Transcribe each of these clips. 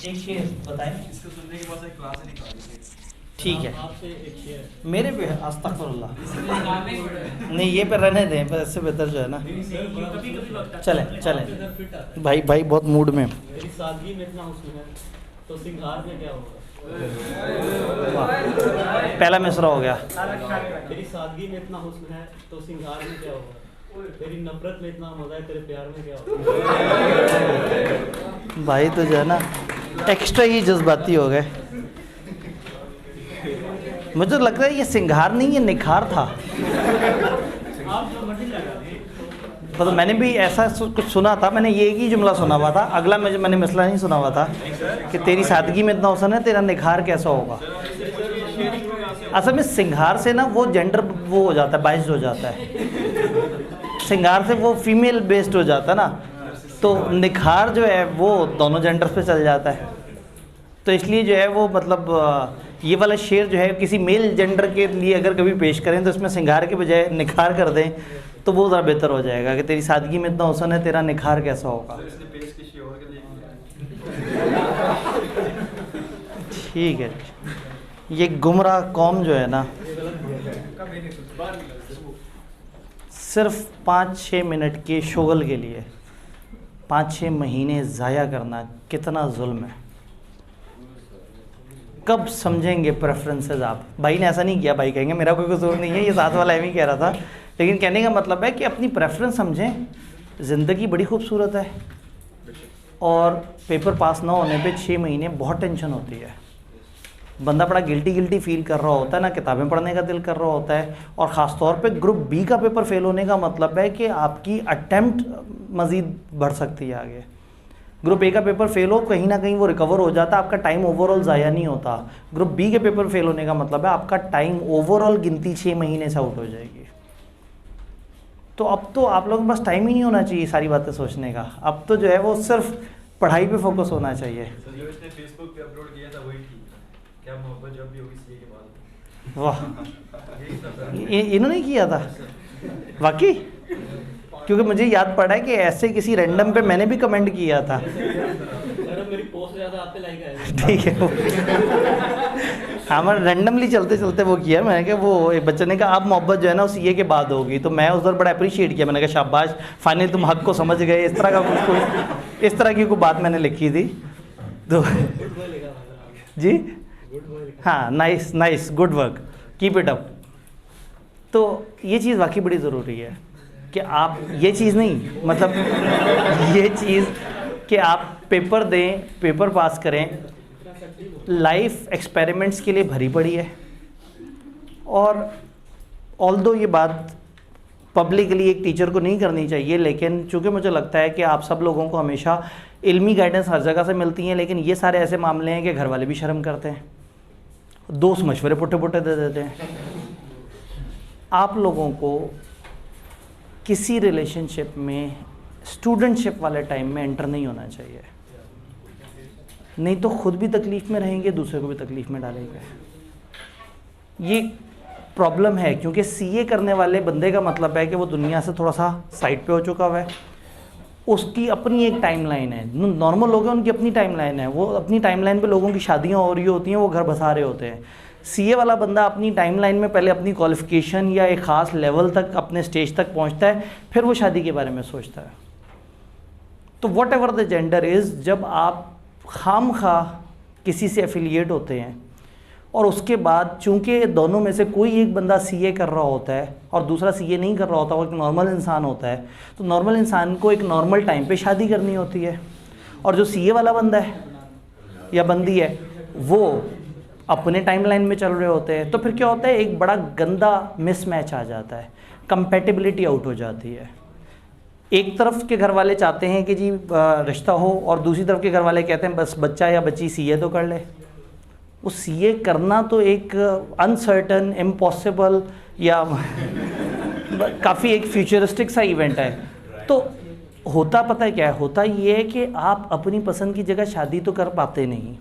एक शेर बताएं। इसको सुनने के बाद एक क्लास से निकाली थी। ठीक है, आपसे एक शेर मेरे पे अस्तगफुरुल्लाह नहीं, ये पे रहने दें, पर इससे बेहतर जो है ना चलें चलें। फिट आता भाई भाई बहुत मूड में। है। मेरी सादगी में इतना हुस्न है तो सिंगार में क्या होगा। वाह, पहला मिसरा हो गया। तेरी सादगी में इतना हुस्न है तो सिंगार में क्या होगा। तेरी नफरत में इतना मजा है तेरे प्यार में क्या होगा। भाई तो जो है ना एक्स्ट्रा ही जज्बाती हो गए। मुझे तो लग रहा है ये सिंगार नहीं, ये निखार था। तो मैंने भी ऐसा कुछ सुना था, मैंने ये एक ही जुमला सुना हुआ था, अगला मैंने मसला नहीं सुना हुआ था कि तेरी सादगी में इतना हुस्न है तेरा निखार कैसा होगा। असल में सिंगार से ना वो जेंडर वो हो जाता है, बाइस्ड हो जाता है। सिंगार से वो फीमेल बेस्ड हो जाता है ना, तो निखार जो है वो दोनों जेंडर्स पे चल जाता है। तो इसलिए जो है वो मतलब ये वाला शेर जो है किसी मेल जेंडर के लिए अगर कभी पेश करें तो इसमें सिंगार के बजाय निखार कर दें तो वो ज़रा बेहतर हो जाएगा कि तेरी सादगी में इतना हुस्न है तेरा निखार कैसा होगा। इसने पेश किसी और के लिए किया है। ठीक है, ये गुमराह कौम जो है ना, सिर्फ 5-6 मिनट के शुगल के लिए 5-6 महीने ज़ाया करना कितना जुल्म है। कब समझेंगे प्रेफरेंसेस आप। भाई ने ऐसा नहीं किया, भाई कहेंगे मेरा कोई कसूर नहीं है, ये साथ वाला एम ही कह रहा था, लेकिन कहने का मतलब है कि अपनी प्रेफरेंस समझें। ज़िंदगी बड़ी खूबसूरत है और पेपर पास ना होने पे 6 महीने बहुत टेंशन होती है। बंदा बड़ा गिल्टी फील कर रहा होता है, ना किताबें पढ़ने का दिल कर रहा होता है। और ख़ास तौर पे ग्रुप बी का पेपर फेल होने का मतलब है कि आपकी अटेम्प्ट मज़ीद बढ़ सकती है आगे। ग्रुप ए का पेपर फेल हो, कहीं ना कहीं वो रिकवर हो जाता है, आपका टाइम ओवरऑल ज़ाया नहीं होता। ग्रुप बी के पेपर फेल होने का मतलब है आपका टाइम ओवरऑल गिनती 6 महीने से आउट हो जाएगी। तो अब तो आप लोगों के पास टाइम ही नहीं होना चाहिए सारी बातें सोचने का। अब तो जो है वो सिर्फ पढ़ाई पे फोकस होना चाहिए। सर जो इसने फेसबुक पे अपलोड किया था वही ठीक था। क्या मोहब्बत जब भी होगी सीए के बाद। वाह, यही था सर। इन्होंने किया था वाकई, क्योंकि मुझे याद पड़ा है कि ऐसे किसी रैंडम पे मैंने भी कमेंट किया था। अरे मेरी पोस्ट ज़्यादा आप पे लाइक आएगा। ठीक है, हाँ मैं रैंडमली चलते चलते वो किया। मैंने कहा वो एक बच्चे ने कहा अब मोहब्बत जो है ना सीए के बाद होगी, तो मैं उस दौर बड़ा अप्रिशिएट किया। मैंने कहा शाबाश, फाइनली तुम हक को समझ गए। इस तरह का कुछ इस तरह की कोई बात मैंने लिखी थी तो गुड बॉय लिखा था जी गुड बॉय लिखा। हाँ, nice good work, keep it up. तो ये चीज़ वाकई बड़ी ज़रूरी है कि आप ये चीज़ नहीं, मतलब ये चीज़ कि आप पेपर दें, पेपर पास करें। लाइफ एक्सपेरिमेंट्स के लिए भरी पड़ी है। और ऑल्दो ये बात पब्लिकली एक टीचर को नहीं करनी चाहिए, लेकिन चूँकि मुझे लगता है कि आप सब लोगों को हमेशा इल्मी गाइडेंस हर जगह से मिलती हैं, लेकिन ये सारे ऐसे मामले हैं कि घर वाले भी शर्म करते हैं, दोस्त मशवरे पुट्टे पुट्टे दे देते हैं। आप लोगों को किसी रिलेशनशिप में स्टूडेंटशिप वाले टाइम में एंटर नहीं होना चाहिए, नहीं तो खुद भी तकलीफ़ में रहेंगे, दूसरे को भी तकलीफ़ में डालेंगे। ये प्रॉब्लम है, क्योंकि सीए करने वाले बंदे का मतलब है कि वो दुनिया से थोड़ा सा साइड पे हो चुका हुआ है। उसकी अपनी एक टाइमलाइन है। नॉर्मल लोग हैं उनकी अपनी टाइमलाइन है, वो अपनी टाइमलाइन पे लोगों की शादियाँ हो रही होती हैं, वो घर बसा रहे होते हैं। सीए वाला बंदा अपनी टाइमलाइन में पहले अपनी क्वालिफ़िकेशन या एक ख़ास लेवल तक, अपने स्टेज तक पहुंचता है, फिर वो शादी के बारे में सोचता है। तो what ever the gender is, जब आप खामखा किसी से एफिलिएट होते हैं और उसके बाद चूंकि दोनों में से कोई एक बंदा सीए कर रहा होता है और दूसरा सीए नहीं कर रहा होता, वो एक नॉर्मल इंसान होता है, तो नॉर्मल इंसान को एक नॉर्मल टाइम पे शादी करनी होती है। और जो सीए वाला बंदा है या बंदी है वो अपने टाइमलाइन में चल रहे होते हैं। तो फिर क्या होता है, एक बड़ा गंदा मिसमैच आ जाता है, कंपैटिबिलिटी आउट हो जाती है। एक तरफ के घर वाले चाहते हैं कि जी रिश्ता हो, और दूसरी तरफ के घर वाले कहते हैं बस बच्चा या बच्ची सीए तो कर ले। वो सीए करना तो एक अनसर्टन, इम्पॉसिबल या काफ़ी एक फ्यूचरिस्टिक सा इवेंट है। तो होता पता है क्या है, होता ये है कि आप अपनी पसंद की जगह शादी तो कर पाते नहीं,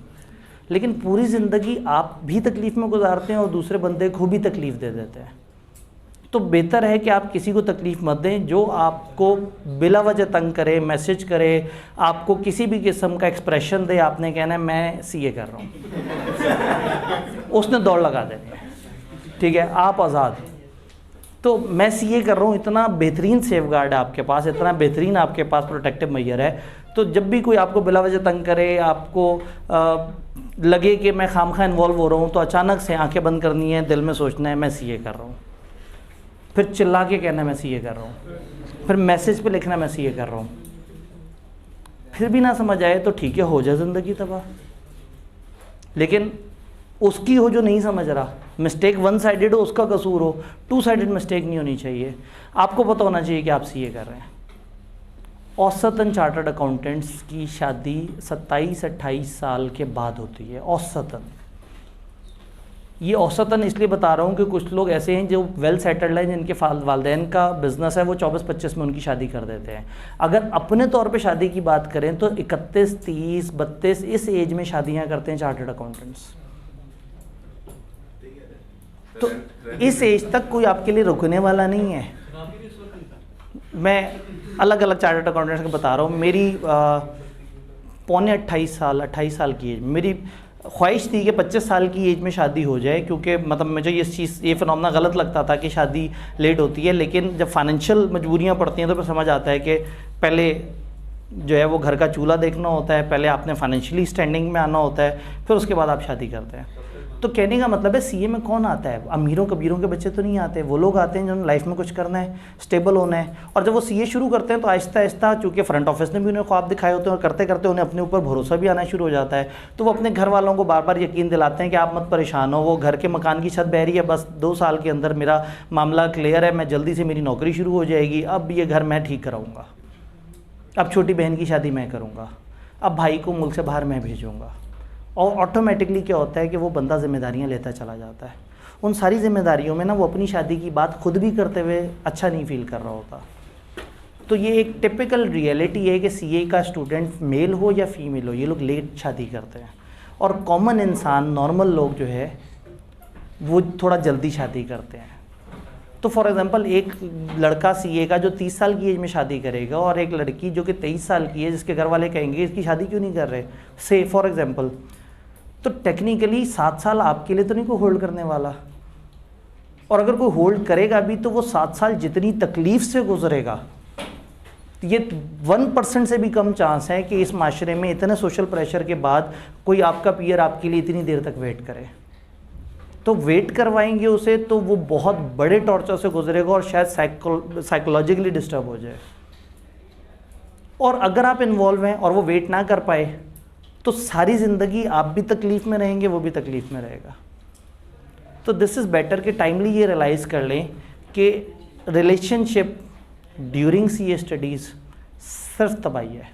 लेकिन पूरी ज़िंदगी आप भी तकलीफ़ में गुजारते हैं और दूसरे बंदे को भी तकलीफ़ दे देते हैं। तो बेहतर है कि आप किसी को तकलीफ़ मत दें जो आपको बिला वजह तंग करे, मैसेज करे, आपको किसी भी किस्म का एक्सप्रेशन दे। आपने कहना है मैं सीए कर रहा हूँ, उसने दौड़ लगा देनी है, ठीक है, आप आज़ाद। तो मैं सीए कर रहा हूँ, इतना बेहतरीन सेफगार्ड है आपके पास, इतना बेहतरीन आपके पास प्रोटेक्टिव मैयर है। तो जब भी कोई आपको बिला वजह तंग करे, आपको लगे कि मैं खामखा इन्वॉल्व हो रहा हूँ, तो अचानक से आंखें बंद करनी है, दिल में सोचना है मैं सीए कर रहा हूँ, फिर चिल्ला के कहना है मैं सीए कर रहा हूँ, फिर मैसेज पे लिखना मैं सीए कर रहा हूँ। फिर भी ना समझ आए तो ठीक है, हो जाए ज़िंदगी तबाह। लेकिन उसकी हो जो नहीं समझ रहा, मिस्टेक वन साइडेड हो, उसका कसूर हो, टू साइडेड मिस्टेक नहीं होनी चाहिए। आपको पता होना चाहिए कि आप सीए कर रहे हैं। औसतन चार्टर्ड अकाउंटेंट्स की शादी 27-28 साल के बाद होती है, औसतन। ये औसतन इसलिए बता रहा हूँ कि कुछ लोग ऐसे हैं जो वेल सेटल्ड हैं, जिनके वालिदैन का बिज़नेस है, वो 24-25 में उनकी शादी कर देते हैं। अगर अपने तौर पे शादी की बात करें तो 31, 30, 32 इस एज में शादियाँ करते हैं चार्टर्ड अकाउंटेंट्स। तो इस एज तक कोई आपके लिए रुकने वाला नहीं है। मैं अलग अलग चार्टर्ड अकाउंटेंट्स को बता रहा हूँ। मेरी पौने 28 साल की एज, मेरी ख्वाहिश थी कि 25 साल की एज में शादी हो जाए, क्योंकि मतलब मुझे ये फिनोमेना गलत लगता था कि शादी लेट होती है। लेकिन जब फाइनेंशियल मजबूरियाँ पड़ती हैं तो फिर समझ आता है कि पहले जो है वो घर का चूल्हा देखना होता है, पहले आपने फाइनेंशियली स्टैंडिंग में आना होता है, फिर उसके बाद आप शादी करते हैं। तो कहने का मतलब है सीए में कौन आता है? अमीरों कबीरों के बच्चे तो नहीं आते, वो लोग आते हैं जिन्होंने लाइफ में कुछ करना है, स्टेबल होना है। और जब वो सीए शुरू करते हैं तो आहिस्ता आहिस्ता, चूँकि फ्रंट ऑफिस ने भी उन्हें ख्वाब दिखाए होते हैं, और करते करते उन्हें अपने ऊपर भरोसा भी आना शुरू हो जाता है। तो वो अपने घर वालों को बार बार यकीन दिलाते हैं कि आप मत परेशान हो, वो घर के मकान की छत बह रही है, बस 2 साल के अंदर मेरा मामला क्लियर है, मैं जल्दी से मेरी नौकरी शुरू हो जाएगी, अब ये घर मैं ठीक कराऊँगा, अब छोटी बहन की शादी मैं करूँगा, अब भाई को मुल्क से बाहर मैं भेजूँगा। और ऑटोमेटिकली क्या होता है कि वो बंदा जिम्मेदारियां लेता चला जाता है। उन सारी जिम्मेदारियों में ना वो अपनी शादी की बात खुद भी करते हुए अच्छा नहीं फील कर रहा होता। तो ये एक टिपिकल रियलिटी है कि सीए का स्टूडेंट मेल हो या फीमेल हो, ये लोग लेट शादी करते हैं। और कॉमन इंसान, नॉर्मल लोग जो है वो थोड़ा जल्दी शादी करते हैं। तो फॉर एग्जांपल एक लड़का सीए का जो 30 साल की एज में शादी करेगा, और एक लड़की जो कि 23 साल की है, जिसके घर वाले कहेंगे इसकी शादी क्यों नहीं कर रहे, से फॉर एग्जांपल, तो टेक्निकली 7 साल आपके लिए तो नहीं कोई होल्ड करने वाला। और अगर कोई होल्ड करेगा भी तो वो 7 साल जितनी तकलीफ से गुजरेगा, ये 1% से भी कम चांस है कि इस माशरे में इतने सोशल प्रेशर के बाद कोई आपका पीयर आपके लिए इतनी देर तक वेट करे। तो वेट करवाएंगे उसे तो वो बहुत बड़े टॉर्चर से गुजरेगा और शायद साइकोलॉजिकली डिस्टर्ब हो जाए। और अगर आप इन्वॉल्व हैं और वो वेट ना कर पाए तो सारी ज़िंदगी आप भी तकलीफ़ में रहेंगे, वो भी तकलीफ़ में रहेगा। तो दिस इज़ बेटर कि टाइमली ये रियलाइज़ कर लें कि रिलेशनशिप ड्यूरिंग सीए स्टडीज़ सिर्फ तबाही है।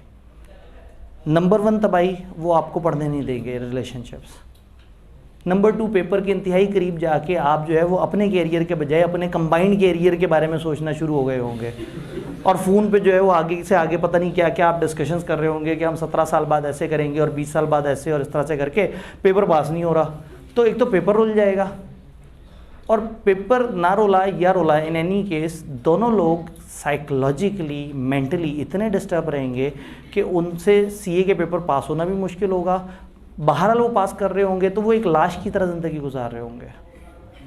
नंबर 1 तबाही वो आपको पढ़ने नहीं देंगे रिलेशनशिप्स। नंबर 2 पेपर के इंतहाई करीब जाके आप जो है वो अपने कैरियर के बजाय अपने कंबाइंड कैरियर के बारे में सोचना शुरू हो गए होंगे, और फ़ोन पे जो है वो आगे से आगे पता नहीं क्या क्या आप डिस्कशंस कर रहे होंगे कि हम 17 साल बाद ऐसे करेंगे और 20 साल बाद ऐसे, और इस तरह से करके पेपर पास नहीं हो रहा। तो एक तो पेपर रुल जाएगा, और पेपर ना रोला या रोला, इन एनी केस दोनों लोग साइकोलॉजिकली मेंटली इतने डिस्टर्ब रहेंगे कि उनसे सीए के पेपर पास होना भी मुश्किल होगा। बहरहाल वो पास कर रहे होंगे तो वो एक लाश की तरह ज़िंदगी गुजार रहे होंगे।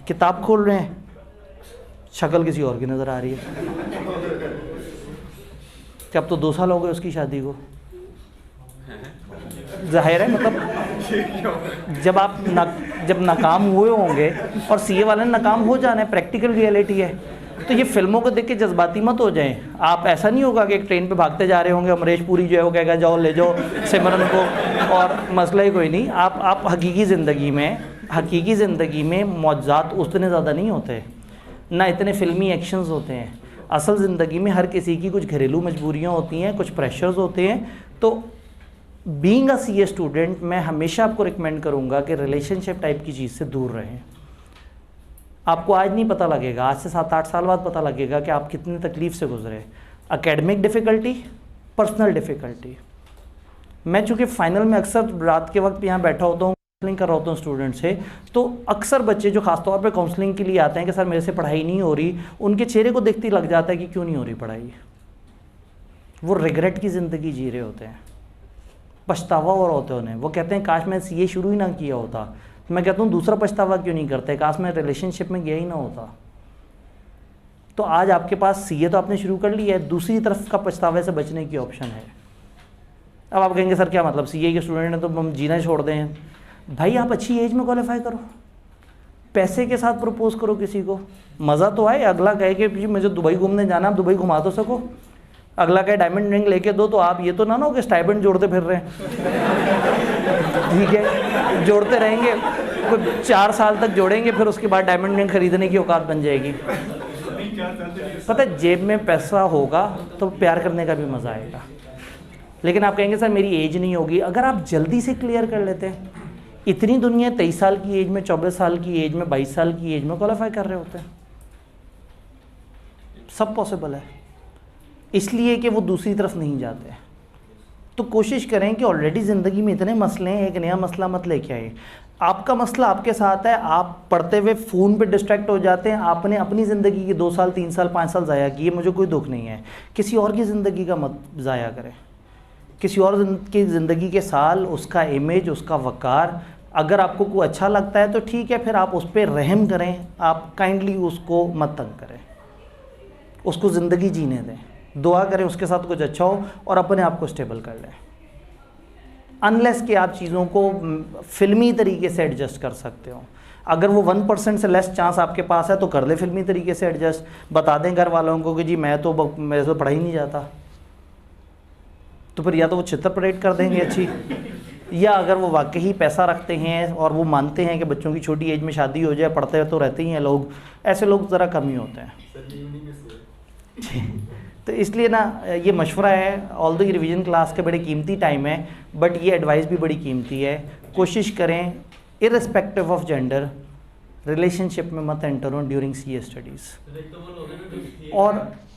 किताब खोल रहे हैं, शक्ल किसी और की नज़र आ रही है कि अब तो 2 साल हो गए उसकी शादी को। जाहिर है, मतलब जब नाकाम हुए होंगे, और सीए वाले ने नाकाम हो जाना है, प्रैक्टिकल रियलिटी है। तो ये फिल्मों को देख के जज्बाती मत हो जाएं आप। ऐसा नहीं होगा कि एक ट्रेन पे भागते जा रहे होंगे, अमरीश पुरी जो है वो कहेगा जाओ ले जाओ सिमरन को, और मसला ही कोई नहीं। आप हकीकी ज़िंदगी में मौजज़ात उतने ज़्यादा नहीं होते, ना इतने फिल्मी एक्शंस होते हैं। असल ज़िंदगी में हर किसी की कुछ घरेलू मजबूरियाँ होती हैं, कुछ प्रेशर्स होते हैं। तो बीइंग अ सीए स्टूडेंट मैं हमेशा आपको रिकमेंड करूँगा कि रिलेशनशिप टाइप की चीज़ से दूर रहें। आपको आज नहीं पता लगेगा, आज से 7-8 साल बाद पता लगेगा कि आप कितनी तकलीफ़ से गुजरे। Academic difficulty, personal difficulty. मैं चूँकि फ़ाइनल में अक्सर रात के वक्त यहाँ बैठा होता हूँ, काउंसलिंग कर रहा होता हूँ स्टूडेंट से, तो अक्सर बच्चे जो खासतौर पे काउंसलिंग के लिए आते हैं कि सर मेरे से पढ़ाई नहीं हो रही, उनके चेहरे को देखते ही लग जाता है कि क्यों नहीं हो रही पढ़ाई। वो रिग्रेट की ज़िंदगी जी रहे होते हैं, पछतावा हो रहा होता है उन्हें। वो कहते हैं काश मैं सीए शुरू ही ना किया होता। मैं कहता हूँ दूसरा पछतावा क्यों नहीं करते, काश मैं रिलेशनशिप में गया ही ना होता। तो आज आपके पास सीए तो आपने शुरू कर लिया है, दूसरी तरफ का पछतावे से बचने की ऑप्शन है। अब आप कहेंगे सर क्या मतलब सीए के स्टूडेंट हैं तो हम जीना छोड़ दें। भाई आप अच्छी एज में क्वालिफाई करो, पैसे के साथ प्रपोज करो किसी को, मज़ा तो आए। अगला कहे कि जी मुझे दुबई घूमने जाना, आप दुबई घुमा तो सको। अगला कहे डायमंड रिंग लेके दो, तो आप ये तो ना हो कि स्टाइपेंड जोड़ते फिर रहे हैं। ठीक है, जोड़ते रहेंगे, कोई 4 साल तक जोड़ेंगे, फिर उसके बाद डायमंड रिंग खरीदने की औकात बन जाएगी। पता है जेब में पैसा होगा तो प्यार करने का भी मज़ा आएगा। लेकिन आप कहेंगे सर मेरी एज नहीं होगी। अगर आप जल्दी से क्लियर कर लेते हैं, इतनी दुनिया 23 साल की एज में, 24 साल की एज में, 22 साल की एज में क्वालिफाई कर रहे होते हैं। सब पॉसिबल है, इसलिए कि वो दूसरी तरफ नहीं जाते। तो कोशिश करें कि ऑलरेडी ज़िंदगी में इतने मसले हैं, एक नया मसला मत लेके आए। आपका मसला आपके साथ है, आप पढ़ते हुए फ़ोन पे डिस्ट्रैक्ट हो जाते हैं। आपने अपनी ज़िंदगी के 2 साल 3 साल 5 साल ज़ाया किए, मुझे कोई दुख नहीं है। किसी और की ज़िंदगी का मत ज़ाया करें। किसी और की ज़िंदगी के साल, उसका इमेज, उसका वक़ार, अगर आपको कोई अच्छा लगता है तो ठीक है, फिर आप उस पर रहम करें। आप काइंडली उसको मत तंग करें, उसको ज़िंदगी जीने दें, दुआ करें उसके साथ कुछ अच्छा हो और अपने आप को स्टेबल कर लें। अनलेस कि आप चीज़ों को फिल्मी तरीके से एडजस्ट कर सकते हो। अगर वो 1% से लेस चांस आपके पास है तो कर ले फिल्मी तरीके से एडजस्ट। बता दें घर वालों को कि जी मेरे से पढ़ा ही नहीं जाता, तो फिर या तो वो चित्र परेड कर देंगे अच्छी, या अगर वो वाकई पैसा रखते हैं और वो मानते हैं कि बच्चों की छोटी एज में शादी हो जाए, पढ़ते हुए तो रहते ही हैं लोग, ऐसे लोग ज़रा कम ही होते हैं। तो इसलिए ना ये मशवरा है, ऑल द रिवीजन क्लास के बड़े कीमती टाइम है, बट ये एडवाइस भी बड़ी कीमती है। कोशिश करें इर्रिस्पेक्टिव ऑफ जेंडर रिलेशनशिप में मत एंटर हो ड्यूरिंग सीए स्टडीज़।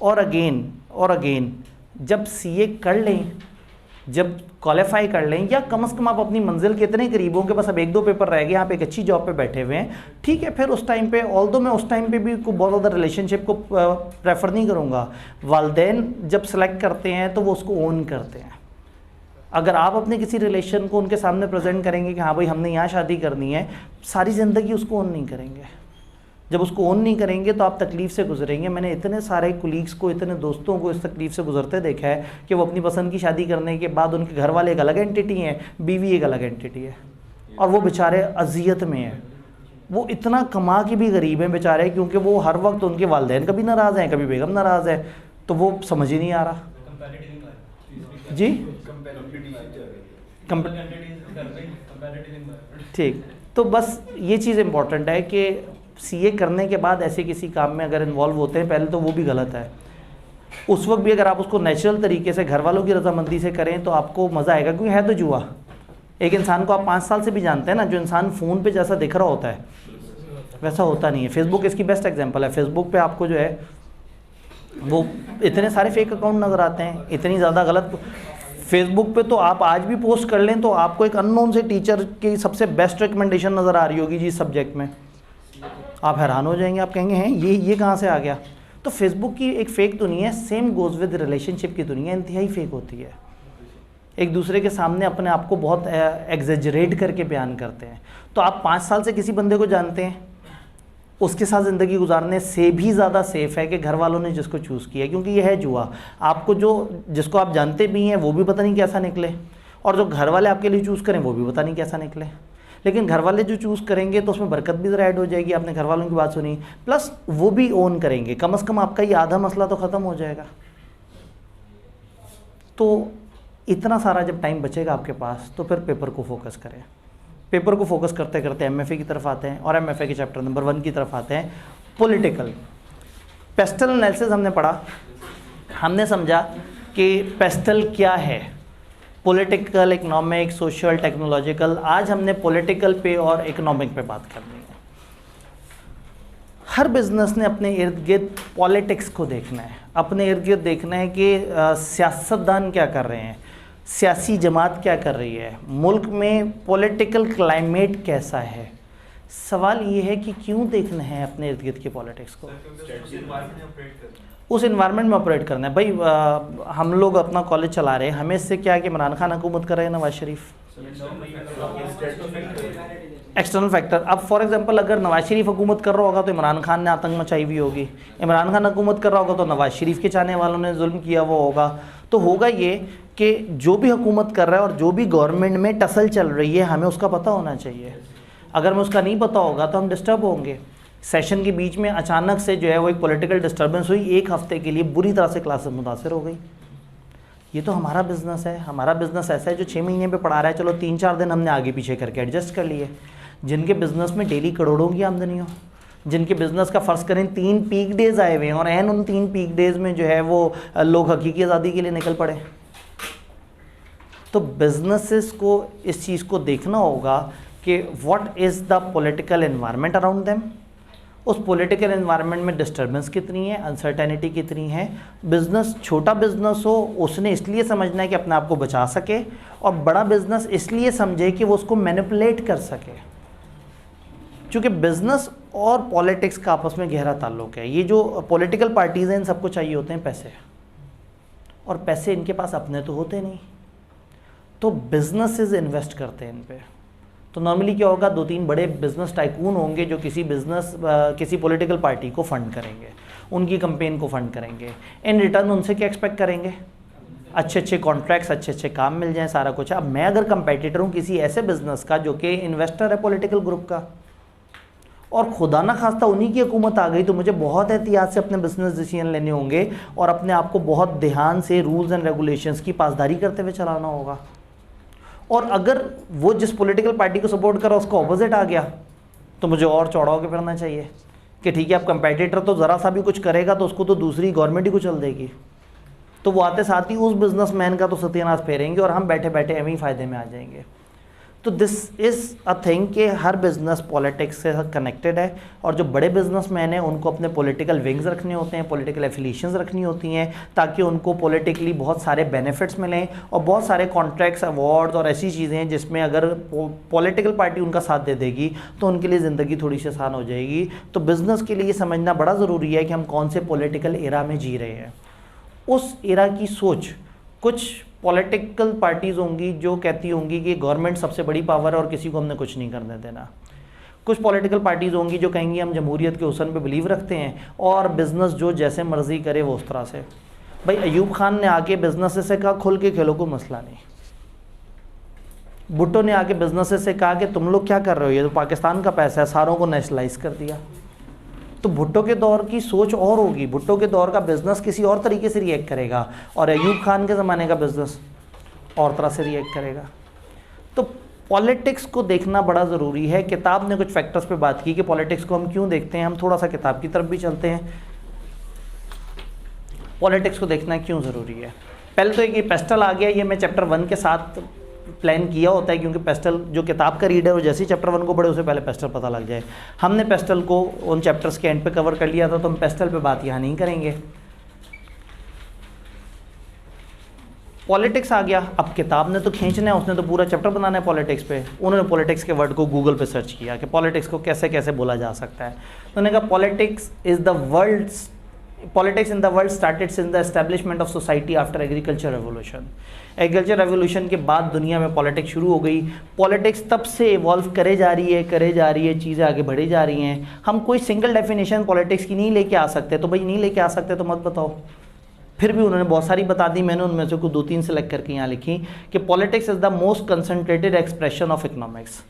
और अगेन जब सीए कर लें, जब क्वालिफाई कर लें, या कम से कम आप अपनी मंजिल के इतने करीब हो कि बस अब 1-2 पेपर रह गए, आप एक अच्छी जॉब पे बैठे हुए हैं, ठीक है, फिर उस टाइम पे ऑल्दो मैं उस टाइम पे भी बहुत ज़्यादा रिलेशनशिप को प्रेफर नहीं करूँगा। वालिदैन जब सेलेक्ट करते हैं तो वो उसको ओन करते हैं। अगर आप अपने किसी रिलेशन को उनके सामने प्रेजेंट करेंगे कि हाँ भाई हमने यहाँ शादी करनी है, सारी ज़िंदगी उसको ओन नहीं करेंगे। जब उसको ओन नहीं करेंगे तो आप तकलीफ़ से गुजरेंगे। मैंने इतने सारे कुलीग्स को, इतने दोस्तों को इस तकलीफ़ से गुजरते देखा है कि वो अपनी पसंद की शादी करने के बाद उनके घर वाले एक अलग एंटिटी हैं, बीवी एक अलग एंटिटी है, और वो बेचारे अजियत में हैं। वो इतना कमा के भी गरीब हैं बेचारे, क्योंकि वो हर वक्त उनके वालिदैन कभी नाराज़ हैं, कभी बेगम नाराज़ है, तो वो समझ ही नहीं आ रहा। जी ठीक, तो बस ये चीज़ इम्पॉर्टेंट है कि सीए करने के बाद ऐसे किसी काम में अगर इन्वॉल्व होते हैं, पहले तो वो भी गलत है। उस वक्त भी अगर आप उसको नेचुरल तरीके से घर वालों की रजामंदी से करें तो आपको मज़ा आएगा, क्योंकि है तो जुआ। एक इंसान को आप 5 साल से भी जानते हैं ना, जो इंसान फ़ोन पे जैसा दिख रहा होता है वैसा होता नहीं है। फेसबुक इसकी बेस्ट एग्जांपल है। फेसबुक पे आपको जो है वो इतने सारे फेक अकाउंट नज़र आते हैं, इतनी ज़्यादा गलत। फेसबुक पे तो आप आज भी पोस्ट कर लें तो आपको एक अननोन से टीचर की सबसे बेस्ट रिकमेंडेशन नज़र आ रही होगी जी सब्जेक्ट में, आप हैरान हो जाएंगे, आप कहेंगे हैं ये कहाँ से आ गया। तो फेसबुक की एक फ़ेक दुनिया है, सेम गोज़ विद रिलेशनशिप की दुनिया इंतहाई फ़ेक होती है। एक दूसरे के सामने अपने आप को बहुत एग्जेजरेट करके बयान करते हैं। तो आप 5 साल से किसी बंदे को जानते हैं, उसके साथ ज़िंदगी गुजारने से भी ज़्यादा सेफ़ है कि घर वालों ने जिसको चूज़ किया है, क्योंकि यह है जुआ। आपको जिसको आप जानते भी हैं वो भी पता नहीं कैसा निकले, और जो घर वाले आपके लिए चूज़ करें वो भी पता नहीं कैसा निकले। लेकिन घर वाले जो चूज़ करेंगे तो उसमें बरकत भी ज़रा ऐड हो जाएगी, आपने घर वालों की बात सुनी, प्लस वो भी ओन करेंगे, कम से कम आपका ये आधा मसला तो ख़त्म हो जाएगा। तो इतना सारा जब टाइम बचेगा आपके पास तो फिर पेपर को फोकस करें। पेपर को फोकस करते करते एमएफए की तरफ आते हैं, और एमएफए के चैप्टर नंबर 1 की तरफ आते हैं, पॉलिटिकल। पेस्टल एनालिसिस हमने पढ़ा, हमने समझा कि पेस्टल क्या है, पॉलिटिकल, इकोनॉमिक, सोशल, टेक्नोलॉजिकल। आज हमने पॉलिटिकल पे और इकोनॉमिक पे बात करनी है। हर बिजनेस ने अपने इर्द गिर्द पॉलिटिक्स को देखना है, अपने इर्द गिर्द देखना है कि सियासतदान क्या कर रहे हैं, सियासी जमात क्या कर रही है, मुल्क में पॉलिटिकल क्लाइमेट कैसा है। सवाल ये है कि क्यों देखना है अपने इर्द गिर्द की पॉलिटिक्स को, उस इन्वायरमेंट में ऑपरेट करना है। भाई हम लोग अपना कॉलेज चला रहे हैं, हमें इससे क्या है कि इमरान खान हुकूमत कर रहे हैं, नवाज शरीफ एक्सटर्नल फैक्टर। अब फॉर एग्जांपल अगर नवाज शरीफ हुकूमत कर रहा होगा तो इमरान खान ने आतंक मचाई हुई होगी, इमरान खान हुकूमत कर रहा होगा तो नवाज शरीफ के चाहने वालों ने जुल्म किया हुआ होगा। तो होगा ये कि जो भी हुकूमत कर रहा है और जो भी गवर्नमेंट में टसल चल रही है हमें उसका पता होना चाहिए। अगर हमें उसका नहीं पता होगा तो हम डिस्टर्ब होंगे। सेशन के बीच में अचानक से जो है वो एक पॉलिटिकल डिस्टर्बेंस हुई, एक हफ्ते के लिए बुरी तरह से क्लासेस मुतासर हो गई। ये तो हमारा बिज़नेस है, हमारा बिज़नेस ऐसा है जो 6 महीने पे पढ़ा रहा है, चलो 3-4 दिन हमने आगे पीछे करके एडजस्ट कर लिए। जिनके बिज़नेस में डेली करोड़ों की आमदनी हो, जिनके बिज़नेस का फ़र्ज़ करें 3 पीक डेज़ आए हुए हैं और एन उन 3 पीक डेज़ में जो है वो लोग हकीकी आज़ादी के लिए निकल पड़े। तो बिजनेसेस को इस चीज़ को देखना होगा कि what is the political environment around them, उस पॉलिटिकल एनवायरनमेंट में डिस्टर्बेंस कितनी है, अनसर्टेनिटी कितनी है। बिज़नेस छोटा बिज़नेस हो उसने इसलिए समझना है कि अपने आप को बचा सके, और बड़ा बिज़नेस इसलिए समझे कि वो उसको मैनिपुलेट कर सके। क्योंकि बिज़नेस और पॉलिटिक्स का आपस में गहरा ताल्लुक है। ये जो पॉलिटिकल पार्टीज़ हैं इन सबको चाहिए होते हैं पैसे, और पैसे इनके पास अपने तो होते नहीं, तो बिजनेसेस इन्वेस्ट करते हैं इन पे। तो नॉर्मली क्या होगा, 2-3 बड़े बिजनेस टाइकून होंगे जो किसी पॉलिटिकल पार्टी को फंड करेंगे, उनकी कैंपेन को फंड करेंगे। इन रिटर्न उनसे क्या एक्सपेक्ट करेंगे, अच्छे कॉन्ट्रैक्ट्स, अच्छे काम मिल जाएं, सारा कुछ। अब मैं अगर कंपेटिटर हूँ किसी ऐसे बिजनेस का जो कि इन्वेस्टर है पॉलिटिकल ग्रुप का, और खुदा ना खास्ता उन्हीं की हुकूमत आ गई, तो मुझे बहुत एहतियात से अपने बिजनेस डिसीजन लेने होंगे और अपने आप को बहुत ध्यान से रूल्स एंड रेगुलेशंस की पासदारी करते हुए चलाना होगा। और अगर वो जिस पॉलिटिकल पार्टी को सपोर्ट कर रहा है उसका ऑपोजिट आ गया तो मुझे और चौड़ा होकर फिरना चाहिए कि ठीक है, अब कंपेटिटर तो ज़रा सा भी कुछ करेगा तो उसको तो दूसरी गवर्नमेंट ही कुचल देगी। तो वो आते साथ ही उस बिजनेसमैन का तो सत्यानाश फेरेंगे और हम बैठे बैठे एवं ही फ़ायदे में आ जाएंगे। तो दिस इज़ अ थिंग कि हर बिज़नेस पॉलिटिक्स से कनेक्टेड है, और जो बड़े बिजनेसमैन हैं उनको अपने पॉलिटिकल विंग्स रखने होते हैं, पॉलिटिकल एफिलिएशंस रखनी होती हैं, ताकि उनको पॉलिटिकली बहुत सारे बेनिफिट्स मिलें और बहुत सारे कॉन्ट्रैक्ट्स, अवार्ड्स और ऐसी चीज़ें हैं जिसमें अगर पॉलिटिकल पार्टी उनका साथ दे देगी तो उनके लिए ज़िंदगी थोड़ी सी आसान हो जाएगी। तो बिज़नेस के लिए समझना बड़ा ज़रूरी है कि हम कौन से पॉलिटिकल एरा में जी रहे हैं। उस एरा की सोच, कुछ पॉलिटिकल पार्टीज़ होंगी जो कहती होंगी कि गवर्नमेंट सबसे बड़ी पावर है और किसी को हमने कुछ नहीं करने देना। कुछ पॉलिटिकल पार्टीज़ होंगी जो कहेंगी हम जमहूरियत के हुस्न पे बिलीव रखते हैं और बिज़नेस जो जैसे मर्ज़ी करे वो उस तरह से। भाई अयूब खान ने आके बिजनेस से कहा खुल के खेलो, कोई मसला नहीं। भुट्टो ने आके बिजनेस से कहा कि तुम लोग क्या कर रहे हो, ये तो पाकिस्तान का पैसा है, सारों को नेशनलाइज कर दिया। तो भुट्टो के दौर की सोच और होगी, भुट्टो के दौर का बिजनेस किसी और तरीके से रिएक्ट करेगा, और अयूब खान के ज़माने का बिजनेस और तरह से रिएक्ट करेगा। तो पॉलिटिक्स को देखना बड़ा ज़रूरी है। किताब ने कुछ फैक्टर्स पे बात की कि पॉलिटिक्स को हम क्यों देखते हैं, हम थोड़ा सा किताब की तरफ भी चलते हैं। पॉलिटिक्स को देखना क्यों ज़रूरी है। पहले तो एक ये पेस्टल आ गया, ये मैं चैप्टर 1 के साथ प्लान किया होता है, क्योंकि पेस्टल जो किताब का रीडर हो जैसे ही चैप्टर 1 को पढ़े उसे पहले पेस्टल पता लग जाए। हमने पेस्टल को उन चैप्टर्स के एंड पे कवर कर लिया था, तो हम पेस्टल पे बात यहाँ नहीं करेंगे। पॉलिटिक्स आ गया, अब किताब ने तो खींचना है, उसने तो पूरा चैप्टर बनाना है पॉलिटिक्स पे। उन्होंने पॉलिटिक्स के वर्ड को गूगल पे सर्च किया कि पॉलिटिक्स को कैसे कैसे बोला जा सकता है। तो उन्होंने कहा politics in the world started since the establishment of society after agriculture revolution. Agriculture revolution के बाद दुनिया में पॉलिटिक्स शुरू हो गई। पॉलिटिक्स तब से इवॉल्व करे जा रही है, चीज़ें आगे बढ़ी जा रही हैं। हम कोई सिंगल डेफिनेशन पॉलिटिक्स की नहीं लेके आ सकते, तो भाई नहीं लेके आ सकते तो मत बताओ। फिर भी उन्होंने बहुत सारी बता दी, मैंने उनमें से कुछ 2-3 सेलेक्ट करके यहाँ लिखी कि politics is the most concentrated expression of economics.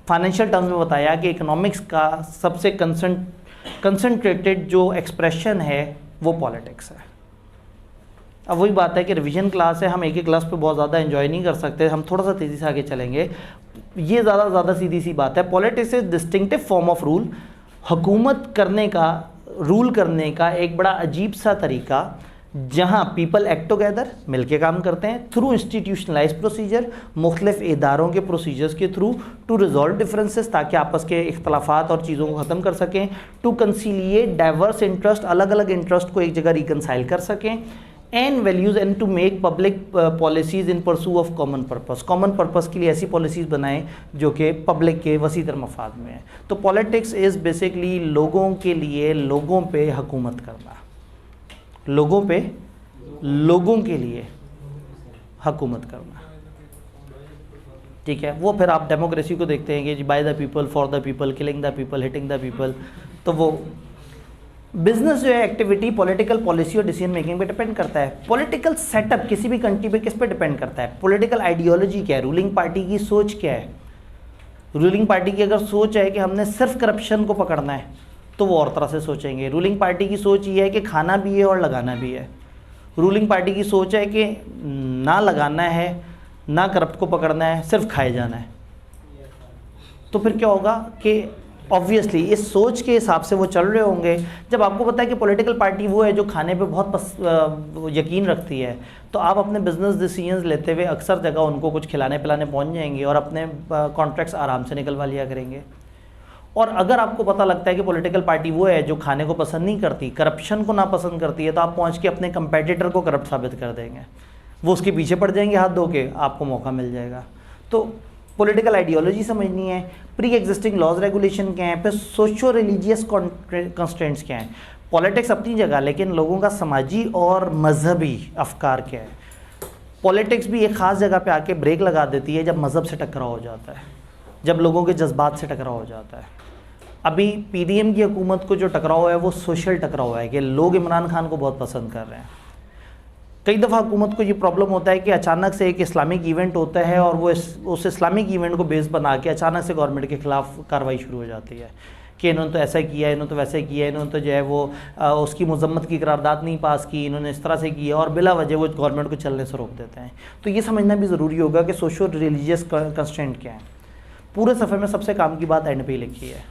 Financial terms में बताया कि इकोनॉमिक्स का सबसे कंसनट्रेटेड जो एक्सप्रेशन है वो पॉलिटिक्स है। अब वही बात है कि रिवीजन क्लास है, हम एक क्लास पे बहुत ज़्यादा एंजॉय नहीं कर सकते, हम थोड़ा सा तेज़ी से आगे चलेंगे। ये ज़्यादा सीधी सी बात है। Politics is distinctive form of rule, हुकूमत करने का, रूल करने का एक बड़ा अजीब सा तरीका, जहाँ पीपल एक्ट टुगेदर, मिलके काम करते हैं, थ्रू इंस्टीट्यूशनलाइज प्रोसीजर, मुख्तलिफ इदारों के प्रोसीजर्स के थ्रू, टू रिजॉल्व डिफरेंसेस, ताकि आपस के इख्तलाफात और चीज़ों को ख़त्म कर सकें, टू कंसीलिएट डाइवर्स इंटरेस्ट, अलग अलग इंटरेस्ट को एक जगह रिकनसाइल कर सकें, and values and to make public policies in pursuit of common purpose. Common purpose के लिए ऐसी पॉलिसीज़ बनाएं जो कि पब्लिक के वसीतर मफाद में है। तो पॉलिटिक्स इज़ बेसिकली लोगों के लिए लोगों पे हुकूमत करना, लोगों पे लोगों के लिए हुकूमत करना, ठीक है। वो फिर आप डेमोक्रेसी को देखते हैं कि by the people, for the people, killing the people, hitting the people. तो वो बिजनेस जो है एक्टिविटी पॉलिटिकल पॉलिसी और डिसीजन मेकिंग पे डिपेंड करता है। पॉलिटिकल सेटअप किसी भी कंट्री पे किस पे डिपेंड करता है, पॉलिटिकल आइडियोलॉजी क्या है, रूलिंग पार्टी की सोच क्या है। रूलिंग पार्टी की अगर सोच है कि हमने सिर्फ करप्शन को पकड़ना है तो वो और तरह से सोचेंगे। रूलिंग पार्टी की सोच ये है कि खाना भी है और लगाना भी है। रूलिंग पार्टी की सोच है कि ना लगाना है ना करप्ट को पकड़ना है, सिर्फ खाए जाना है। तो फिर क्या होगा कि ऑब्वियसली इस सोच के हिसाब से वो चल रहे होंगे। जब आपको पता है कि पॉलिटिकल पार्टी वो है जो खाने पे बहुत यकीन रखती है, तो आप अपने बिजनेस डिसीजंस लेते हुए अक्सर जगह उनको कुछ खिलाने पिलाने पहुंच जाएंगे और अपने कॉन्ट्रैक्ट्स आराम से निकलवा लिया करेंगे। और अगर आपको पता लगता है कि पॉलिटिकल पार्टी वो है जो खाने को पसंद नहीं करती, करप्शन को ना पसंद करती है, तो आप पहुँच के अपने कंपेटिटर को करप्ट साबित कर देंगे, वो उसके पीछे पड़ जाएंगे हाथ धो के, आपको मौका मिल जाएगा। तो पॉलिटिकल आइडियोलॉजी समझनी है, प्री एग्जिस्टिंग लॉज रेगुलेशन क्या है, फिर सोशो रिलीजियस कंस्ट्रेंट्स क्या हैं। पॉलिटिक्स अपनी जगह, लेकिन लोगों का समाजी और मजहबी अफकार क्या है। पॉलिटिक्स भी एक ख़ास जगह पे आके ब्रेक लगा देती है जब मज़हब से टकराव हो जाता है, जब लोगों के जज्बात से टकराव हो जाता है। अभी पीडीएम की हुकूमत को जो टकराव है वो सोशल टकराव है कि लोग इमरान खान को बहुत पसंद कर रहे हैं। कई दफ़ा हुकूमत को ये प्रॉब्लम होता है कि अचानक से एक इस्लामिक इवेंट होता है और वो उस इस्लामिक इवेंट को बेस बना के अचानक से गवर्नमेंट के ख़िलाफ़ कार्रवाई शुरू हो जाती है कि इन्होंने तो ऐसा किया, इन्होंने तो वैसे किया, इन्होंने तो जो है वो उसकी मजम्मत की करारदाद नहीं पास की, इन्होंने इस तरह से किया, और बिला वजह वो गवर्नमेंट को चलने से रोक देते हैं। तो ये समझना भी ज़रूरी होगा कि सोशो रिलीजियस कंस्ट्रेंट क्या है। पूरे सफ़े में सबसे काम की बात एंड पे लिखी है।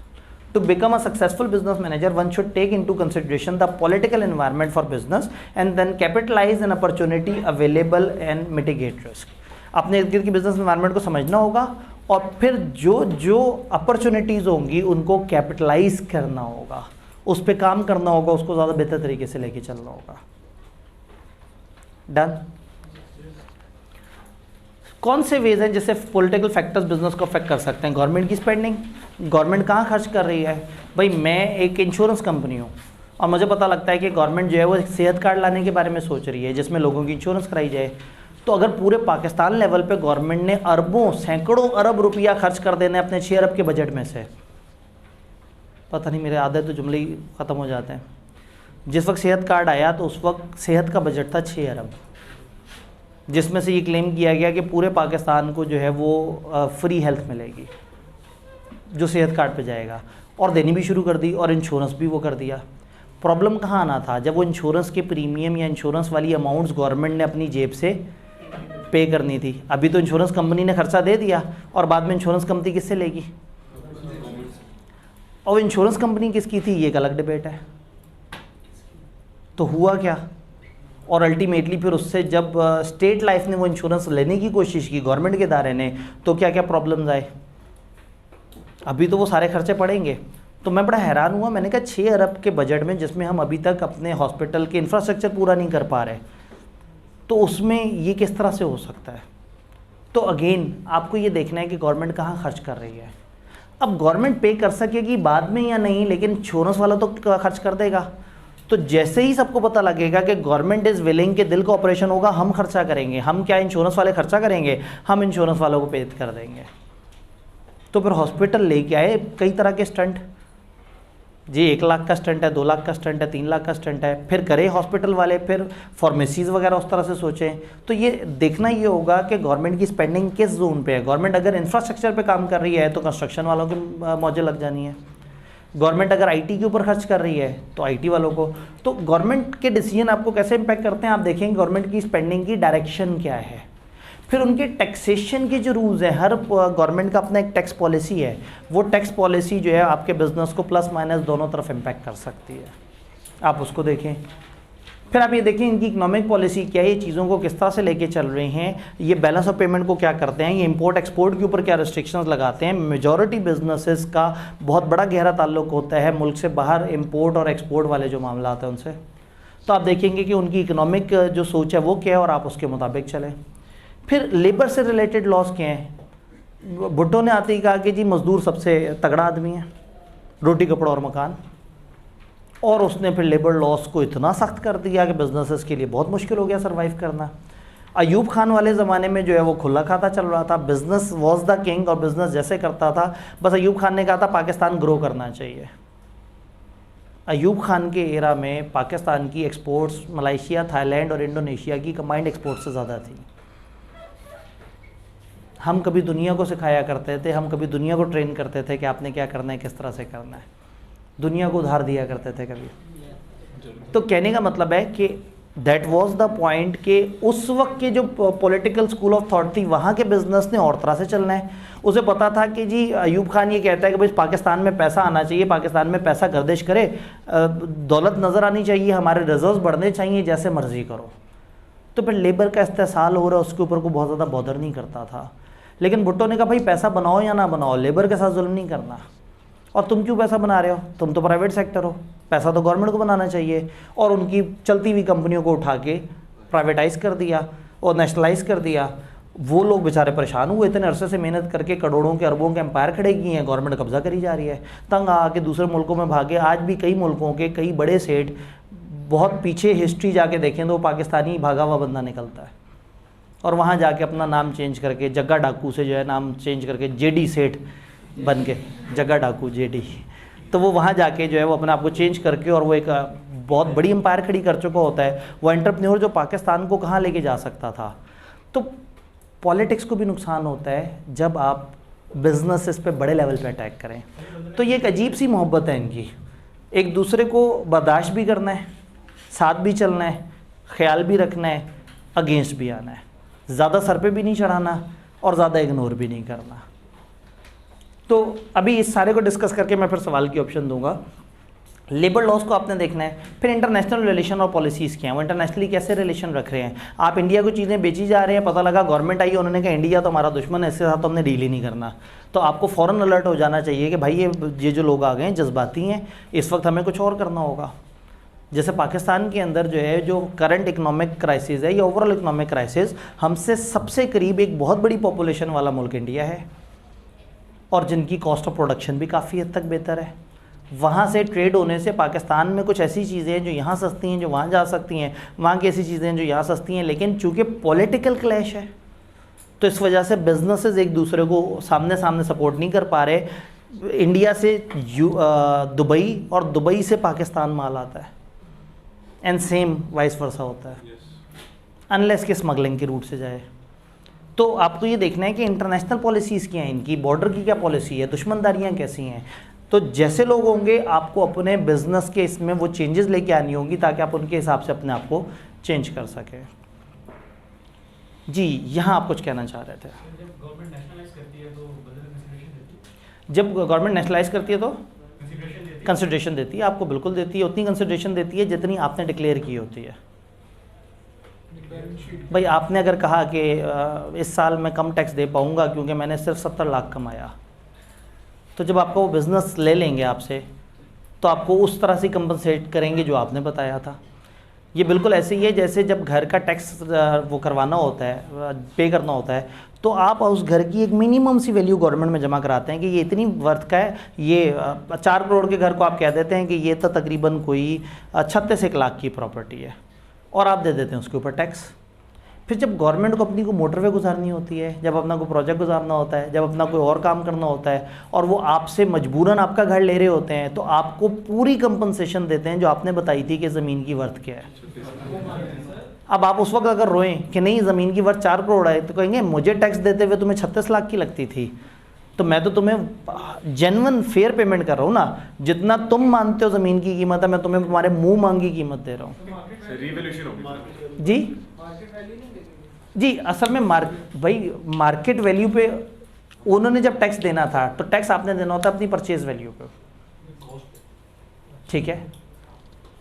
To become a successful business manager, one should take into consideration the political environment for business and then capitalize an opportunity available and mitigate risk. अपने इर्द गिर्द की बिजनेस एनवायरनमेंट को समझना होगा और फिर जो अपॉर्चुनिटीज़ होंगी उनको कैपिटलाइज करना होगा, उस पर काम करना होगा, उसको ज़्यादा बेहतर तरीके से लेके चलना होगा। डन। कौन से वेज हैं जिससे पॉलिटिकल फैक्टर्स बिजनेस को अफेक्ट कर सकते हैं? गवर्नमेंट की स्पेंडिंग, गवर्नमेंट कहाँ खर्च कर रही है। भाई मैं एक इंश्योरेंस कंपनी हूँ और मुझे पता लगता है कि गवर्नमेंट जो है वो एक सेहत कार्ड लाने के बारे में सोच रही है जिसमें लोगों की इंश्योरेंस कराई जाए। तो अगर पूरे पाकिस्तान लेवल पे गवर्नमेंट ने अरबों सैकड़ों अरब रुपया खर्च कर देना है अपने 6 अरब के बजट में से, पता नहीं मेरे आधे तो जुमले ही ख़त्म हो जाते हैं। जिस वक्त सेहत कार्ड आया तो उस वक्त सेहत का बजट था 6 अरब, जिसमें से ये क्लेम किया गया कि पूरे पाकिस्तान को जो है वो फ्री हेल्थ मिलेगी जो सेहत कार्ड पे जाएगा, और देनी भी शुरू कर दी और इंश्योरेंस भी वो कर दिया। प्रॉब्लम कहाँ आना था? जब वो इंश्योरेंस के प्रीमियम या इंश्योरेंस वाली अमाउंट्स गवर्नमेंट ने अपनी जेब से पे करनी थी। अभी तो इंश्योरेंस कंपनी ने खर्चा दे दिया और बाद में इंश्योरेंस कंपनी किससे लेगी? और इंश्योरेंस कंपनी किसकी थी ये एक अलग डिबेट है। तो हुआ क्या? और अल्टीमेटली फिर उससे जब स्टेट लाइफ ने वो इंश्योरेंस लेने की कोशिश की गवर्नमेंट के दायरे ने, तो क्या क्या प्रॉब्लम्स आए। अभी तो वो सारे खर्चे पड़ेंगे। तो मैं बड़ा हैरान हुआ, मैंने कहा 6 अरब के बजट में जिसमें हम अभी तक अपने हॉस्पिटल के इंफ्रास्ट्रक्चर पूरा नहीं कर पा रहे, तो उसमें ये किस तरह से हो सकता है। तो अगेन आपको ये देखना है कि गवर्नमेंट कहाँ खर्च कर रही है। अब गवर्नमेंट पे कर सकेगी बाद में या नहीं, लेकिन इंश्योरेंस वाला तो खर्च कर देगा। तो जैसे ही सबको पता लगेगा कि गवर्नमेंट इज़ विलिंग के दिल का ऑपरेशन होगा, हम खर्चा करेंगे। हम क्या इंश्योरेंस वाले खर्चा करेंगे? हम इंश्योरेंस वालों को पे कर देंगे। तो फिर हॉस्पिटल लेके आए कई तरह के स्टंट जी, 1 लाख का स्टंट है, 2 लाख का स्टंट है, 3 लाख का स्टंट है, फिर करे हॉस्पिटल वाले, फिर फार्मेसीज़ वगैरह उस तरह से सोचें। तो ये देखना ये होगा कि गवर्नमेंट की स्पेंडिंग किस जोन पे है। गवर्नमेंट अगर इंफ्रास्ट्रक्चर पे काम कर रही है तो कंस्ट्रक्शन वालों की मौजें लग जानी है। गवर्नमेंट अगर आईटी के ऊपर खर्च कर रही है तो आईटी वालों को। तो गवर्नमेंट के डिसीजन आपको कैसे इम्पैक्ट करते हैं, आप देखेंगे गवर्नमेंट की स्पेंडिंग की डायरेक्शन क्या है। फिर उनके टैक्सेशन के जो रूल्स हैं, हर गवर्नमेंट का अपना एक टैक्स पॉलिसी है। वो टैक्स पॉलिसी जो है आपके बिजनेस को प्लस माइनस दोनों तरफ इम्पैक्ट कर सकती है, आप उसको देखें। फिर आप ये देखें इनकी इकोनॉमिक पॉलिसी क्या है, ये चीज़ों को किस तरह से लेके चल रहे हैं, ये बैलेंस ऑफ पेमेंट को क्या करते हैं, ये इंपोर्ट एक्सपोर्ट के ऊपर क्या रिस्ट्रिक्शंस लगाते हैं। मेजॉरिटी बिजनेसेस का बहुत बड़ा गहरा ताल्लुक होता है मुल्क से बाहर इंपोर्ट और एक्सपोर्ट वाले जो मामला आते हैं उनसे। तो आप देखेंगे कि उनकी इकोनॉमिक जो सोच है वो क्या है और आप उसके मुताबिक चलें। फिर लेबर से रिलेटेड लॉस क्या हैं? भुट्टो ने आते ही कहा कि जी मज़दूर सबसे तगड़ा आदमी है, रोटी कपड़ा और मकान, और उसने फिर लेबर लॉस को इतना सख्त कर दिया कि बिजनेसेस के लिए बहुत मुश्किल हो गया सरवाइव करना। अयूब खान वाले ज़माने में जो है वो खुला खाता चल रहा था, बिज़नेस वॉज द किंग और बिज़नेस जैसे करता था। बस अयूब खान ने कहा था पाकिस्तान ग्रो करना चाहिए। अयूब खान के एरा में पाकिस्तान की एक्सपोर्ट्स मलेशिया, थाईलैंड और इंडोनेशिया की कंबाइंड एक्सपोर्ट से ज़्यादा थी। हम कभी दुनिया को सिखाया करते थे, हम कभी दुनिया को ट्रेन करते थे कि आपने क्या करना है, किस तरह से करना है, दुनिया को उधार दिया करते थे कभी। तो कहने का मतलब है कि दैट वाज द पॉइंट कि उस वक्त के जो पॉलिटिकल स्कूल ऑफ थॉट थी वहाँ के बिजनेस ने और तरह से चलना है। उसे पता था कि जी अयूब खान ये कहता है कि भाई पाकिस्तान में पैसा आना चाहिए, पाकिस्तान में पैसा गर्दिश करे, दौलत नज़र आनी चाहिए, हमारे रिजर्व्स बढ़ने चाहिए, जैसे मर्जी करो। तो फिर लेबर का इस्तेसाल हो रहा है, उसके ऊपर को बहुत ज़्यादा बॉदर नहीं करता था। लेकिन भुट्टो ने कहा भाई पैसा बनाओ या ना बनाओ, लेबर के साथ जुल्म नहीं करना। और तुम क्यों पैसा बना रहे हो, तुम तो प्राइवेट सेक्टर हो, पैसा तो गवर्नमेंट को बनाना चाहिए। और उनकी चलती हुई कंपनियों को उठा के प्राइवेटाइज़ कर दिया और नेशनलाइज कर दिया। वो लोग बेचारे परेशान हुए, इतने अरसे से मेहनत करके करोड़ों के अरबों के एम्पायर खड़े किए हैं, गवर्नमेंट कब्जा करी जा रही है, तंग आके दूसरे मुल्कों में भागे। आज भी कई मुल्कों के कई बड़े सेठ, बहुत पीछे हिस्ट्री जाके देखें तो पाकिस्तानी भागा हुआ बंदा निकलता है और वहाँ जाके अपना नाम चेंज करके जग्गा डाकू से जो है नाम चेंज करके जेडी सेठ बन के, जग्गा डाकू जेडी, तो वो वहाँ जाके जो है वो अपने आप को चेंज करके और वो एक बहुत बड़ी एम्पायर खड़ी कर चुका होता है। वो एंटरप्रेन्योर जो पाकिस्तान को कहाँ लेके जा सकता था। तो पॉलिटिक्स को भी नुकसान होता है जब आप बिजनेसेस पे बड़े लेवल पे अटैक करें। तो ये एक अजीब सी मोहब्बत है इनकी, एक दूसरे को बर्दाश्त भी करना है, साथ भी चलना है, ख्याल भी रखना है, अगेंस्ट भी आना है, ज़्यादा सर पे भी नहीं चढ़ाना और ज़्यादा इग्नोर भी नहीं करना। तो अभी इस सारे को डिस्कस करके मैं फिर सवाल की ऑप्शन दूंगा। लेबर लॉस को आपने देखना है, फिर इंटरनेशनल रिलेशन और पॉलिसीज़ क्या हैं, वो इंटरनेशनली कैसे रिलेशन रख रहे हैं। आप इंडिया को चीज़ें बेची जा रहे हैं, पता लगा गवर्नमेंट आई, उन्होंने कहा इंडिया तो हमारा दुश्मन है, इसके साथ तो हमने डील ही नहीं करना। तो आपको फ़ौरन अलर्ट हो जाना चाहिए कि भाई ये जो लोग आ गए हैं जज्बाती हैं, इस वक्त हमें कुछ और करना होगा। जैसे पाकिस्तान के अंदर जो है जो करंट इकोनॉमिक क्राइसिस है या ओवरऑल इकोनॉमिक क्राइसिस, हमसे सबसे करीब एक बहुत बड़ी पॉपुलेशन वाला मुल्क इंडिया है और जिनकी कॉस्ट ऑफ प्रोडक्शन भी काफ़ी हद तक बेहतर है। वहाँ से ट्रेड होने से पाकिस्तान में कुछ ऐसी चीज़ें हैं जो यहाँ सस्ती हैं जो वहाँ जा सकती हैं, वहाँ की ऐसी चीज़ें हैं जो यहाँ सस्ती हैं। लेकिन चूँकि पॉलिटिकल क्लैश है तो इस वजह से बिजनेसेस एक दूसरे को सामने सामने सपोर्ट नहीं कर पा रहे। इंडिया से दुबई और दुबई से पाकिस्तान माल आता है एंड सेम वाइस वर्सा होता है, अनलेस के स्मगलिंग के रूट से जाए। तो आपको ये देखना है कि इंटरनेशनल पॉलिसीज़ क्या हैं इनकी, बॉर्डर की क्या पॉलिसी है, दुश्मनदारियाँ कैसी हैं। तो जैसे लोग होंगे आपको अपने बिजनेस के इसमें वो चेंजेस लेके आनी होंगी ताकि आप उनके हिसाब से अपने आप को चेंज कर सकें। जी यहाँ आप कुछ कहना चाह रहे थे। जब गवर्नमेंट नेशनलाइज करती है तो बदले में कंसिडरेशन देती है? जब गवर्नमेंट नेशनलाइज करती है तो कंसिडरेशन कंसिडरेशन देती है, आपको बिल्कुल देती है, उतनी कंसिडरेशन देती है जितनी आपने डिक्लेयर की होती है। भाई आपने अगर कहा कि इस साल मैं कम टैक्स दे पाऊंगा क्योंकि मैंने सिर्फ 70 लाख कमाया, तो जब आपका वो बिज़नेस ले लेंगे आपसे तो आपको उस तरह से कंपनसेट करेंगे जो आपने बताया था। ये बिल्कुल ऐसे ही है जैसे जब घर का टैक्स वो करवाना होता है, पे करना होता है, तो आप उस घर की एक मिनिमम सी वैल्यू गवर्नमेंट में जमा कराते हैं कि ये इतनी वर्थ का है। ये 4 करोड़ के घर को आप कह देते हैं कि ये तो तकरीबन कोई 36 लाख की प्रॉपर्टी है और आप दे देते हैं उसके ऊपर टैक्स। फिर जब गवर्नमेंट को अपनी को मोटरवे गुजारनी होती है, जब अपना कोई प्रोजेक्ट गुजारना होता है, जब अपना कोई और काम करना होता है और वो आपसे मजबूरन आपका घर ले रहे होते हैं, तो आपको पूरी कंपनसेशन देते हैं जो आपने बताई थी कि ज़मीन की वर्थ क्या है। अब आप उस वक्त अगर रोएं कि नहीं ज़मीन की वर्थ 4 करोड़ है, तो कहेंगे मुझे टैक्स देते हुए तुम्हें 36 लाख की लगती थी, तो मैं तो तुम्हें जेन्युइन फेयर पेमेंट कर रहा हूँ ना, जितना तुम मानते हो ज़मीन की कीमत है मैं तुम्हें तुम्हारे मुँह मांगी कीमत दे रहा हूँ। जी असल में मार्केट वैल्यू पे उन्होंने जब टैक्स देना था तो टैक्स आपने देना होता अपनी परचेज वैल्यू पे, ठीक है।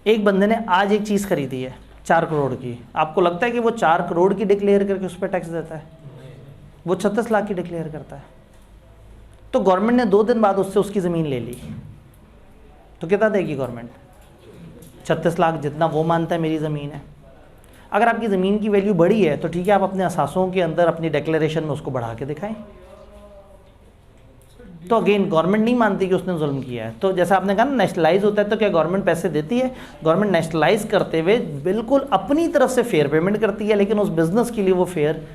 एक बंदे ने आज एक चीज़ खरीदी है 4 करोड़ की, आपको लगता है कि वो 4 करोड़ की डिक्लेयर करके उस पर टैक्स देता है? वो 36 लाख की डिक्लेयर करता है। तो गवर्नमेंट ने 2 दिन बाद उससे उसकी ज़मीन ले ली, तो कितना देगी गवर्नमेंट? 36 लाख जितना वो मानता है मेरी ज़मीन है। अगर आपकी ज़मीन की वैल्यू बढ़ी है तो ठीक है, आप अपने असासों के अंदर अपनी डिक्लेरेशन में उसको बढ़ा के दिखाएं। तो अगेन गवर्नमेंट नहीं मानती कि उसने जुल्म किया है। तो जैसा आपने कहा ना नेशनलाइज होता है, तो क्या गवर्नमेंट पैसे देती है? गवर्नमेंट नेशनलाइज करते हुए बिल्कुल अपनी तरफ से फेयर पेमेंट करती है, लेकिन उस बिजनेस के लिए वो फेयर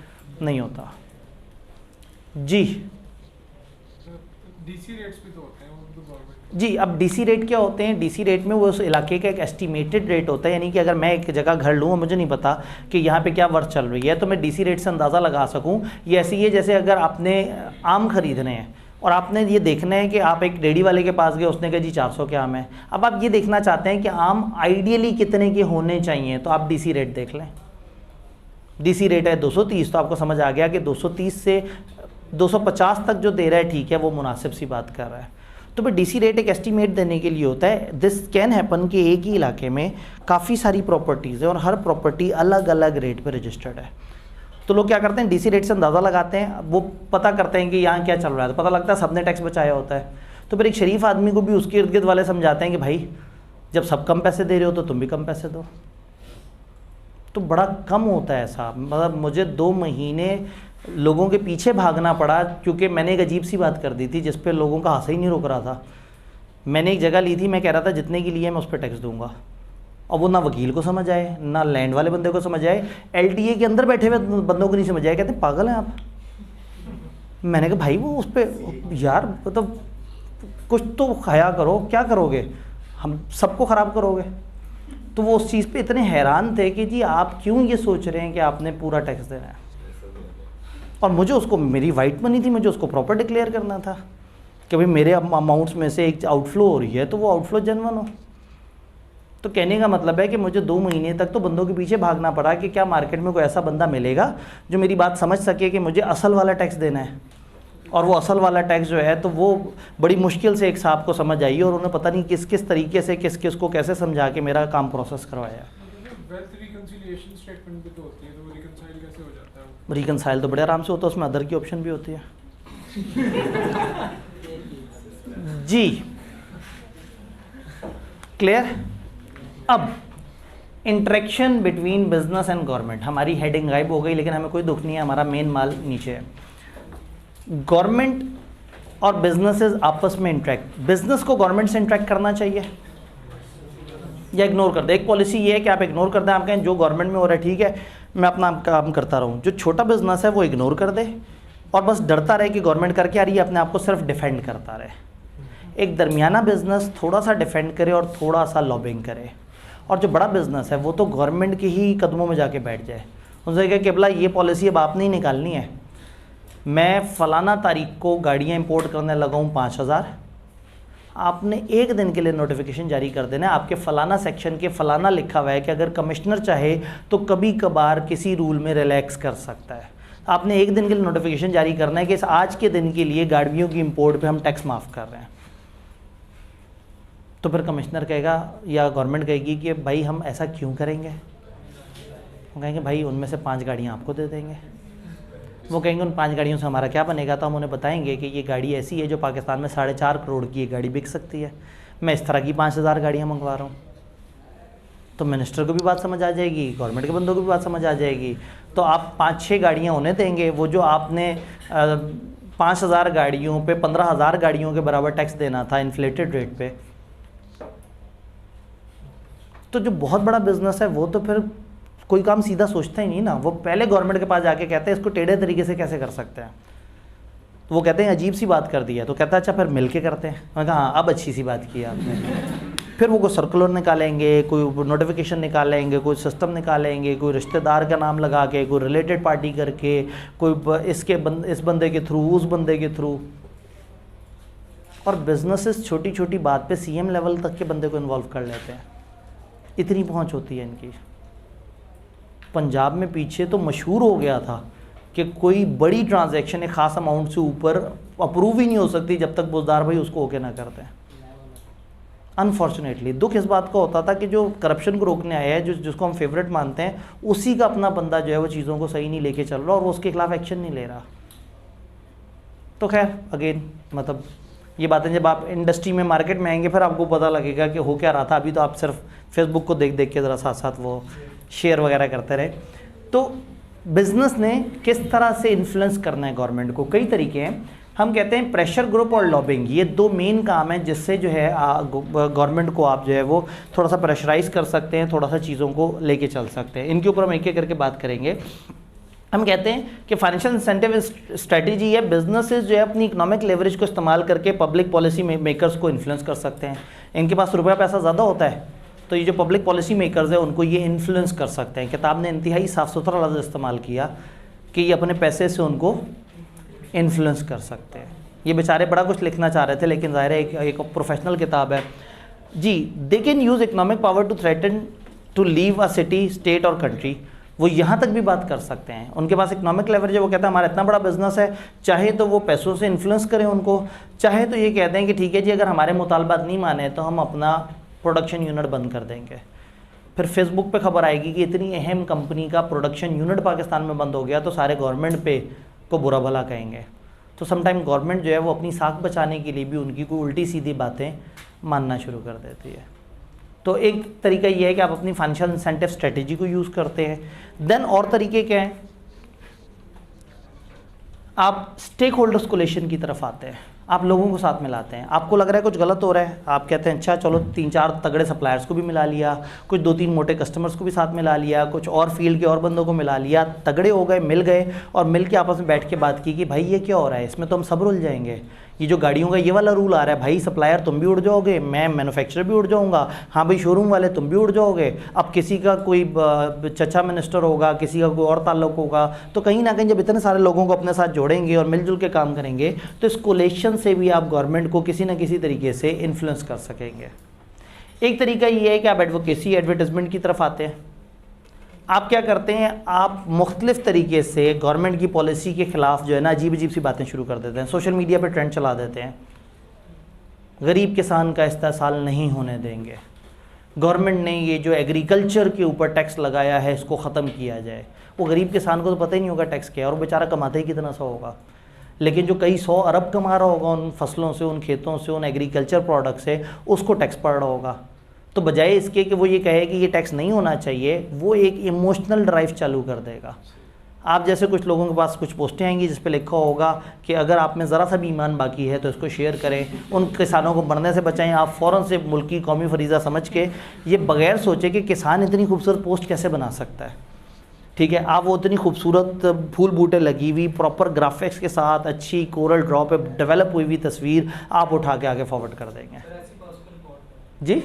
नहीं होता। जी डीसी रेट्स भी तो होते हैं वो तो गवर्नमेंट। जी, अब डीसी रेट क्या होते हैं? डीसी रेट में वो उस इलाके का एक एस्टिमेटेड रेट होता है, यानी कि अगर मैं एक जगह घर लूँ और मुझे नहीं पता कि यहाँ पे क्या वर्थ चल रही है, तो मैं डीसी रेट से अंदाज़ा लगा सकूँ। ये ऐसी है जैसे अगर आपने आम खरीदने हैं और आपने ये देखना है कि आप एक रेडी वाले के पास गए, उसने कहा जी 400 के आम है। अब आप ये देखना चाहते हैं कि आम आइडियली कितने के होने चाहिए, तो आप डीसी रेट देख लें। डीसी रेट है 230, तो आपको समझ आ गया कि 230 से 250 तक जो दे रहा है ठीक है, वो मुनासिब सी बात कर रहा है। तो भाई डीसी रेट एक एस्टीमेट देने के लिए होता है। दिस कैन हैपन कि एक ही इलाके में काफ़ी सारी प्रॉपर्टीज़ है और हर प्रॉपर्टी अलग अलग रेट पे रजिस्टर्ड है। तो लोग क्या करते हैं, डीसी रेट से अंदाज़ा लगाते हैं, वो पता करते हैं कि यहाँ क्या चल रहा है, तो पता लगता है सबने टैक्स बचाया होता है। तो फिर एक शरीफ आदमी को भी उसके इर्द गिर्द वाले समझाते हैं कि भाई जब सब कम पैसे दे रहे हो तो तुम भी कम पैसे दो। तो बड़ा कम होता है ऐसा। मतलब मुझे 2 महीने लोगों के पीछे भागना पड़ा, क्योंकि मैंने एक अजीब सी बात कर दी थी जिस पे लोगों का हंसा ही नहीं रुक रहा था। मैंने एक जगह ली थी, मैं कह रहा था जितने की लिए मैं उस पर टैक्स दूंगा, और वो ना वकील को समझ आए, ना लैंड वाले बंदे को समझ आए, एलटीए के अंदर बैठे हुए बंदों को नहीं समझ आए। कहते पागल हैं आप। मैंने कहा भाई वो उस पर यार मतलब कुछ तो खाया करो, क्या करोगे, हम सबको ख़राब करोगे। तो वो उस चीज़ पे इतने हैरान थे कि जी आप क्यों ये सोच रहे हैं कि आपने पूरा टैक्स देना है। और मुझे उसको, मेरी वाइट मनी थी, मुझे उसको प्रॉपर डिक्लेयर करना था कि भाई मेरे अमाउंट्स में से एक आउटफ्लो हो रही है तो वो आउटफ्लो जेन्युइन हो। तो कहने का मतलब है कि मुझे 2 महीने तक तो बंदों के पीछे भागना पड़ा कि क्या मार्केट में कोई ऐसा बंदा मिलेगा जो मेरी बात समझ सके कि मुझे असल वाला टैक्स देना है। और वो असल वाला टैक्स जो है तो वो बड़ी मुश्किल से एक साहब को समझ आई, और उन्हें पता नहीं किस किस तरीके से किस किस को कैसे समझा के मेरा काम प्रोसेस करवाया। वेल्थ रिकंसिलिएशन स्टेटमेंट भी तो होती है, तो वो रिकंसाइल कैसे हो जाता है वो? रिकंसाइल तो बड़े आराम से होता है, उसमें अदर की ऑप्शन भी होती है। जी क्लियर। अब interaction between business and government, हमारी हेडिंग गायब हो गई, लेकिन हमें कोई दुख नहीं है, हमारा मेन माल नीचे है। गवर्नमेंट और बिजनेसेस आपस में इंटरेक्ट, बिजनेस को गवर्नमेंट से इंटरेक्ट करना चाहिए या इग्नोर कर दे। एक पॉलिसी ये है कि आप इग्नोर कर दें, आप कहें जो गवर्नमेंट में हो रहा है ठीक है, मैं अपना काम करता रहूँ। जो छोटा बिजनेस है वो इग्नोर कर दे और बस डरता रहे कि गवर्नमेंट करके आ रही है, अपने आप को सिर्फ डिफेंड करता रहे। एक दरमियाना बिजनेस थोड़ा सा डिफेंड करे और थोड़ा सा लॉबिंग करे, और जो बड़ा बिजनेस है वो तो गवर्नमेंट के ही कदमों में जाके बैठ जाए। उनसे कहे कि भला ये पॉलिसी अब आपने ही निकालनी है, मैं फ़लाना तारीख को गाड़ियाँ इंपोर्ट करने लगा हूँ 5000, आपने एक दिन के लिए नोटिफिकेशन जारी कर देना है, आपके फ़लाना सेक्शन के फ़लाना लिखा हुआ है कि अगर कमिश्नर चाहे तो कभी कभार किसी रूल में रिलैक्स कर सकता है। आपने एक दिन के लिए नोटिफिकेशन जारी करना है कि इस आज के दिन के लिए गाड़ियों की इंपोर्ट पे हम टैक्स माफ़ कर रहे हैं। तो फिर कमिश्नर कहेगा या गवर्नमेंट कहेगी कि भाई हम ऐसा क्यों करेंगे। वो कहेंगे भाई उनमें से 5 गाड़ियाँ आपको दे देंगे। वो कहेंगे उन 5 गाड़ियों से हमारा क्या बनेगा, तो हम उन्हें बताएंगे कि ये गाड़ी ऐसी है जो पाकिस्तान में 4.5 करोड़ की ये गाड़ी बिक सकती है, मैं इस तरह की 5000 गाड़ियाँ मंगवा रहा हूँ। तो मिनिस्टर को भी बात समझ आ जाएगी, गवर्नमेंट के बंदों को भी बात समझ आ जाएगी। तो आप 5-6 गाड़ियाँ उन्हें देंगे, वो जो आपने 5000 गाड़ियों पे 15000 गाड़ियों के बराबर टैक्स देना था इन्फ्लेटेड रेट पे। तो जो बहुत बड़ा बिजनेस है वो तो फिर कोई काम सीधा सोचता ही नहीं ना, वो पहले गवर्नमेंट के पास जाके कहते हैं इसको टेढ़े तरीके से कैसे कर सकते हैं। तो वो कहते हैं अजीब सी बात कर दी है, तो कहता है अच्छा फिर मिल के करते हैं। मैं कहा हाँ अब अच्छी सी बात की आपने। फिर वो कोई सर्कुलर निकालेंगे, कोई नोटिफिकेशन निकालेंगे, कोई सिस्टम निकालेंगे, कोई रिश्तेदार का नाम लगा के, कोई रिलेटेड पार्टी करके, कोई इस बंदे के थ्रू, उस बंदे के थ्रू। और बिजनेसेस छोटी छोटी बात पे सीएम लेवल तक के बंदे को इन्वॉल्व कर लेते हैं, इतनी पहुंच होती है इनकी। पंजाब में पीछे तो मशहूर हो गया था कि कोई बड़ी ट्रांजैक्शन एक ख़ास अमाउंट से ऊपर अप्रूव ही नहीं हो सकती जब तक बुजदार भाई उसको ओके ना करते हैं। अनफॉर्चुनेटली दुख इस बात का होता था कि जो करप्शन को रोकने आया है, जिसको हम फेवरेट मानते हैं, उसी का अपना बंदा जो है वो चीज़ों को सही नहीं लेके चल रहा और वो उसके खिलाफ एक्शन नहीं ले रहा। तो खैर अगेन मतलब ये बातें जब आप इंडस्ट्री में मार्केट में आएंगे फिर आपको पता लगेगा कि हो क्या रहा था। अभी तो आप सिर्फ फेसबुक को देख देख के ज़रा साथ साथ वो शेयर वगैरह करते रहे। तो बिज़नेस ने किस तरह से इन्फ्लुएंस करना है गवर्नमेंट को, कई तरीके हैं। हम कहते हैं प्रेशर ग्रुप और लॉबिंग, ये दो मेन काम है जिससे जो है गवर्नमेंट को आप जो है वो थोड़ा सा प्रेशराइज कर सकते हैं, थोड़ा सा चीज़ों को लेके चल सकते हैं। इनके ऊपर हम एक एक करके बात करेंगे। हम कहते हैं कि फाइनेंशियल इंसेंटिव स्ट्रेटजी है, बिजनेसेस जो है अपनी इकोनॉमिक लेवरेज को इस्तेमाल करके पब्लिक पॉलिसी मेकर्स को इन्फ्लुएंस कर सकते हैं। इनके पास रुपया पैसा ज़्यादा होता है तो ये जो पब्लिक पॉलिसी मेकर्स है उनको ये इन्फ्लुएंस कर सकते हैं। किताब ने इंतहाई साफ़ सुथरा लफ्ज़ इस्तेमाल किया कि ये अपने पैसे से उनको इन्फ्लुएंस कर सकते हैं। ये बेचारे बड़ा कुछ लिखना चाह रहे थे लेकिन ज़ाहिर है एक प्रोफेशनल किताब है जी। They can use economic power to threaten to leave a city, state और कंट्री। वो यहाँ तक भी बात कर सकते हैं। उनके पास इकोनॉमिक लेवरेज है, वो कहता है हमारा इतना बड़ा बिजनेस है, चाहे तो वो पैसों से इन्फ्लुएंस करें उनको, चाहे तो ये कहते हैं कि ठीक है जी अगर हमारे मुतालबात नहीं माने तो हम अपना प्रोडक्शन यूनिट बंद कर देंगे। फिर फेसबुक पे खबर आएगी कि इतनी अहम कंपनी का प्रोडक्शन यूनिट पाकिस्तान में बंद हो गया तो सारे गवर्नमेंट पे को बुरा भला कहेंगे। तो समटाइम गवर्नमेंट जो है वो अपनी साख बचाने के लिए भी उनकी कोई उल्टी सीधी बातें मानना शुरू कर देती है। तो एक तरीका ये है कि आप अपनी फाइनेंशियल इंसेंटिव स्ट्रेटेजी को यूज़ करते हैं। देन और तरीके क्या हैं, आप स्टेक होल्डर्स कोलेशन की तरफ आते हैं, आप लोगों को साथ मिलाते हैं। आपको लग रहा है कुछ गलत हो रहा है, आप कहते हैं अच्छा चलो 3-4 तगड़े सप्लायर्स को भी मिला लिया, कुछ 2-3 मोटे कस्टमर्स को भी साथ मिला लिया, कुछ और फील्ड के और बंदों को मिला लिया, तगड़े हो गए, मिल गए और मिल के आपस में बैठ के बात की कि भाई ये क्या हो रहा है, इसमें तो हम सब रुल जाएंगे। ये जो गाड़ियों का ये वाला रूल आ रहा है, भाई सप्लायर तुम भी उड़ जाओगे, मैं मैन्युफैक्चरर भी उड़ जाऊंगा, हाँ भाई शोरूम वाले तुम भी उड़ जाओगे। अब किसी का कोई चचा मिनिस्टर होगा, किसी का कोई और ताल्लुक होगा, तो कहीं ना कहीं जब इतने सारे लोगों को अपने साथ जोड़ेंगे और मिलजुल के काम करेंगे तो इस कोलेशन से भी आप गवर्नमेंट को किसी न किसी तरीके से इन्फ्लुएंस कर सकेंगे। एक तरीका ये है कि आप एडवोकेसी एडवर्टाइजमेंट की तरफ आते हैं। आप क्या करते हैं, आप मुख्तलिफ तरीके से गवर्नमेंट की पॉलिसी के ख़िलाफ़ जो है ना अजीब अजीब सी बातें शुरू कर देते हैं, सोशल मीडिया पे ट्रेंड चला देते हैं। गरीब किसान का इस्तेसाल नहीं होने देंगे, गवर्नमेंट ने ये जो एग्रीकल्चर के ऊपर टैक्स लगाया है इसको ख़त्म किया जाए। वो गरीब किसान को तो पता ही नहीं होगा टैक्स क्या है और बेचारा कमाता ही कितना सा होगा, लेकिन जो कई 100 अरब कमा रहा होगा उन फसलों से, उन खेतों से, उन एग्रीकल्चर प्रोडक्ट से, उसको टैक्स पड़ रहा होगा। तो बजाय इसके कि वो ये कहे कि ये टैक्स नहीं होना चाहिए, वो एक इमोशनल ड्राइव चालू कर देगा। आप जैसे कुछ लोगों के पास कुछ पोस्टें आएंगी जिस पे लिखा होगा कि अगर आप में ज़रा सा भी ईमान बाकी है तो इसको शेयर करें, उन किसानों को मरने से बचाएं। आप फ़ौरन से मुल्क की कौमी फरीज़ा समझ के ये बग़ैर सोचे कि किसान इतनी खूबसूरत पोस्ट कैसे बना सकता है, ठीक है, आप वो इतनी खूबसूरत फूल बूटे लगी हुई प्रॉपर ग्राफिक्स के साथ अच्छी कोरल ड्रॉ पे डेवलप हुई हुई तस्वीर आप उठा के आगे फॉरवर्ड कर देंगे जी।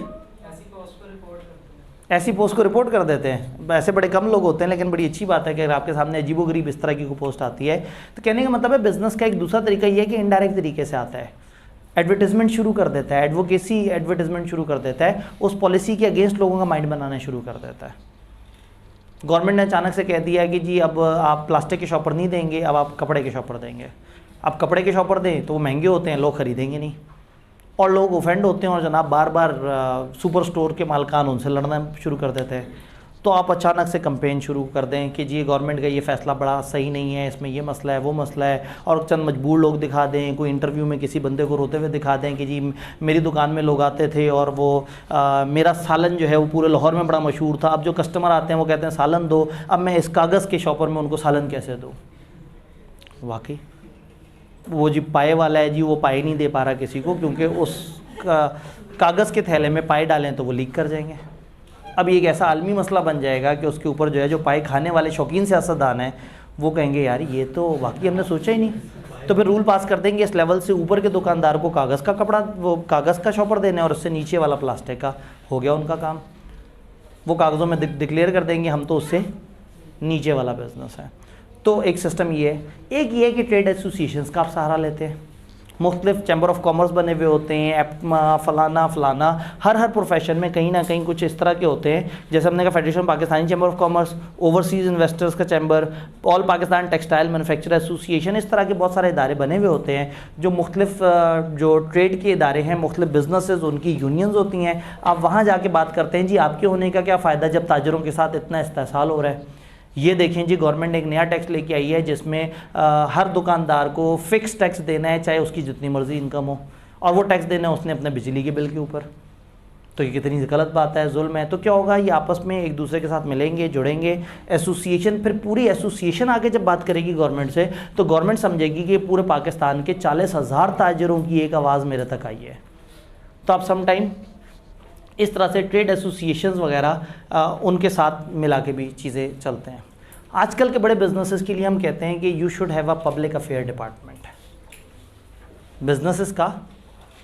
ऐसी पोस्ट को रिपोर्ट कर देते हैं। ऐसे बड़े कम लोग होते हैं लेकिन बड़ी अच्छी बात है कि अगर आपके सामने अजीबोगरीब इस तरह की कोई पोस्ट आती है तो कहने का मतलब है बिज़नेस का एक दूसरा तरीका ये है कि इनडायरेक्ट तरीके से आता है, एडवर्टाइजमेंट शुरू कर देता है, एडवोकेसी एडवर्टाइजमेंट शुरू कर देता है, उस पॉलिसी के अगेंस्ट लोगों का माइंड बनाना शुरू कर देता है। गवर्नमेंट ने अचानक से कह दिया कि जी अब आप प्लास्टिक के शॉपर नहीं देंगे, अब आप कपड़े के शॉपर देंगे। अब कपड़े के शॉपर दें तो वो महंगे होते हैं, लोग ख़रीदेंगे नहीं और लोग ऑफेंड होते हैं और जनाब बार बार सुपर स्टोर के मालकान उनसे लड़ना शुरू कर देते हैं। तो आप अचानक से कंपेन शुरू कर दें कि जी गवर्नमेंट का ये फ़ैसला बड़ा सही नहीं है, इसमें ये मसला है वो मसला है, और चंद मजबूर लोग दिखा दें, कोई इंटरव्यू में किसी बंदे को रोते हुए दिखा दें कि जी मेरी दुकान में लोग आते थे और वो मेरा सालन जो है वो पूरे लाहौर में बड़ा मशहूर था, अब जो कस्टमर आते हैं वो कहते हैं सालन दो, अब मैं इस कागज़ के शॉपर में उनको सालन कैसे दूँ। वाकई वो जी पाए वाला है जी, वो पाए नहीं दे पा रहा किसी को क्योंकि उस कागज़ के थैले में पाए डालें तो वो लीक कर जाएंगे। अब ये एक ऐसा आलमी मसला बन जाएगा कि उसके ऊपर जो है जो पाए खाने वाले शौकीन सियासतदान हैं वो कहेंगे यार ये तो वाकई हमने सोचा ही नहीं, तो फिर रूल पास कर देंगे इस लेवल से ऊपर के दुकानदार को कागज़ का कपड़ा वो कागज़ का शॉपर देना है और उससे नीचे वाला प्लास्टिक का, हो गया उनका काम। वो कागज़ों में डिक्लेयर कर देंगे हम तो उससे नीचे वाला बिज़नेस है। तो एक सिस्टम ये है। एक ये है कि ट्रेड एसोसिएशंस का आप सहारा लेते हैं, मुख्तलिफ चैम्बर ऑफ कॉमर्स बने हुए होते हैं, फलाना फलाना, हर प्रोफेशन में कहीं ना कहीं कुछ इस तरह के होते हैं। जैसे हमने कहा federation Pakistani chamber of commerce, overseas investors का chamber, all Pakistan textile manufacture association, इस तरह के बहुत सारे इदारे बने हुए होते हैं जो मुख्तलिफ जो ट्रेड के इदारे हैं, मुख्तलिफ बिजनेसेस, उनकी यूनियंस होती हैं। आप वहाँ जाके बात करते हैं जी आपके होने का क्या फ़ायदा जब ताजरों के साथ इतना इस्तेसाल हो रहा है। ये देखें जी गवर्नमेंट ने एक नया टैक्स लेके आई है जिसमें हर दुकानदार को फ़िक्स टैक्स देना है चाहे उसकी जितनी मर्ज़ी इनकम हो। और वो टैक्स देना उसने अपने बिजली के बिल के ऊपर। तो ये कितनी गलत बात है, जुल्म है। तो क्या होगा, ये आपस में एक दूसरे के साथ मिलेंगे, जुड़ेंगे, एसोसिएशन, फिर पूरी एसोसिएशन आके जब बात करेगी गवर्नमेंट से तो गवर्नमेंट समझेगी कि पूरे पाकिस्तान के 40,000 ताजरों की एक आवाज़ मेरे तक आई है। तो आप सम टाइम इस तरह से ट्रेड एसोसिएशंस वगैरह उनके साथ मिला के भी चीज़ें चलते हैं। आजकल के बड़े बिजनेसेस के लिए हम कहते हैं कि you should have a public affair department. Businesses का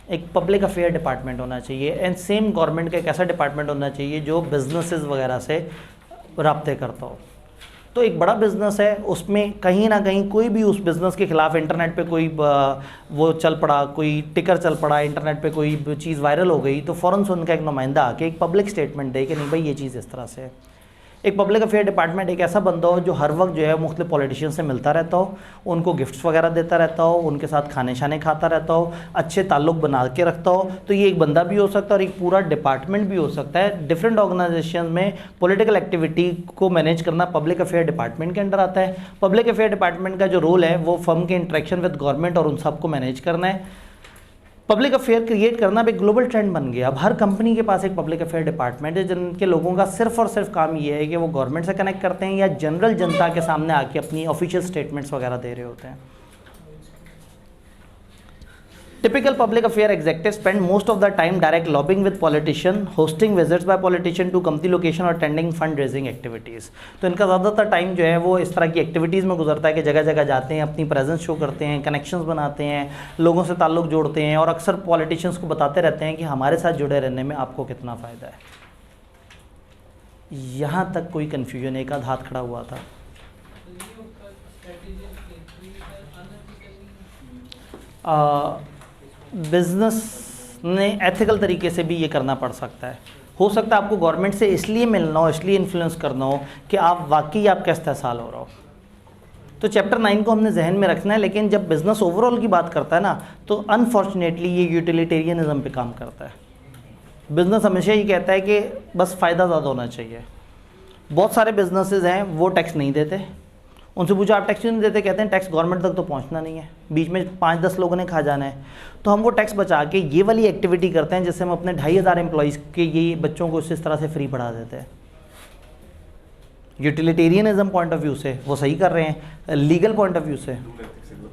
एक पब्लिक अफेयर डिपार्टमेंट होना चाहिए, एंड सेम गवर्नमेंट का एक ऐसा डिपार्टमेंट होना चाहिए जो बिजनेसेस वगैरह से रब्ते करता हो। तो एक बड़ा बिज़नेस है, उसमें कहीं ना कहीं कोई भी उस बिज़नेस के ख़िलाफ़ इंटरनेट पे कोई वो चल पड़ा, कोई टिकर चल पड़ा, इंटरनेट पे कोई चीज़ वायरल हो गई, तो फ़ौरन से उनका एक नुमाइंदा आके एक पब्लिक स्टेटमेंट दे कि नहीं भाई ये चीज़ इस तरह से है। एक पब्लिक अफेयर डिपार्टमेंट एक ऐसा बंदा हो जो हर वक्त जो है मुख्तलिफ पॉलिटिशियन से मिलता रहता हो, उनको गिफ्ट्स वगैरह देता रहता हो, उनके साथ खाने शाने खाता रहता हो, अच्छे ताल्लुक़ बना के रखता हो। तो ये एक बंदा भी हो सकता है और एक पूरा डिपार्टमेंट भी हो सकता है। डिफरेंट ऑर्गेनाइजेशन में पॉलिटिकल एक्टिविटी को मैनेज करना पब्लिक अफेयर डिपार्टमेंट के अंडर आता है। पब्लिक अफेयर डिपार्टमेंट का जो रोल है वो फर्म के इंटरेक्शन विद गवर्नमेंट और उन सबको मैनेज करना है। पब्लिक अफेयर क्रिएट करना भी एक ग्लोबल ट्रेंड बन गया। अब हर कंपनी के पास एक पब्लिक अफेयर डिपार्टमेंट है, जिनके लोगों का सिर्फ और सिर्फ काम ये है कि वो गवर्नमेंट से कनेक्ट करते हैं या जनरल जनता के सामने आके अपनी ऑफिशियल स्टेटमेंट्स वगैरह दे रहे होते हैं। Typical public affair executives spend most of the time direct lobbying with politician, hosting visits by politician to company location और attending fundraising activities। तो इनका ज़्यादातर टाइम जो है वो इस तरह की एक्टिविटीज़ में गुजरता है कि जगह जगह जाते हैं, अपनी प्रेजेंस शो करते हैं, कनेक्शंस बनाते हैं, लोगों से ताल्लुक़ जोड़ते हैं और अक्सर पॉलिटिशियंस को बताते रहते हैं कि हमारे साथ जुड़े रहने में आपको कितना फ़ायदा है। यहाँ तक कोई कन्फ्यूजन, एक आध हाथ खड़ा हुआ था। बिज़नेस ने एथिकल तरीके से भी ये करना पड़ सकता है। हो सकता है आपको गवर्नमेंट से इसलिए मिलना हो, इसलिए इन्फ्लुएंस करना हो कि आप वाकई आपका इस्तेहसाल हो रहा हो। तो चैप्टर 9 को हमने जहन में रखना है, लेकिन जब बिज़नेस ओवरऑल की बात करता है ना तो अनफॉर्चुनेटली ये यूटिलिटेरियनिज्म पे काम करता है। बिज़नेस हमेशा ये कहता है कि बस फ़ायदा ज़्यादा होना चाहिए। बहुत सारे बिजनेसेस हैं वो टैक्स नहीं देते, उनसे पूछो आप टैक्स क्यों नहीं देते, कहते हैं टैक्स गवर्नमेंट तक तो पहुंचना नहीं है, बीच में 5-10 लोगों ने खा जाना है। तो हम वो टैक्स बचा के ये वाली एक्टिविटी करते हैं जिससे हम अपने 2,500 एम्प्लॉइज़ के ये बच्चों को इस तरह से फ्री पढ़ा देते हैं। यूटिलिटेरियनिज्म पॉइंट ऑफ व्यू से वो सही कर रहे हैं, लीगल पॉइंट ऑफ व्यू से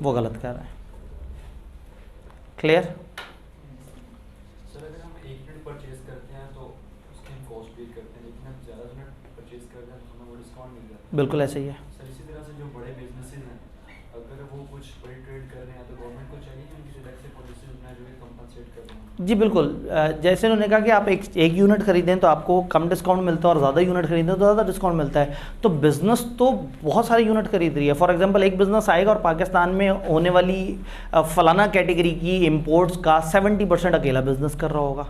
वो गलत कर रहे हैं। क्लियर? सर अगर हम 1 यूनिट परचेज करते हैं तो उसकी हम कॉस्ट पे करते हैं, लेकिन हम ज़्यादा यूनिट परचेज करते हैं तो हमें वो डिस्काउंट मिल जाता है। बिल्कुल ऐसे ही है। सर इसी तरह से जो बड़े बिजनेसेस हैं अगर वो कुछ बड़ी ट्रेड कर रहे हैं तो गवर्नमेंट को चाहिए कि उनकी अलग से पॉलिसी अपना जो है कंपनसेट कर दें। जी बिल्कुल, जैसे उन्होंने कहा कि आप एक यूनिट खरीदें तो आपको कम डिस्काउंट मिलता है और ज़्यादा यूनिट खरीदें तो ज़्यादा डिस्काउंट मिलता है। तो बिज़नेस तो बहुत सारे यूनिट खरीद रही है। फॉर एग्जांपल एक बिज़नेस आएगा और पाकिस्तान में होने वाली फलाना कैटेगरी की इंपोर्ट्स का 70% अकेला बिज़नेस कर रहा होगा।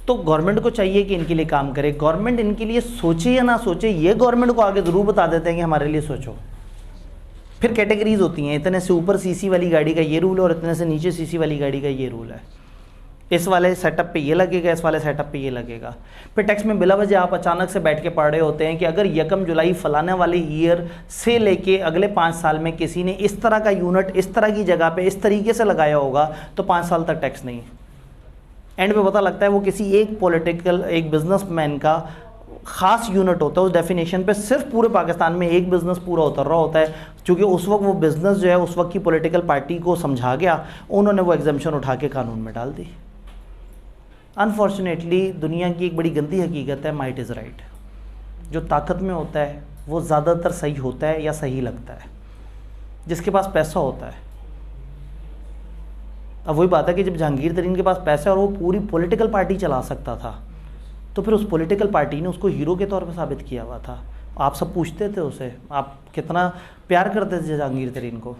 तो गवर्नमेंट को चाहिए कि इनके लिए काम करे। गवर्नमेंट इनके लिए सोचे या ना सोचे ये गवर्नमेंट को आगे ज़रूर बता देते हैं कि हमारे लिए सोचो। फिर कैटेगरीज होती हैं, इतने से ऊपर सीसी वाली गाड़ी का ये रूल है और इतने से नीचे सीसी वाली गाड़ी का ये रूल है। इस वाले सेटअप पे ये लगेगा, इस वाले सेटअप पे ये लगेगा। फिर टैक्स में बिला वजह आप अचानक से बैठ के पढ़ रहे होते हैं कि अगर 1 जुलाई फलाने वाले ईयर से लेके अगले 5 साल में किसी ने इस तरह का यूनिट इस तरह की जगह पे इस तरीके से लगाया होगा तो 5 साल तक टैक्स नहीं। एंड पे पता लगता है वो किसी एक बिजनेसमैन का ख़ास यूनिट होता है, उस डेफिनेशन पे सिर्फ पूरे पाकिस्तान में एक बिज़नेस पूरा उतर रहा होता है। क्योंकि उस वक्त वो बिज़नेस जो है उस वक्त की पॉलिटिकल पार्टी को समझा गया, उन्होंने वो एग्जम्पशन उठा के कानून में डाल दी। अनफॉर्चुनेटली दुनिया की एक बड़ी गंदी हकीकत है, माइट इज़ राइट। जो ताकत में होता है वो ज़्यादातर सही होता है या सही लगता है। जिसके पास पैसा होता है, अब वही बात है कि जब जहांगीर तरीन के पास पैसा और वो पूरी पॉलिटिकल पार्टी चला सकता था तो फिर उस पॉलिटिकल पार्टी ने उसको हीरो के तौर पे साबित किया हुआ था। आप सब पूछते थे उसे आप कितना प्यार करते थे जहांगीर तरीन को,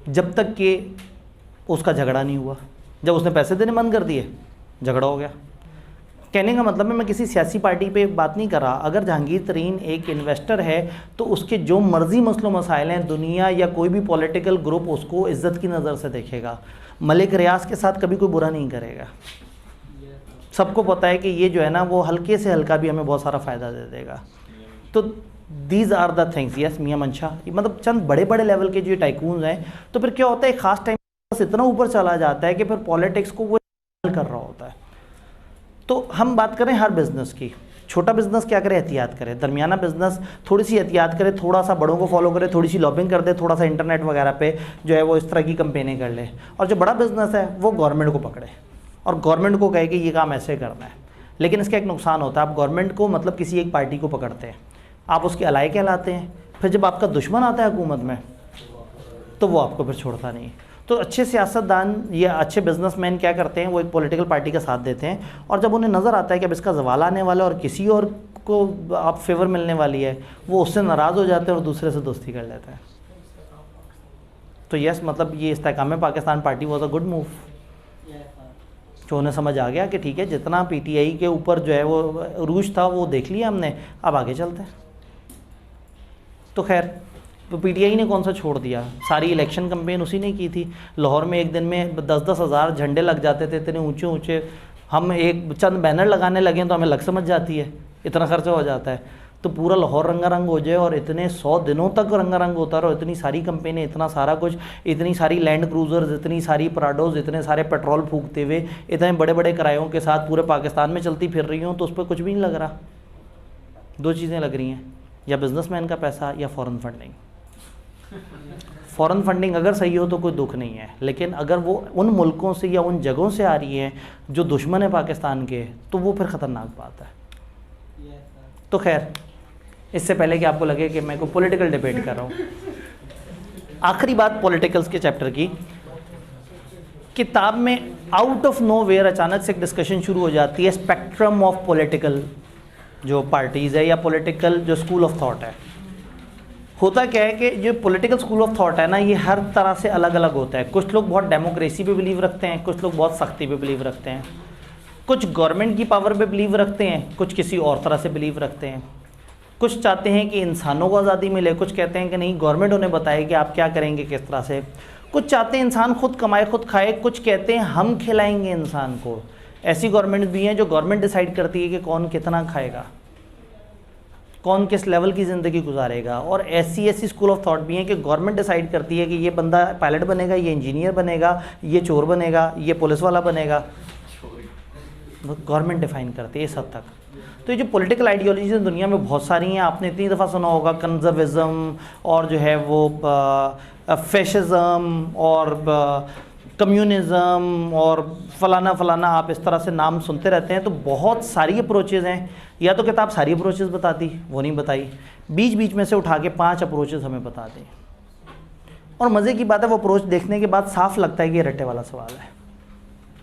जब तक कि उसका झगड़ा नहीं हुआ। जब उसने पैसे देने बंद कर दिए झगड़ा हो गया। कहने का मतलब है मैं किसी सियासी पार्टी पे बात नहीं कर रहा। अगर जहांगीर तरीन एक इन्वेस्टर है तो उसके जो मर्जी मसलों मसाइल हैं दुनिया या कोई भी पॉलिटिकल ग्रुप उसको इज़्ज़त की नज़र से देखेगा। मलिक रियाज के साथ कभी कोई बुरा नहीं करेगा। सबको पता है कि ये जो है ना वो हल्के से हल्का भी हमें बहुत सारा फ़ायदा दे देगा। तो these are the things. Yes Mian Mansha, मतलब चंद बड़े बड़े लेवल के जो टाइकून्स हैं। तो फिर क्या होता है, एक ख़ास टाइम इतना ऊपर चला जाता है कि फिर पॉलिटिक्स को वो कर रहा होता है। तो हम बात करें हर बिजनेस की, छोटा बिजनेस क्या करे, एहतियात करे, दरमियाना बिजनेस थोड़ी सी एहतियात करे, थोड़ा सा बड़ों को फॉलो करे, थोड़ी सी लॉबिंग कर दे, थोड़ा सा इंटरनेट वगैरह पे जो है वो इस तरह की कंपेनें कर ले, और जो बड़ा बिजनेस है वो गवर्नमेंट को पकड़े और गवर्नमेंट को कहे कि ये काम ऐसे करना है। लेकिन इसका एक नुकसान होता है, आप गवर्नमेंट को मतलब किसी एक पार्टी को पकड़ते हैं, आप उसके अलाय कहलाते हैं, फिर जब आपका दुश्मन आता है हुकूमत में तो वो आपको फिर छोड़ता नहीं। तो अच्छे सियासतदान या अच्छे बिजनेसमैन क्या करते हैं, वो एक पॉलिटिकल पार्टी का साथ देते हैं, और जब उन्हें नज़र आता है कि अब इसका जवाल आने वाला है और किसी और को आप फेवर मिलने वाली है, वो उससे नाराज़ हो जाते हैं और दूसरे से दोस्ती कर लेते हैं। तो यस, मतलब ये Istehkam Pakistan party was a good move, जो उन्हें समझ आ गया कि ठीक है, जितना PTI के ऊपर जो है वो अरूज था वो देख लिया हमने, अब आगे चलते हैं। तो खैर, तो PTI ने कौन सा छोड़ दिया, सारी इलेक्शन कैंपेन उसी ने की थी। लाहौर में एक दिन में 10-10 हज़ार झंडे लग जाते थे, इतने ऊंचे ऊंचे, हम एक चंद बैनर लगाने लगे तो हमें लग समझ जाती है, इतना खर्चा हो जाता है। तो पूरा लाहौर रंगारंग हो जाए और इतने 100 दिनों तक रंगारंग होता रहो, इतनी सारी कंपेनें, इतना सारा कुछ, इतनी सारी लैंड क्रूज़र्स, इतनी सारी प्राडोज, इतने सारे पेट्रोल फूकते हुए, इतने बड़े बड़े किरायों के साथ पूरे पाकिस्तान में चलती फिर रही हूँ, तो उस पर कुछ भी नहीं लग रहा। दो चीज़ें लग रही हैं, या बिजनेसमैन का पैसा या फ़ॉरेन फंडिंग। फ़ॉरेन फंडिंग अगर सही हो तो कोई दुख नहीं है, लेकिन अगर वो उन मुल्कों से या उन जगहों से आ रही है जो दुश्मन है पाकिस्तान के, तो वो फिर ख़तरनाक बात है। तो खैर, इससे पहले कि आपको लगे कि मैं कोई पॉलिटिकल डिबेट कर रहा हूँ, आखिरी बात पॉलिटिकल्स के चैप्टर की, किताब में आउट ऑफ नो वेयर अचानक से एक डिस्कशन शुरू हो जाती है स्पेक्ट्रम ऑफ पॉलिटिकल जो पार्टीज़ है या पॉलिटिकल जो स्कूल ऑफ थॉट है। होता क्या है कि जो पॉलिटिकल स्कूल ऑफ थॉट है ना, ये हर तरह से अलग अलग होता है। कुछ लोग बहुत डेमोक्रेसी पे बिलीव रखते हैं, कुछ लोग बहुत सख्ती पे बिलीव रखते हैं, कुछ गवर्नमेंट की पावर पे बिलीव रखते हैं, कुछ किसी और तरह से बिलीव रखते हैं। कुछ चाहते हैं कि इंसानों को आज़ादी मिले, कुछ कहते हैं कि नहीं, गवर्नमेंट उन्हें बताए कि आप क्या करेंगे किस तरह से। कुछ चाहते हैं इंसान खुद कमाए खुद खाए, कुछ कहते हैं हम खिलाएंगे इंसान को। ऐसी गवर्नमेंट भी हैं जो गवर्नमेंट डिसाइड करती है कि कौन कितना खाएगा, कौन किस लेवल की ज़िंदगी गुजारेगा। और ऐसी स्कूल ऑफ थॉट भी हैं कि गवर्नमेंट डिसाइड करती है कि ये बंदा पायलट बनेगा, ये इंजीनियर बनेगा, ये चोर बनेगा, ये पुलिस वाला बनेगा। गवर्नमेंट डिफाइन करती है इस हद तक। तो ये जो पॉलिटिकल आइडियोलॉजीज दुनिया में बहुत सारी हैं, आपने इतनी दफ़ा सुना होगा कंजर्विज़म और जो है वो फैशिज़म और कम्युनिज़म और फलाना फलाना, आप इस तरह से नाम सुनते रहते हैं। तो बहुत सारी अप्रोचेज़ हैं, या तो किताब सारी अप्रोचेज़ बताती, वो नहीं बताई, बीच बीच में से उठा के 5 अप्रोचेज़ हमें बता दी। और मज़े की बात है, वो अप्रोच देखने के बाद साफ लगता है कि ये रट्टे वाला सवाल है,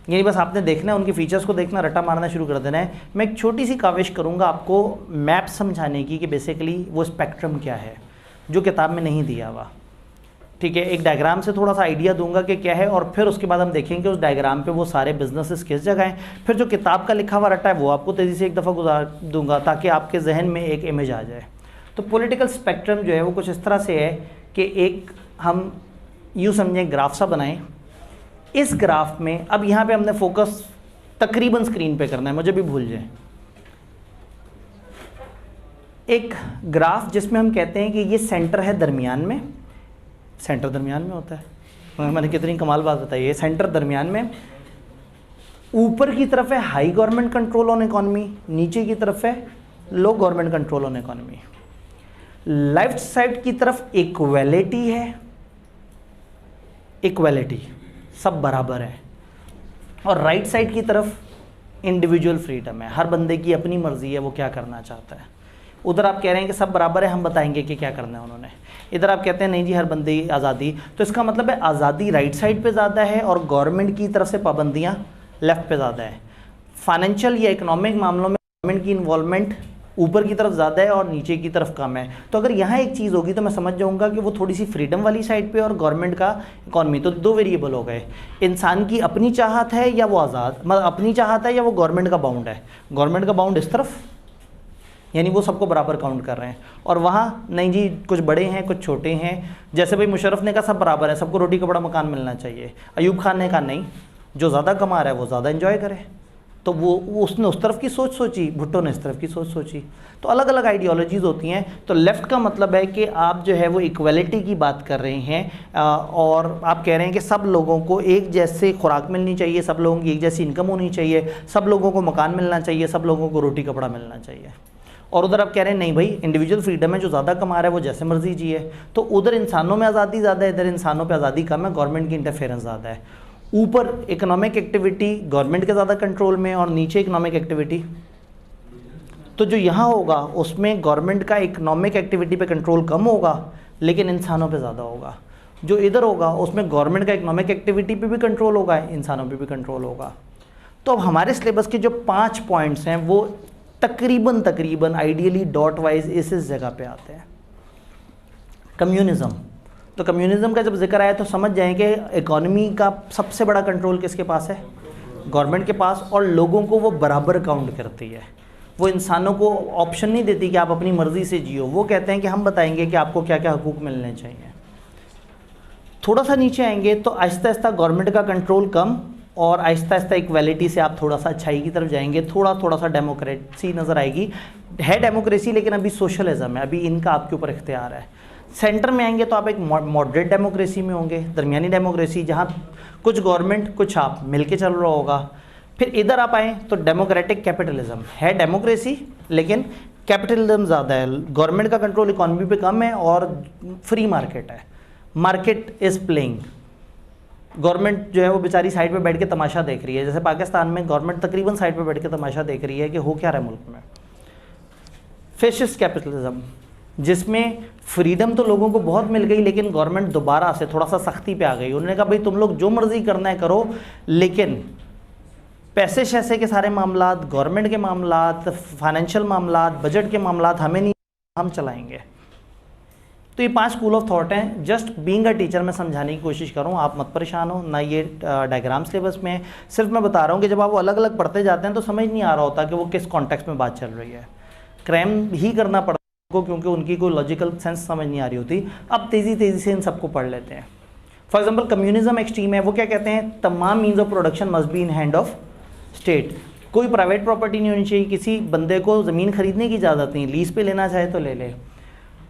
यानी बस आपने देखना है, उनकी फ़ीचर्स को देखना, रट्टा मारना शुरू कर देना है। मैं एक छोटी सी काविश करूँगा आपको मैप समझाने की कि बेसिकली वो स्पेक्ट्रम क्या है जो किताब में नहीं दिया हुआ। ठीक है, एक डायग्राम से थोड़ा सा आइडिया दूंगा कि क्या है, और फिर उसके बाद हम देखेंगे उस डायग्राम पे वो सारे बिजनेसेस किस जगह हैं। फिर जो किताब का लिखा हुआ रट्टा है वो आपको तेज़ी से एक दफ़ा गुजार दूंगा ताकि आपके जहन में एक इमेज आ जाए। तो पॉलिटिकल स्पेक्ट्रम जो है वो कुछ इस तरह से है कि एक हम यूँ समझें ग्राफ सा बनाएं। इस ग्राफ में अब यहाँ पे हमने फोकस तकरीबन स्क्रीन पे करना है, मुझे भी भूल जाए। एक ग्राफ जिसमें हम कहते हैं कि ये सेंटर है दरमियान में, सेंटर दरमियान में होता है, मैंने कितनी कमाल बात बताई है। सेंटर दरमियान में, ऊपर की तरफ है high government control on economy, नीचे की तरफ है low government control on economy. Left side की तरफ इक्वालिटी है, इक्वालिटी सब बराबर है, और राइट साइड की तरफ इंडिविजुअल फ्रीडम है, हर बंदे की अपनी मर्जी है वो क्या करना चाहता है। उधर आप कह रहे हैं कि सब बराबर है, हम बताएंगे कि क्या करना है उन्होंने। इधर आप कहते हैं नहीं जी हर बंदे की आज़ादी, तो इसका मतलब है आज़ादी राइट साइड पे ज़्यादा है और गवर्नमेंट की तरफ से पाबंदियाँ लेफ़्ट पे ज़्यादा है। फाइनेंशियल या इकोनॉमिक मामलों में गवर्नमेंट की इन्वॉल्वमेंट ऊपर की तरफ ज़्यादा है और नीचे की तरफ कम है। तो अगर यहाँ एक चीज़ होगी तो मैं समझ जाऊँगा कि वो थोड़ी सी फ्रीडम वाली साइड पे और गवर्नमेंट का इकॉनमी। तो दो वेरिएबल हो गए, इंसान की अपनी चाहत है या वो आज़ाद, मतलब अपनी चाहत है या वो गवर्नमेंट का बाउंड है। गवर्नमेंट का बाउंड इस तरफ, यानी वो सबको बराबर काउंट कर रहे हैं, और वहाँ नहीं जी कुछ बड़े हैं कुछ छोटे हैं। जैसे भाई मुशर्रफ ने कहा सब बराबर है, सबको रोटी कपड़ा मकान मिलना चाहिए। अयूब खान ने कहा नहीं, जो ज़्यादा कमा रहा है वो ज़्यादा एंजॉय करे। तो वो उसने उस तरफ की सोच सोची, भुट्टो ने इस तरफ की सोच सोची। तो अलग अलग आइडियोलॉजीज़ होती हैं। तो लेफ़्ट का मतलब है कि आप जो है वो इक्वलिटी की बात कर रहे हैं और आप कह रहे हैं कि सब लोगों को एक जैसे खुराक मिलनी चाहिए, सब लोगों की एक जैसी इनकम होनी चाहिए, सब लोगों को मकान मिलना चाहिए, सब लोगों को रोटी कपड़ा मिलना चाहिए। और उधर आप कह रहे हैं नहीं भाई, इंडिविजुअल फ्रीडम है, जो ज़्यादा कमा रहा है वो जैसे मर्जी जिए। तो उधर इंसानों में आज़ादी ज़्यादा है, इधर इंसानों पे आज़ादी कम है, गवर्नमेंट की इंटरफेरेंस ज़्यादा है। ऊपर इकोनॉमिक एक्टिविटी गवर्नमेंट के ज़्यादा कंट्रोल में और नीचे इकोनॉमिक एक्टिविटी। तो जो यहाँ होगा उसमें गवर्नमेंट का इकोनॉमिक एक्टिविटी पे कंट्रोल कम होगा लेकिन इंसानों पे ज़्यादा होगा। जो इधर होगा उसमें गवर्नमेंट का इकोनॉमिक एक्टिविटी पे भी कंट्रोल होगा, इंसानों पे भी कंट्रोल होगा। तो अब हमारे सिलेबस के जो 5 पॉइंट्स हैं वो तकरीबन आइडियली डॉट वाइज इस जगह पे आते हैं। कम्युनिज्म, तो कम्युनिज्म का जब जिक्र आया तो समझ जाएं कि इकोनॉमी का सबसे बड़ा कंट्रोल किसके पास है? गवर्नमेंट के पास। और लोगों को वो बराबर काउंट करती है, वो इंसानों को ऑप्शन नहीं देती कि आप अपनी मर्ज़ी से जियो। वो कहते हैं कि हम बताएंगे कि आपको क्या क्या हकूक़ मिलने चाहिए। थोड़ा सा नीचे आएंगे तो आहिस्ता आहिस्ता गवर्नमेंट का कंट्रोल कम और आहिस्ता आहिस्ता इक्वालिटी से आप थोड़ा सा अच्छाई की तरफ जाएंगे, थोड़ा सा डेमोक्रेसी नज़र आएगी। है डेमोक्रेसी लेकिन अभी सोशलिज्म है, अभी इनका आपके ऊपर इख्तियार है। सेंटर में आएंगे तो आप एक मॉडरेट डेमोक्रेसी में होंगे, दरमियानी डेमोक्रेसी, जहाँ कुछ गवर्नमेंट कुछ आप मिलके चल रहा होगा। फिर इधर आप आएँ तो डेमोक्रेटिक कैपिटलिज्म है, डेमोक्रेसी लेकिन कैपिटलिज्म ज़्यादा है, गवर्नमेंट का कंट्रोल इकॉनमी पे कम है और फ्री मार्केट है। मार्केट इज़ प्लेइंग, गवर्नमेंट जो है वो बेचारी साइड पे बैठ के तमाशा देख रही है। जैसे पाकिस्तान में गवर्नमेंट तकरीबन साइड पे बैठ के तमाशा देख रही है कि हो क्या रहा है मुल्क में। फैसिस्ट कैपिटलिज्म, जिसमें फ्रीडम तो लोगों को बहुत मिल गई लेकिन गवर्नमेंट दोबारा से थोड़ा सा सख्ती पे आ गई। उन्होंने कहा भाई तुम लोग जो मर्जी करना है करो, लेकिन पैसे शैसे के सारे मामलात, गवर्नमेंट के मामलात, फाइनेंशियल मामलात, बजट के मामलात हमें नहीं, हम चलाएंगे। तो ये 5 स्कूल ऑफ थॉट हैं। जस्ट बीइंग अ टीचर मैं समझाने की कोशिश कर रहा हूँ, आप मत परेशान हो ना। ये डायग्राम सिलेबस में है, सिर्फ मैं बता रहा हूँ कि जब आप वो अलग अलग पढ़ते जाते हैं तो समझ नहीं आ रहा होता कि वो किस कॉन्टेक्स्ट में बात चल रही है। क्रैम ही करना पड़ता है उनको क्योंकि उनकी कोई लॉजिकल सेंस समझ नहीं आ रही होती। अब तेज़ी से इन सबको पढ़ लेते हैं। फॉर एग्जाम्पल कम्युनिज्म एक स्ट्रीम है, वो क्या कहते हैं? तमाम means of production must be in hand of state. कोई प्राइवेट प्रॉपर्टी नहीं होनी चाहिए, किसी बंदे को ज़मीन खरीदने की इजाज़त नहीं, लीज पे लेना चाहे तो ले ले।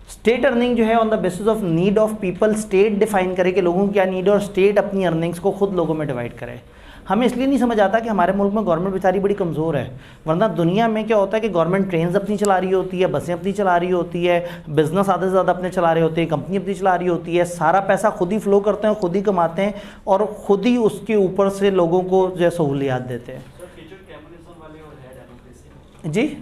स्टेट अर्निंग जो है on the basis of need of people, state define करे कि लोगों की क्या नीड है और स्टेट अपनी अर्निंग्स को खुद लोगों में डिवाइड करे। हमें इसलिए नहीं समझ आता कि हमारे मुल्क में गवर्नमेंट बेचारी बड़ी कमज़ोर है, वरना दुनिया में क्या होता है कि गवर्नमेंट ट्रेन्स अपनी चला रही होती है, बसें अपनी चला रही होती है, बिजनेस आधे से ज़्यादा अपने चला रहे होते हैं, कंपनी अपनी चला रही होती है, सारा पैसा खुद ही फ्लो करते हैं, खुद ही कमाते हैं और खुद ही उसके ऊपर से लोगों को जो है सहूलियात देते हैं। जी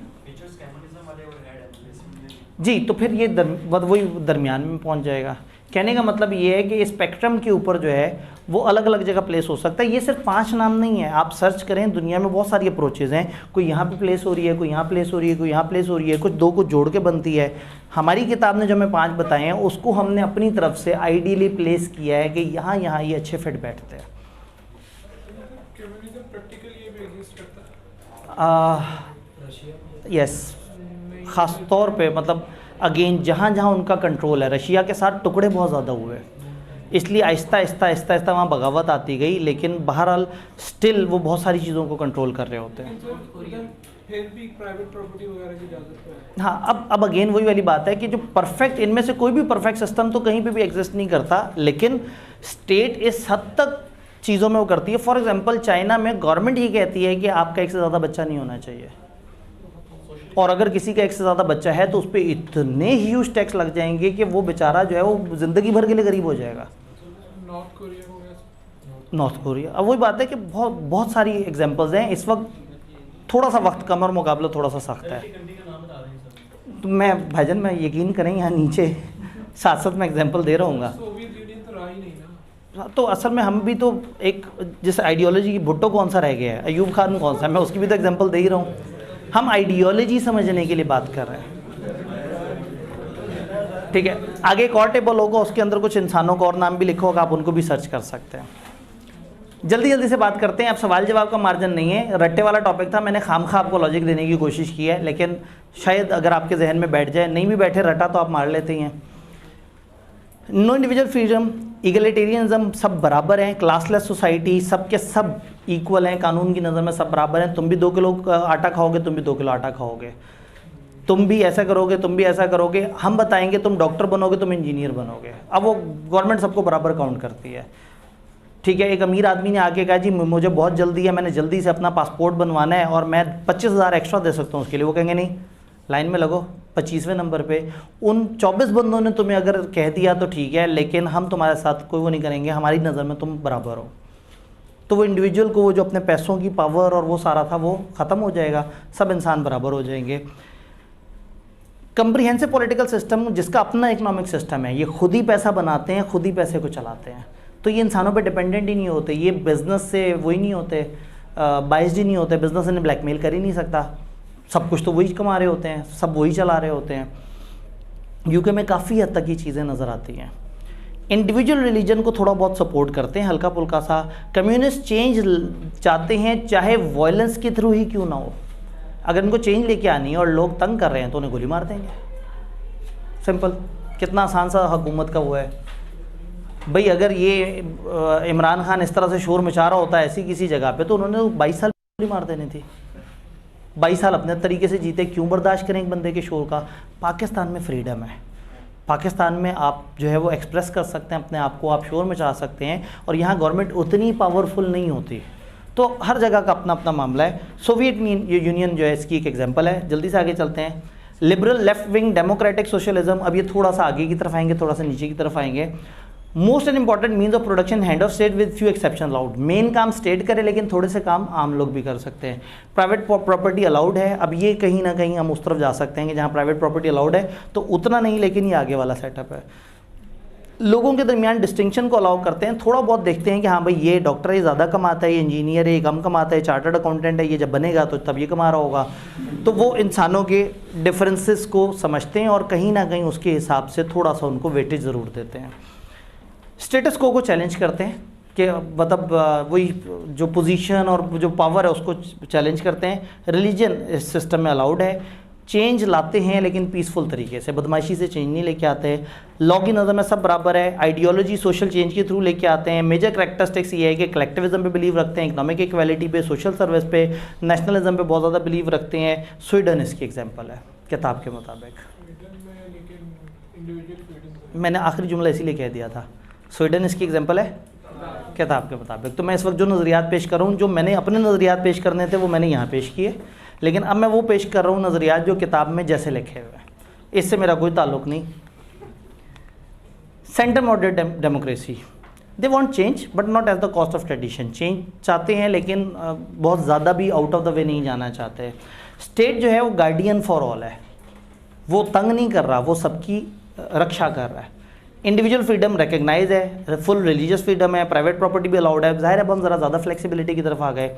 जी, तो फिर ये वही दरमियान में पहुंच जाएगा। कहने का मतलब ये है कि स्पेक्ट्रम के ऊपर जो है वो अलग अलग जगह प्लेस हो सकता है। ये सिर्फ 5 नाम नहीं है, आप सर्च करें दुनिया में बहुत सारी अप्रोचेज़ हैं। कोई यहाँ पे प्लेस हो रही है, कोई यहाँ प्लेस हो रही है, कोई यहाँ प्लेस हो रही है, कुछ दो को जोड़ के बनती है। हमारी किताब ने जो हमें 5 बताए हैं उसको हमने अपनी तरफ से आइडियली प्लेस किया है कि यहाँ यहाँ ये अच्छे फिट बैठते हैं। यस, ख़ास तौर पे मतलब अगेन जहाँ जहाँ उनका कंट्रोल है। रशिया के साथ टुकड़े बहुत ज़्यादा हुए, इसलिए आहिस्ता आहिस्ता वहाँ बगावत आती गई, लेकिन बहरहाल स्टिल वो बहुत सारी चीज़ों को कंट्रोल कर रहे होते हैं। फिर भी प्राइवेट प्रॉपर्टी वगैरह की इजाज़त है। हाँ, अब अगेन वही वाली बात है कि जो परफेक्ट, इनमें से कोई भी परफेक्ट सिस्टम तो कहीं पे भी एग्जिस्ट नहीं करता, लेकिन स्टेट इस हद तक चीज़ों में वो करती है। फॉर एग्जांपल चाइना में गवर्नमेंट ये कहती है कि आपका एक से ज़्यादा बच्चा नहीं होना चाहिए, और अगर किसी का एक से ज़्यादा बच्चा है तो उस पर इतने ह्यूज टैक्स लग जाएंगे कि वो बेचारा जो है वो ज़िंदगी भर के लिए गरीब हो जाएगा। नॉर्थ कोरिया हो गया, नॉर्थ कोरिया। अब वही बात है कि बहुत सारी एग्जांपल्स हैं। इस वक्त थोड़ा सा वक्त कम और मुकाबला थोड़ा सा सख्त है। तो मैं भाईजान, मैं यकीन करें यहाँ नीचे साथ साथ मैं एग्जांपल दे रहा हूँ। सोवियत यूनियन तो रहा ही नहीं ना। तो असल में हम भी तो एक जिस आइडियोलॉजी की, भुट्टो कौन सा रह गया है, अयूब खान कौन सा, मैं उसकी भी तो एग्जांपल दे ही रहा हूँ। हम आइडियोलॉजी समझने के लिए बात कर रहे हैं, ठीक है। आगे एक और टेबल होगा, उसके अंदर कुछ इंसानों का और नाम भी लिखा होगा, आप उनको भी सर्च कर सकते हैं। जल्दी से बात करते हैं। अब सवाल जवाब का मार्जिन नहीं है, रट्टे वाला टॉपिक था, मैंने खामखा आपको लॉजिक देने की कोशिश की है, लेकिन शायद अगर आपके जहन में बैठ जाए, नहीं भी बैठे रटा तो आप मार लेते हैं। नो इंडिविजुअल फ्रीडम, इगलिटेरियनिज्म, सब बराबर हैं, क्लासलेस सोसाइटी, सब के सब इक्वल हैं, कानून की नज़र में सब बराबर हैं। तुम भी 2 किलो आटा खाओगे, तुम भी 2 किलो आटा खाओगे, तुम भी ऐसा करोगे, तुम भी ऐसा करोगे, हम बताएंगे तुम डॉक्टर बनोगे, तुम इंजीनियर बनोगे। अब वो गवर्नमेंट सबको बराबर काउंट करती है, ठीक है। एक अमीर आदमी ने आके कहा जी मुझे बहुत जल्दी है, मैंने जल्दी से अपना पासपोर्ट बनवाना है और मैं 25,000 एक्स्ट्रा दे सकता हूँ उसके लिए, वो कहेंगे नहीं, लाइन में लगो 25वें नंबर पे। उन 24 बंदों ने तुम्हें अगर कह दिया तो ठीक है, लेकिन हम तुम्हारे साथ कोई वो नहीं करेंगे, हमारी नज़र में तुम बराबर हो। तो वो इंडिविजुअल को वो जो अपने पैसों की पावर और वो सारा था वो ख़त्म हो जाएगा, सब इंसान बराबर हो जाएंगे। कंप्रीहेंसिव पॉलिटिकल सिस्टम, जिसका अपना इकोनॉमिक सिस्टम है, ये खुद ही पैसा बनाते हैं, खुद ही पैसे को चलाते हैं, तो ये इंसानों पे डिपेंडेंट ही नहीं होते, ये बिज़नेस से वही नहीं होते, बाइस्ड ही नहीं होते, बिज़नेस इन्हें ब्लैकमेल कर ही नहीं सकता, सब कुछ तो वही कमा रहे होते हैं, सब वही चला रहे होते हैं। यूके में काफ़ी हद तक ये चीज़ें नज़र आती हैं। इंडिविजुअल रिलीजन को थोड़ा बहुत सपोर्ट करते हैं, हल्का फुल्का सा। कम्युनिस्ट चेंज चाहते हैं, चाहे वायलेंस के थ्रू ही क्यों ना हो। अगर इनको चेंज लेके आनी है और लोग तंग कर रहे हैं तो उन्हें गोली मार देंगे, सिंपल। कितना आसान सा हुकूमत का वो है भाई। अगर ये इमरान खान इस तरह से शोर मचा रहा होता है ऐसी किसी जगह पे, तो उन्होंने 22 साल गोली मार देनी थी। 22 साल अपने तरीके से जीते, क्यों बर्दाश्त करें एक बंदे के शोर का। पाकिस्तान में फ्रीडम है, पाकिस्तान में आप जो है वो एक्सप्रेस कर सकते हैं अपने आप को, आप शोर मचा सकते हैं, और यहाँ गवर्नमेंट उतनी पावरफुल नहीं होती। तो हर जगह का अपना अपना मामला है। सोवियत यूनियन जो है इसकी एक एग्जांपल है। जल्दी से आगे चलते हैं। Liberal, left wing, democratic socialism, अब ये थोड़ा सा आगे की तरफ आएंगे, थोड़ा सा नीचे की तरफ आएंगे। Most and important means of production hand of state with few exception allowed. Main काम स्टेट करे, लेकिन थोड़े से काम आम लोग भी कर सकते हैं। प्राइवेट प्रॉपर्टी अलाउड है। अब ये कहीं ना कहीं हम उस तरफ जा सकते हैं कि जहाँ प्राइवेट प्रॉपर्टी अलाउड है, तो उतना नहीं, लेकिन ये आगे वाला सेटअप है। लोगों के दरमियान डिस्टिंक्शन को अलाउ करते हैं। थोड़ा बहुत देखते हैं कि हाँ भाई ये डॉक्टर है ज़्यादा कमाता है, ये इंजीनियर है ये कम कमाता है, चार्टर्ड अकाउंटेंट है ये जब बनेगा तो तब ये कमा रहा होगा। तो वो इंसानों के डिफरेंसेस को समझते हैं और कहीं ना कहीं उसके हिसाब से थोड़ा सा उनको वेटेज ज़रूर देते हैं। स्टेटस को चैलेंज करते हैं कि मतलब वही जो पोजीशन और जो पावर है उसको चैलेंज करते हैं। रिलीजन इस सिस्टम में अलाउड है। चेंज लाते हैं लेकिन पीसफुल तरीके से, बदमाशी से चेंज नहीं लेके आते हैं। लॉ की नज़र में सब बराबर है। आइडियोलॉजी सोशल चेंज के थ्रू लेके आते हैं। मेजर करैक्टरिस्टिक्स ये है कि कलेक्टिविज्म पे बिलीव रखते हैं, इकोनॉमिक इक्वालिटी पे, सोशल सर्विस पे, नेशनलिज्म पे बहुत ज़्यादा बिलीव रखते हैं। स्वीडन इसकी एग्जाम्पल है किताब के मुताबिक। मैंने आखिरी जुमला इसीलिए कह दिया था, स्वीडन इसकी एग्जाम्पल है किताब के मुताबिक। तो मैं इस वक्त जो नज़रियात पेश कर रहा हूँ, जो मैंने अपने नज़रियात पेश करने थे वो मैंने यहाँ पेश किए, लेकिन अब मैं वो पेश कर रहा हूँ नज़रियात जो किताब में जैसे लिखे हुए हैं, इससे मेरा कोई ताल्लुक़ नहीं। Centre moderate democracy, they want change but not at the cost of tradition. Change चाहते हैं लेकिन बहुत ज़्यादा भी आउट ऑफ द वे नहीं जाना चाहते। स्टेट जो है वो गार्डियन फॉर ऑल है, वो तंग नहीं कर रहा, वो सबकी रक्षा कर रहा है। इंडिविजुअल फ्रीडम रिकग्नाइज है, फुल रिलीजियस फ्रीडम है, प्राइवेट प्रॉपर्टी भी अलाउड है। ज़ाहिर है अब हम ज़रा ज़्यादा फ्लेक्सिबिलिटी की तरफ आ गए।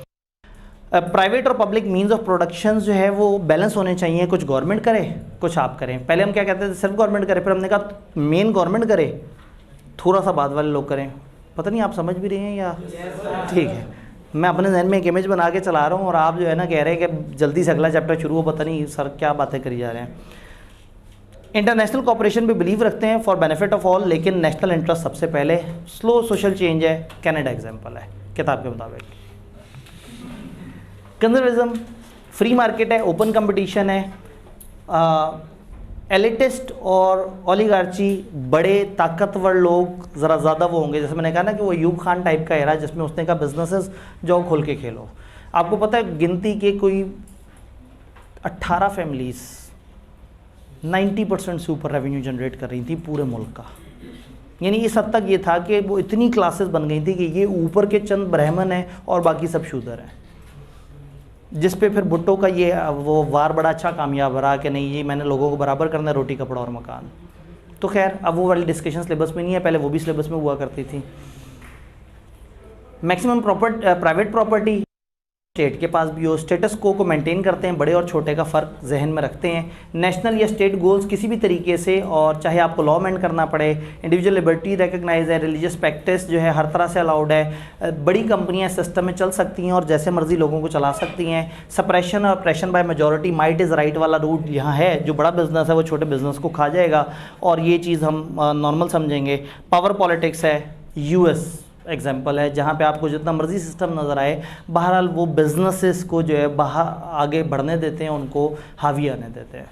प्राइवेट और पब्लिक मीन्स ऑफ प्रोडक्शन जो है वो बैलेंस होने चाहिए, कुछ गवर्नमेंट करे कुछ आप करें। पहले हम क्या कहते थे सिर्फ गवर्नमेंट करे, फिर हमने कहा मेन गवर्नमेंट करे, थोड़ा सा बाद वाले लोग करें। पता नहीं आप समझ भी रहे हैं या ठीक है। मैं अपने जहन में एक इमेज बना के चला रहा हूँ और आप जो है ना कह रहे हैं कि जल्दी से अगला चैप्टर शुरू हो, पता नहीं सर क्या बातें करी जा रहे हैं। इंटरनेशनल कोऑपरेशन पे बिलीव रखते हैं फॉर बेनिफिट ऑफ ऑल, लेकिन नेशनल इंटरेस्ट सबसे पहले। स्लो सोशल चेंज है, कनाडा एग्जांपल है किताब के मुताबिक। कंजर्वेटिज्म, फ्री मार्केट है, ओपन कंपटीशन है। एलिटिस्ट और ओलिगार्ची, बड़े ताकतवर लोग ज़रा ज़्यादा वो होंगे। जैसे मैंने कहा ना कि वो अयूब खान टाइप का एरा जिसमें उसने कहा बिजनेसेस जो खोल के खेलो। आपको पता है गिनती के कोई 18 फैमिलीज़ 90% से ऊपर रेवेन्यू जनरेट कर रही थी पूरे मुल्क का। यानी इस हद तक ये था कि वो इतनी क्लासेस बन गई थी कि ये ऊपर के चंद ब्राह्मण हैं और बाकी सब शूदर हैं, जिस पे फिर भुट्टो का ये वो वार बड़ा अच्छा कामयाब रहा कि नहीं ये मैंने लोगों को बराबर करना है, रोटी कपड़ा और मकान। तो खैर अब वो वाली डिस्कशन सिलेबस में नहीं है, पहले वो भी सिलेबस में हुआ करती थी। मैक्सिमम प्राइवेट प्रॉपर्टी, स्टेट के पास भी हो, स्टेटस को मेंटेन करते हैं, बड़े और छोटे का फ़र्क जहन में रखते हैं, नेशनल या स्टेट गोल्स किसी भी तरीके से, और चाहे आपको लॉ अमेंड करना पड़े, इंडिविजुअल लिबर्टी रिकग्नाइज है, रिलीजियस प्रैक्टिस जो है हर तरह से अलाउड है, बड़ी कंपनियां सिस्टम में चल सकती हैं और जैसे मर्जी लोगों को चला सकती हैं, सप्रेशन और oppression by majority, might is right वाला रूट यहाँ है, जो बड़ा बिजनेस है वो छोटे बिजनेस को खा जाएगा और ये चीज़ हम नॉर्मल समझेंगे। पावर पॉलिटिक्स है, यूएस एग्जाम्पल है जहाँ पे आपको जितना मर्जी सिस्टम नज़र आए, बहरहाल वो बिजनेसेस को जो है बाहर आगे बढ़ने देते हैं, उनको हावी आने देते हैं।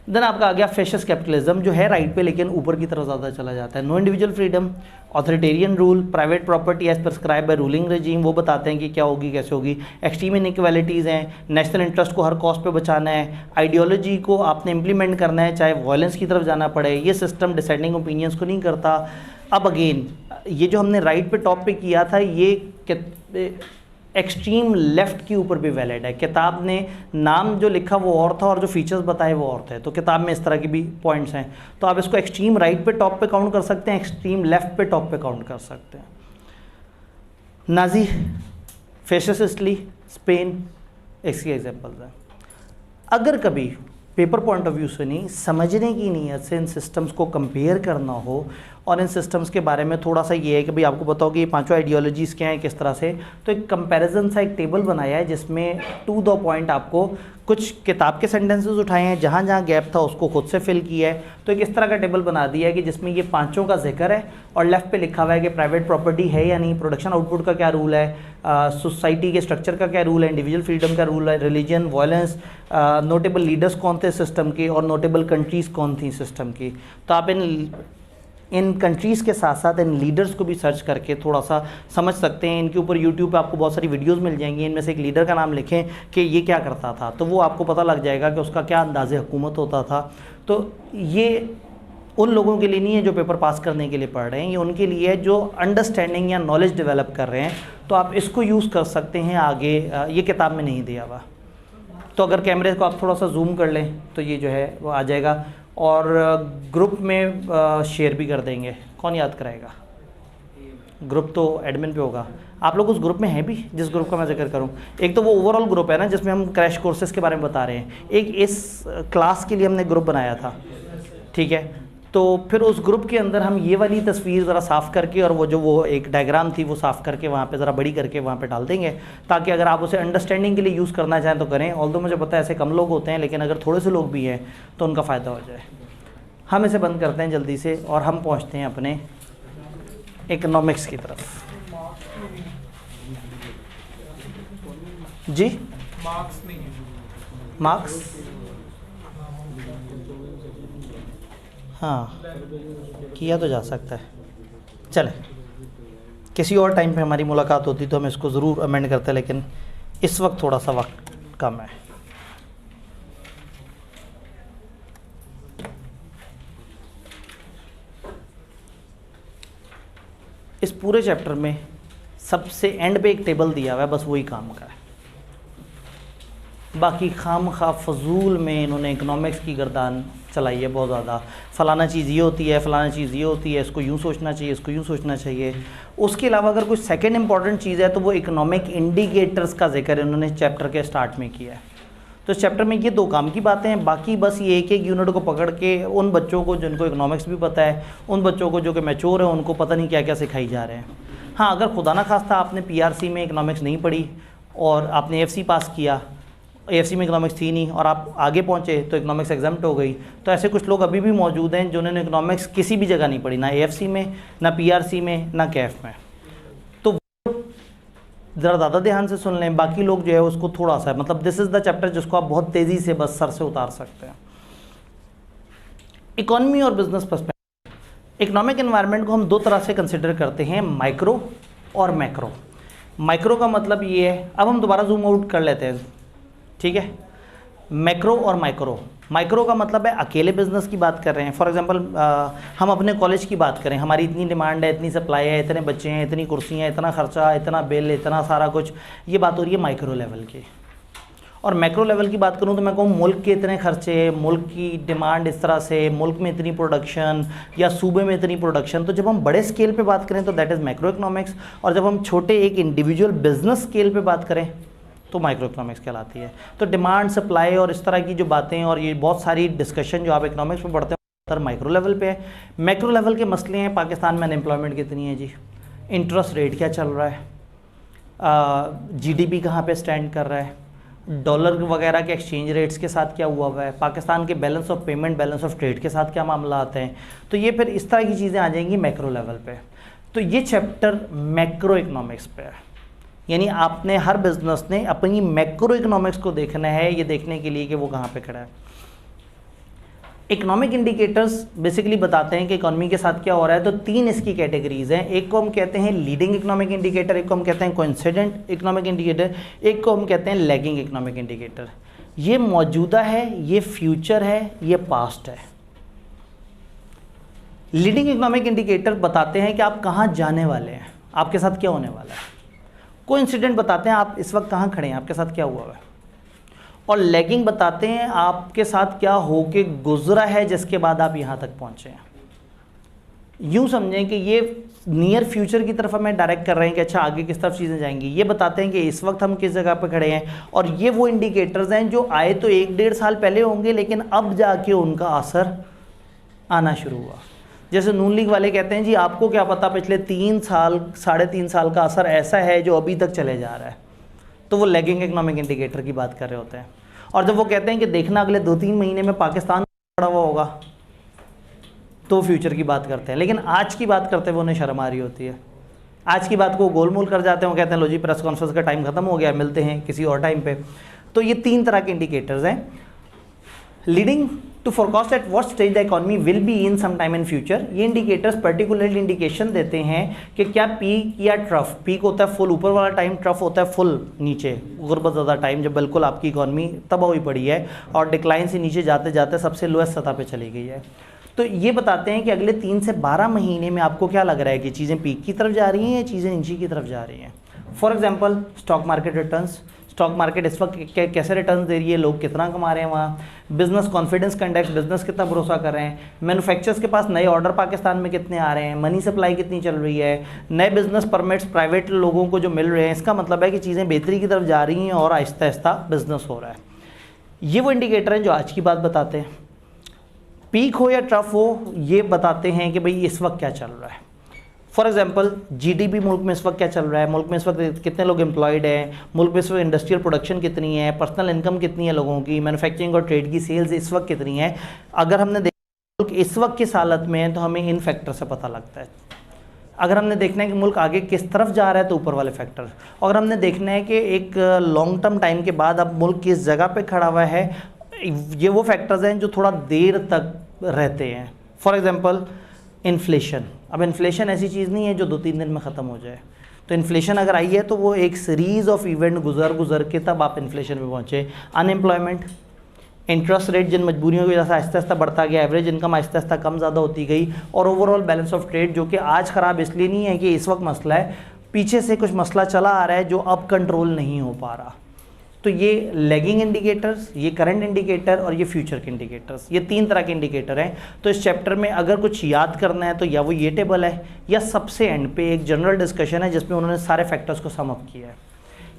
देन आपका आ गया फेशियस कैपिटलिज्म, जो है राइट पे लेकिन ऊपर की तरफ ज़्यादा चला जाता है। No individual freedom, authoritarian rule, private property as prescribe by ruling regime, वो बताते हैं कि क्या होगी कैसे होगी। एक्सट्रीम इनइक्वालिटीज़ हैं, नेशनल इंटरेस्ट को हर कॉस्ट पे बचाना है, आइडियोलॉजी को आपने इम्प्लीमेंट करना है चाहे वायलेंस की तरफ जाना पड़े, ये सिस्टम डिसाइडिंग ओपिनियंस को नहीं करता। अब अगेन ये जो हमने राइट पे टॉप पे किया था ये एक्सट्रीम लेफ़्ट के ऊपर भी वैलिड है। किताब ने नाम जो लिखा वो और था और जो फीचर्स बताए वो और थे, तो किताब में इस तरह की भी पॉइंट्स हैं। तो आप इसको एक्सट्रीम राइट पे टॉप पे काउंट कर सकते हैं, एक्सट्रीम लेफ़्ट पे टॉप पे काउंट कर सकते हैं। नाजी, फेशिस्ट इटली, स्पेन इसकी एग्जांपल्स हैं। अगर कभी पेपर पॉइंट ऑफ व्यू से नहीं, समझने की नीयत से इन सिस्टम्स को कंपेयर करना हो और इन सिस्टम्स के बारे में थोड़ा सा ये है कि भाई आपको बताओ कि ये पांचों आइडियोलॉजीज़ क्या हैं किस तरह से, तो एक कंपैरिजन सा एक टेबल बनाया है जिसमें टू द पॉइंट आपको कुछ किताब के सेंटेंसेस उठाए हैं, जहाँ जहाँ गैप था उसको खुद से फिल किया है। तो एक इस तरह का टेबल बना दिया है कि जिसमें ये पांचों का जिक्र है और लेफ़्ट पे लिखा हुआ है कि प्राइवेट प्रॉपर्टी है या नहीं, प्रोडक्शन आउटपुट का क्या रूल है, सोसाइटी के स्ट्रक्चर का क्या रूल है, इंडिविजुअल फ्रीडम का रूल है, रिलीजन, वायलेंस, नोटेबल लीडर्स कौन थे सिस्टम के और नोटेबल कंट्रीज़ कौन थी सिस्टम की। तो आप इन कंट्रीज़ के साथ साथ इन लीडर्स को भी सर्च करके थोड़ा सा समझ सकते हैं। इनके ऊपर यूट्यूब पे आपको बहुत सारी वीडियोस मिल जाएंगी, इनमें से एक लीडर का नाम लिखें कि ये क्या करता था, तो वो आपको पता लग जाएगा कि उसका क्या अंदाज़े हुकूमत होता था। तो ये उन लोगों के लिए नहीं है जो पेपर पास करने के लिए पढ़ रहे हैं, ये उनके लिए है जो अंडरस्टैंडिंग या नॉलेज डेवलप कर रहे हैं। तो आप इसको यूज़ कर सकते हैं आगे, ये किताब में नहीं दिया हुआ। तो अगर कैमरे को आप थोड़ा सा जूम कर लें तो ये जो है वो आ जाएगा और ग्रुप में शेयर भी कर देंगे। कौन याद कराएगा? ग्रुप तो एडमिन पे होगा। आप लोग उस ग्रुप में हैं भी जिस ग्रुप का मैं जिक्र करूं? एक तो वो ओवरऑल ग्रुप है ना जिसमें हम क्रैश कोर्सेज के बारे में बता रहे हैं, एक इस क्लास के लिए हमने ग्रुप बनाया था, ठीक है। तो फिर उस ग्रुप के अंदर हम ये वाली तस्वीर ज़रा साफ़ करके और वो एक डायग्राम थी वो साफ़ करके वहाँ पे ज़रा बड़ी करके वहाँ पे डाल देंगे, ताकि अगर आप उसे अंडरस्टैंडिंग के लिए यूज़ करना चाहें तो करें। ऑल्दो मुझे पता है ऐसे कम लोग होते हैं, लेकिन अगर थोड़े से लोग भी हैं तो उनका फ़ायदा हो जाए। हम इसे बंद करते हैं जल्दी से और हम पहुँचते हैं अपने इकोनॉमिक्स की तरफ। जी मार्क्स नहीं है। मार्क्स, हाँ किया तो जा सकता है। चले किसी और टाइम पे हमारी मुलाकात होती तो हम इसको ज़रूर अमेंड करते, लेकिन इस वक्त थोड़ा सा वक्त कम है। इस पूरे चैप्टर में सबसे एंड पे एक टेबल दिया हुआ है, बस वही काम का है। बाकी खाम खा फजूल में इन्होंने इकोनॉमिक्स की गर्दान चलाई है बहुत ज़्यादा। फ़लाना चीज़ ये होती है, फ़लाना चीज़ ये होती है, इसको यूँ सोचना चाहिए, इसको यूँ सोचना चाहिए। उसके अलावा अगर कोई सेकंड इंपॉर्टेंट चीज़ है तो वो इकोनॉमिक इंडिकेटर्स का जिक्र इन्होंने चैप्टर के स्टार्ट में किया है। तो इस चैप्टर में ये दो काम की बातें हैं, बाकी बस ये एक एक यूनिट को पकड़ के उन बच्चों को जिनको इकोनॉमिक्स भी पता है, उन बच्चों को जो कि मैच्योर है, उनको पता नहीं क्या क्या सिखाई जा रहे हैं। हाँ, अगर खुदा ना खास्ता आपने PRC में इकोनॉमिक्स नहीं पढ़ी और आपने AFC पास किया, AFC में इकोनॉमिक्स थी नहीं और आप आगे पहुँचे तो इकोनॉमिक्स एग्जाम्प्ट हो गई, तो ऐसे कुछ लोग अभी भी मौजूद हैं जिन्होंने इकोनॉमिक्स किसी भी जगह नहीं पढ़ी, ना AFC में, ना PRC में, ना CAF में। तो ज़रा ज़्यादा ध्यान से सुन लें, बाकी लोग जो है उसको थोड़ा सा, मतलब दिस इज़ द चैप्टर जिसको आप बहुत तेज़ी से बस सर से उतार सकते हैं। इकोनॉमी और बिजनेस पर्सपेक्टिव, इकोनॉमिक एनवायरनमेंट को हम दो तरह से कंसिडर करते हैं, माइक्रो और मैक्रो। माइक्रो का मतलब ये है, अब हम दोबारा जूम आउट कर लेते हैं, ठीक है। मैक्रो और माइक्रो, माइक्रो का मतलब है अकेले बिजनेस की बात कर रहे हैं। फॉर एग्जांपल हम अपने कॉलेज की बात करें, हमारी इतनी डिमांड है, इतनी सप्लाई है, इतने बच्चे हैं, इतनी कुर्सियाँ, इतना खर्चा, इतना बिल, इतना सारा कुछ, ये बात हो रही है माइक्रो लेवल की। और मैक्रो लेवल की बात करूं तो मैं कहूँ मुल्क के इतने खर्चे, मुल्क की डिमांड इस तरह से, मुल्क में इतनी प्रोडक्शन या सूबे में इतनी प्रोडक्शन। तो जब हम बड़े स्केल पे बात करें तो दैट इज़ मैक्रो इकोनॉमिक्स, और जब हम छोटे एक इंडिविजुअल बिजनेस स्केल पे बात करें तो माइक्रो इकोनॉमिक्स कहलाती है। तो डिमांड, सप्लाई और इस तरह की जो बातें और ये बहुत सारी डिस्कशन जो आप इकोनॉमिक्स में पढ़ते हैं सर माइक्रो लेवल पे है। मैक्रो लेवल के मसले हैं, पाकिस्तान में अनएम्प्लॉयमेंट कितनी है जी, इंटरेस्ट रेट क्या चल रहा है, जीडीपी कहाँ पे स्टैंड कर रहा है, डॉलर वगैरह के एक्सचेंज रेट्स के साथ क्या हुआ है, पाकिस्तान के balance of payment, balance of trade के साथ क्या मामला आते हैं। तो ये फिर इस तरह की चीज़ें आ जाएंगी मैक्रो लेवल पे। तो ये चैप्टर मैक्रो इकोनॉमिक्स पे है, यानी आपने हर बिजनेस ने अपनी मैक्रो इकोनॉमिक्स को देखना है, ये देखने के लिए कि वो कहाँ पे खड़ा है। इकोनॉमिक इंडिकेटर्स बेसिकली बताते हैं कि इकोनॉमी के साथ क्या हो रहा है। तो तीन इसकी कैटेगरीज हैं, एक को हम कहते हैं लीडिंग इकोनॉमिक इंडिकेटर, एक को हम कहते हैं कोइंसिडेंट इकोनॉमिक इंडिकेटर, एक को हम कहते हैं लैगिंग इकोनॉमिक इंडिकेटर। ये मौजूदा है, ये फ्यूचर है, ये पास्ट है। लीडिंग इकोनॉमिक इंडिकेटर बताते हैं कि आप कहाँ जाने वाले हैं, आपके साथ क्या होने वाला है। कोइंसिडेंट बताते हैं आप इस वक्त कहाँ खड़े हैं, आपके साथ क्या हुआ है। और लैगिंग बताते हैं आपके साथ क्या होके गुजरा है जिसके बाद आप यहाँ तक पहुँचे हैं। यूँ समझें कि ये नियर फ्यूचर की तरफ हमें डायरेक्ट कर रहे हैं कि अच्छा आगे किस तरफ चीज़ें जाएंगी। ये बताते हैं कि इस वक्त हम किस जगह पर खड़े हैं, और ये वो इंडिकेटर्स हैं जो आए तो 1-1.5 साल पहले होंगे, लेकिन अब जाके उनका असर आना शुरू हुआ। जैसे नून लीग वाले कहते हैं जी आपको क्या पता पिछले 3 साल 3.5 साल का असर ऐसा है जो अभी तक चले जा रहा है, तो वो लैगिंग इकोनॉमिक इंडिकेटर की बात कर रहे होते हैं। और जब वो कहते हैं कि देखना अगले 2-3 महीने में पाकिस्तान पड़ा हुआ होगा, तो फ्यूचर की बात करते हैं। लेकिन आज की बात करते हुए उन्हें शर्म आ रही होती है, आज की बात को गोलमोल कर जाते हैं। वो कहते हैं लो जी प्रेस कॉन्फ्रेंस का टाइम खत्म हो गया, मिलते हैं किसी और टाइम पे। तो ये 3 तरह के इंडिकेटर्स हैं। Leading to forecast at what stage the economy will be in some time in future. ये इंडिकेटर्स पर्टिकुलरली इंडिकेशन देते हैं कि क्या पीक या ट्रफ, पीक होता है फुल ऊपर वाला टाइम, ट्रफ होता है फुल नीचे गुरबत ज़्यादा टाइम, जब बिल्कुल आपकी इकोनॉमी तबाह हुई पड़ी है और डिक्लाइन से नीचे जाते जाते सबसे लोएस्ट सतह पे चली गई है। तो ये बताते हैं कि अगले 3 से 12 महीने में आपको क्या लग रहा है कि चीज़ें पीक की तरफ जा रही हैं या चीज़ें नीचे की तरफ जा रही हैं। For example stock market returns, stock market इस वक्त कैसे रिटर्न्स दे रही है, लोग कितना कमा रहे हैं वहाँ। बिजनेस कॉन्फिडेंस का इंडेक्स, बिजनेस कितना भरोसा कर रहे हैं। मैन्युफैक्चरर्स के पास नए ऑर्डर पाकिस्तान में कितने आ रहे हैं, मनी सप्लाई कितनी चल रही है, नए बिजनेस परमिट्स प्राइवेट लोगों को जो मिल रहे हैं। इसका मतलब है कि चीज़ें बेहतरी की तरफ जा रही हैं और आहिस्ता आहिस्ता बिजनेस हो रहा है। ये वो इंडिकेटर हैं जो आज की बात बताते हैं। पीक हो या ट्रफ हो, ये बताते हैं कि भाई इस वक्त क्या चल रहा है। फॉर एग्जांपल जीडीपी मुल्क में इस वक्त क्या चल रहा है, मुल्क में इस वक्त कितने लोग एम्प्लॉयड हैं, मुल्क में इस वक्त इंडस्ट्रियल प्रोडक्शन कितनी है, पर्सनल इनकम कितनी है लोगों की, मैन्युफैक्चरिंग और ट्रेड की सेल्स इस वक्त कितनी है। अगर हमने देखा मुल्क इस वक्त किस हालत में है तो हमें इन फैक्टर से पता लगता है। अगर हमने देखना है कि मुल्क आगे किस तरफ जा रहा है तो ऊपर वाले फैक्टर। अगर हमने देखना है कि एक लॉन्ग टर्म टाइम के बाद अब मुल्क किस जगह पर खड़ा हुआ है, ये वो फैक्टर्स हैं जो थोड़ा देर तक रहते हैं। For example inflation. अब इन्फ्लेशन ऐसी चीज़ नहीं है जो 2-3 दिन में ख़त्म हो जाए। तो इन्फ्लेशन अगर आई है तो वो एक सीरीज़ ऑफ इवेंट गुजर के तब आप इन्फ्लेशन पे पहुँचे। अनएम्प्लॉयमेंट, इंटरेस्ट रेट जिन मजबूरियों की वजह से आहिस्ता आहिस्ता बढ़ता गया, एवरेज इनकम आहिस्ता आहिस्ता कम ज़्यादा होती गई, और ओवरऑल बैलेंस ऑफ ट्रेड जो कि आज ख़राब इसलिए नहीं है कि इस वक्त मसला है, पीछे से कुछ मसला चला आ रहा है जो अब कंट्रोल नहीं हो पा रहा। तो ये लैगिंग इंडिकेटर्स, ये करंट इंडिकेटर और ये फ्यूचर के इंडिकेटर्स, ये 3 तरह के इंडिकेटर हैं। तो इस चैप्टर में अगर कुछ याद करना है तो या वो ये टेबल है या सबसे एंड पे एक जनरल डिस्कशन है जिसमें उन्होंने सारे फैक्टर्स को सम अप किया है।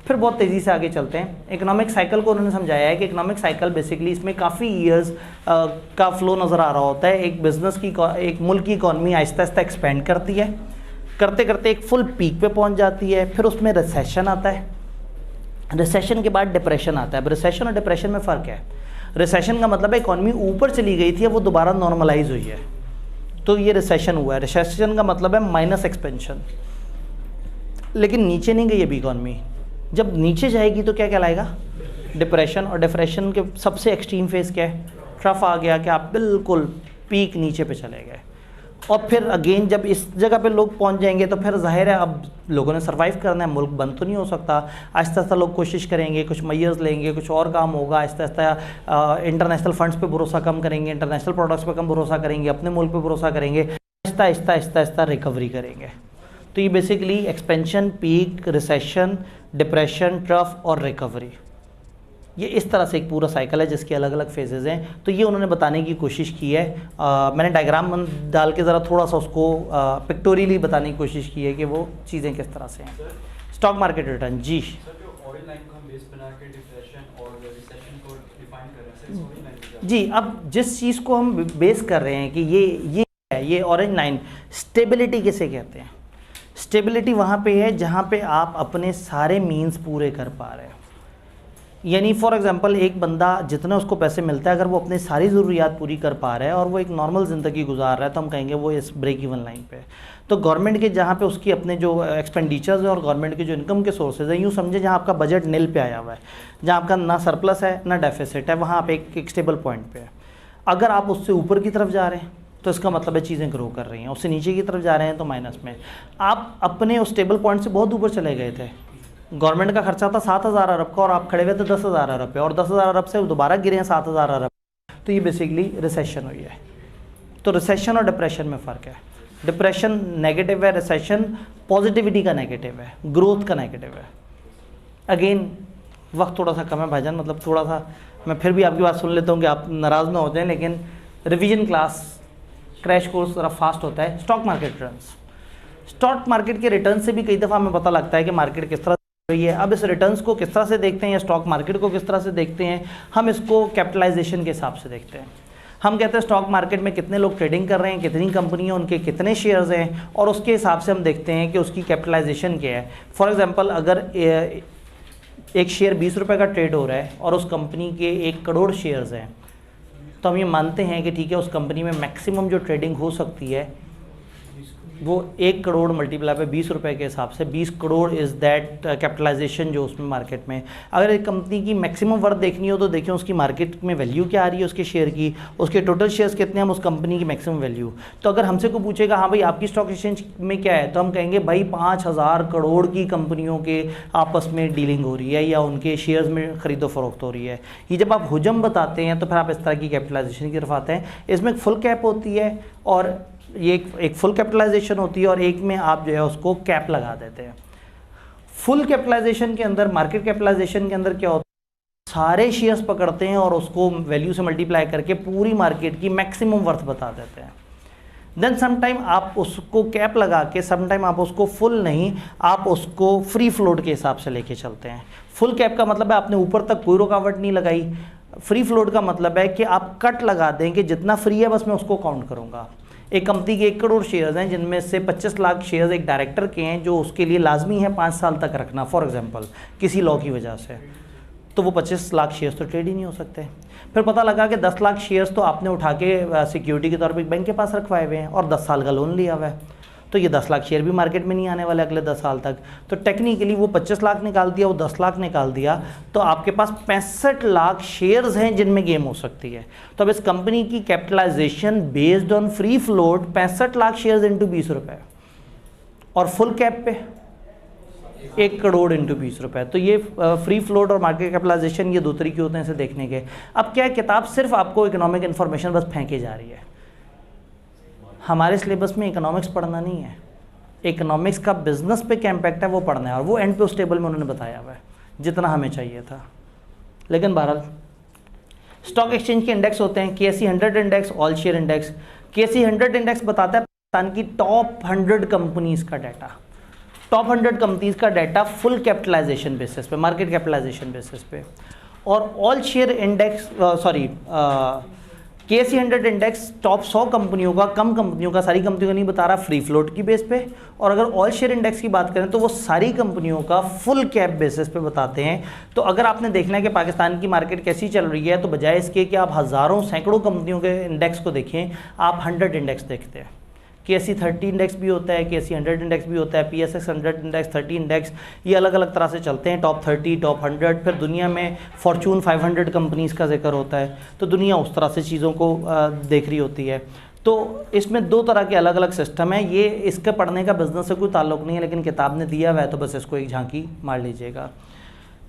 फिर बहुत तेज़ी से आगे चलते हैं। इकोनॉमिक साइकिल को उन्होंने समझाया है कि इकोनॉमिक साइकिल बेसिकली इसमें काफ़ी ईयर्स का फ्लो नज़र आ रहा होता है। एक बिज़नेस की, एक मुल्क की इकॉनमी आहिस्ता आहिस्ता एक्सपेंड करती है, करते करते एक फुल पीक पे पहुंच जाती है, फिर उसमें रिसेशन आता है, रिसेशन के बाद डिप्रेशन आता है। अब रिसेशन और डिप्रेशन में फ़र्क है। रिसेशन का मतलब है इकॉनमी ऊपर चली गई थी, वो दोबारा नॉर्मलाइज हुई है, तो ये रिसेशन हुआ है। रिसेशन का मतलब है माइनस एक्सपेंशन, लेकिन नीचे नहीं गई अभी इकॉनमी। जब नीचे जाएगी तो क्या कहलाएगा, डिप्रेशन। और डिप्रेशन के सबसे एक्सट्रीम फेज क्या है, ट्रफ आ गया कि आप बिल्कुल पीक नीचे पे चले गए। और फिर अगेन जब इस जगह पे लोग पहुंच जाएंगे तो फिर जाहिर है अब लोगों ने सरवाइव करना है, मुल्क बंद तो नहीं हो सकता। आहिस्ता आहिस्ता लोग कोशिश करेंगे, कुछ मेजर्स लेंगे, कुछ और काम होगा। आहिस्ता आहिस्ता इंटरनेशनल फंड्स पे भरोसा कम करेंगे, इंटरनेशनल प्रोडक्ट्स पे कम भरोसा करेंगे, अपने मुल्क पे भरोसा करेंगे, आहिस्ता आहिस्ता आहिस्ता आहिस्ता रिकवरी करेंगे। तो ये basically expansion, peak, recession, depression, trough और रिकवरी, ये इस तरह से एक पूरा साइकिल है जिसके अलग अलग फेजेज़ हैं। तो ये उन्होंने बताने की कोशिश की है। मैंने डायग्राम डाल के ज़रा थोड़ा सा उसको पिक्टोरियली बताने की कोशिश की है कि वो चीज़ें किस तरह से हैं। स्टॉक मार्केट रिटर्न जी सर जो ऑरेंज लाइन को हम बेस बना के डिप्रेशन और रिसेशन को डिफाइन कर रहे हैं सर, इस ऑरेंज लाइन में क्या जी, अब जिस चीज़ को हम बेस कर रहे हैं कि ये ऑरेंज लाइन स्टेबिलिटी किसे कहते हैं। स्टेबिलिटी वहाँ पे है जहाँ पे आप अपने सारे मीन्स पूरे कर पा रहे हैं। यानी फॉर एग्जांपल एक बंदा जितने उसको पैसे मिलता है अगर वो अपनी सारी ज़रूरियात पूरी कर पा रहा है और वो एक नॉर्मल ज़िंदगी गुजार रहा है तो हम कहेंगे वो इस ब्रेक इवन लाइन पे है। तो गवर्नमेंट के जहाँ पे उसकी अपने जो एक्सपेंडिचर्स है और गवर्नमेंट के जो इनकम के सोर्सेज हैं, यूँ समझे जहाँ आपका बजट नील पे आया हुआ है, जहाँ आपका ना सरप्लस है ना डेफिसिट है, वहाँ आप एक स्टेबल पॉइंट पे है। अगर आप उससे ऊपर की तरफ जा रहे हैं तो इसका मतलब है चीज़ें ग्रो कर रही हैं, उससे नीचे की तरफ जा रहे हैं तो माइनस में। आप अपने उस स्टेबल पॉइंट से बहुत ऊपर चले गए थे, गवर्नमेंट का खर्चा था 7,000 अरब का और आप खड़े हुए थे 10,000 अरब पे, और 10,000 अरब से दोबारा गिरे हैं 7,000 अरब, तो ये बेसिकली रिसेशन हुई है। तो रिसेशन और डिप्रेशन में फ़र्क है। डिप्रेशन नेगेटिव है, रिसेशन पॉजिटिविटी का नेगेटिव है, ग्रोथ का नेगेटिव है। अगेन वक्त थोड़ा सा कम है भाईजान, मतलब थोड़ा सा मैं फिर भी आपकी बात सुन लेता हूँ कि आप नाराज़ ना हो जाएं, लेकिन रिवीजन क्लास क्रैश कोर्स ज़रा फास्ट होता है। Stock market returns, stock market के रिटर्न से भी कई दफ़ा हमें पता लगता है कि मार्केट किस तरह रही है। अब इस रिटर्न्स को किस तरह से देखते हैं या स्टॉक मार्केट को किस तरह से देखते हैं, हम इसको कैपिटलाइजेशन के हिसाब से देखते हैं। हम कहते हैं स्टॉक मार्केट में कितने लोग ट्रेडिंग कर रहे हैं, कितनी कंपनियां, उनके कितने शेयर्स हैं, और उसके हिसाब से हम देखते हैं कि उसकी कैपिटलाइजेशन क्या है। फॉर एग्जांपल अगर एक शेयर 20 रुपये का ट्रेड हो रहा है और उस कंपनी के 1 करोड़ शेयर्स हैं, तो हम ये मानते हैं कि ठीक है उस कंपनी में मैक्सिमम जो ट्रेडिंग हो सकती है वो 1 करोड़ मल्टीप्लाई पे 20 रुपये के हिसाब से 20 करोड़ इज़ दैट कैपिटलाइजेशन जो उसमें मार्केट में। अगर एक कंपनी की मैक्सिमम वर्थ देखनी हो तो देखिए उसकी मार्केट में वैल्यू क्या आ रही है उसके शेयर की, उसके टोटल शेयर्स कितने हैं, उस कंपनी की मैक्सिमम वैल्यू। तो अगर हमसे कोई पूछेगा हाँ भाई आपकी स्टॉक एक्सचेंज में क्या है, तो हम कहेंगे भाई 5,000 करोड़ की कंपनियों के आपस में डीलिंग हो रही है या उनके शेयर्स में खरीदो फरोख्त हो रही है। ये जब आप हुजम बताते हैं तो फिर आप इस तरह की कैपिटलाइजेशन की तरफ आते हैं। इसमें एक फुल कैप होती है और ये एक फुल कैपिटलाइजेशन होती है और एक में आप जो है उसको कैप लगा देते हैं। फुल कैपिटलाइजेशन के अंदर, मार्केट कैपिटलाइजेशन के अंदर क्या होता है, सारे शेयर्स पकड़ते हैं और उसको वैल्यू से मल्टीप्लाई करके पूरी मार्केट की मैक्सिमम वर्थ बता देते हैं। देन समटाइम आप उसको कैप लगा के, समटाइम आप उसको फुल नहीं, आप उसको फ्री फ्लोट के हिसाब से लेके चलते हैं। फुल कैप का मतलब है आपने ऊपर तक कोई रुकावट नहीं लगाई। फ्री फ्लोट का मतलब है कि आप कट लगा दें कि जितना फ्री है बस मैं उसको काउंट करूँगा। एक कंपनी के 1 करोड़ शेयर्स हैं जिनमें से 25 लाख शेयर्स एक डायरेक्टर के हैं जो उसके लिए लाजमी है 5 साल तक रखना, फॉर एग्जांपल किसी लॉ की वजह से, तो वो 25 लाख शेयर्स तो ट्रेड ही नहीं हो सकते। फिर पता लगा कि 10 लाख शेयर्स तो आपने उठा के सिक्योरिटी के तौर पे बैंक के पास रखवाए हुए हैं और 10 साल का लोन लिया हुआ है, तो ये 10 लाख शेयर भी मार्केट में नहीं आने वाले अगले 10 साल तक। तो टेक्निकली वो 25 लाख निकाल दिया, वो 10 लाख निकाल दिया, तो आपके पास 65 लाख शेयर्स हैं जिनमें गेम हो सकती है। तो अब इस कंपनी की capitalisation based on free float 65 lakh shares into 20 रुपये और फुल कैप पे 1 करोड़ इंटू 20 रुपये। तो ये फ्री फ्लोट और मार्केट कैपिटलाइजेशन ये 2 तरीके होते हैं इसे देखने के। अब क्या है, किताब सिर्फ आपको इकोनॉमिक इन्फॉर्मेशन बस फेंके जा रही है। हमारे सिलेबस में इकोनॉमिक्स पढ़ना नहीं है, इकोनॉमिक्स का बिजनेस पे क्या इम्पैक्ट है वो पढ़ना है, और वो एंड पे उस टेबल में उन्होंने बताया हुआ है जितना हमें चाहिए था। लेकिन बहरहाल स्टॉक एक्सचेंज के इंडेक्स होते हैं, KSE 100 index, all share index. KSE 100 index बताता है पाकिस्तान की टॉप 100 कंपनीज का डाटा, टॉप 100 कंपनीज का डाटा फुल कैपिटलाइजेशन बेसिस पे, मार्केट कैपिटलाइजेशन बेसिस पे। और all share index KSE 100 index top 100 कंपनियों का, कम कंपनियों का, सारी कंपनियों का नहीं बता रहा, फ्री फ्लोट की बेस पे। और अगर ऑल शेयर इंडेक्स की बात करें तो वो सारी कंपनियों का फुल कैप बेसिस पे बताते हैं। तो अगर आपने देखना है कि पाकिस्तान की मार्केट कैसी चल रही है, तो बजाय इसके कि आप हज़ारों सैकड़ों कंपनियों के इंडेक्स को देखें, आप 100 इंडेक्स देखते हैं। KSE 30 इंडेक्स भी होता है, KSE 100 इंडेक्स भी होता है, PSX 100 इंडेक्स, 30 इंडेक्स, ये अलग अलग तरह से चलते हैं। टॉप 30, टॉप 100, फिर दुनिया में फॉर्चून 500 कंपनीज़ का जिक्र होता है। तो दुनिया उस तरह से चीज़ों को देख रही होती है। तो इसमें 2 तरह के अलग अलग सिस्टम है। ये इसके पढ़ने का बिजनेस से कोई ताल्लुक़ नहीं है, लेकिन किताब ने दिया हुआ है तो बस इसको एक झांकी मार लीजिएगा।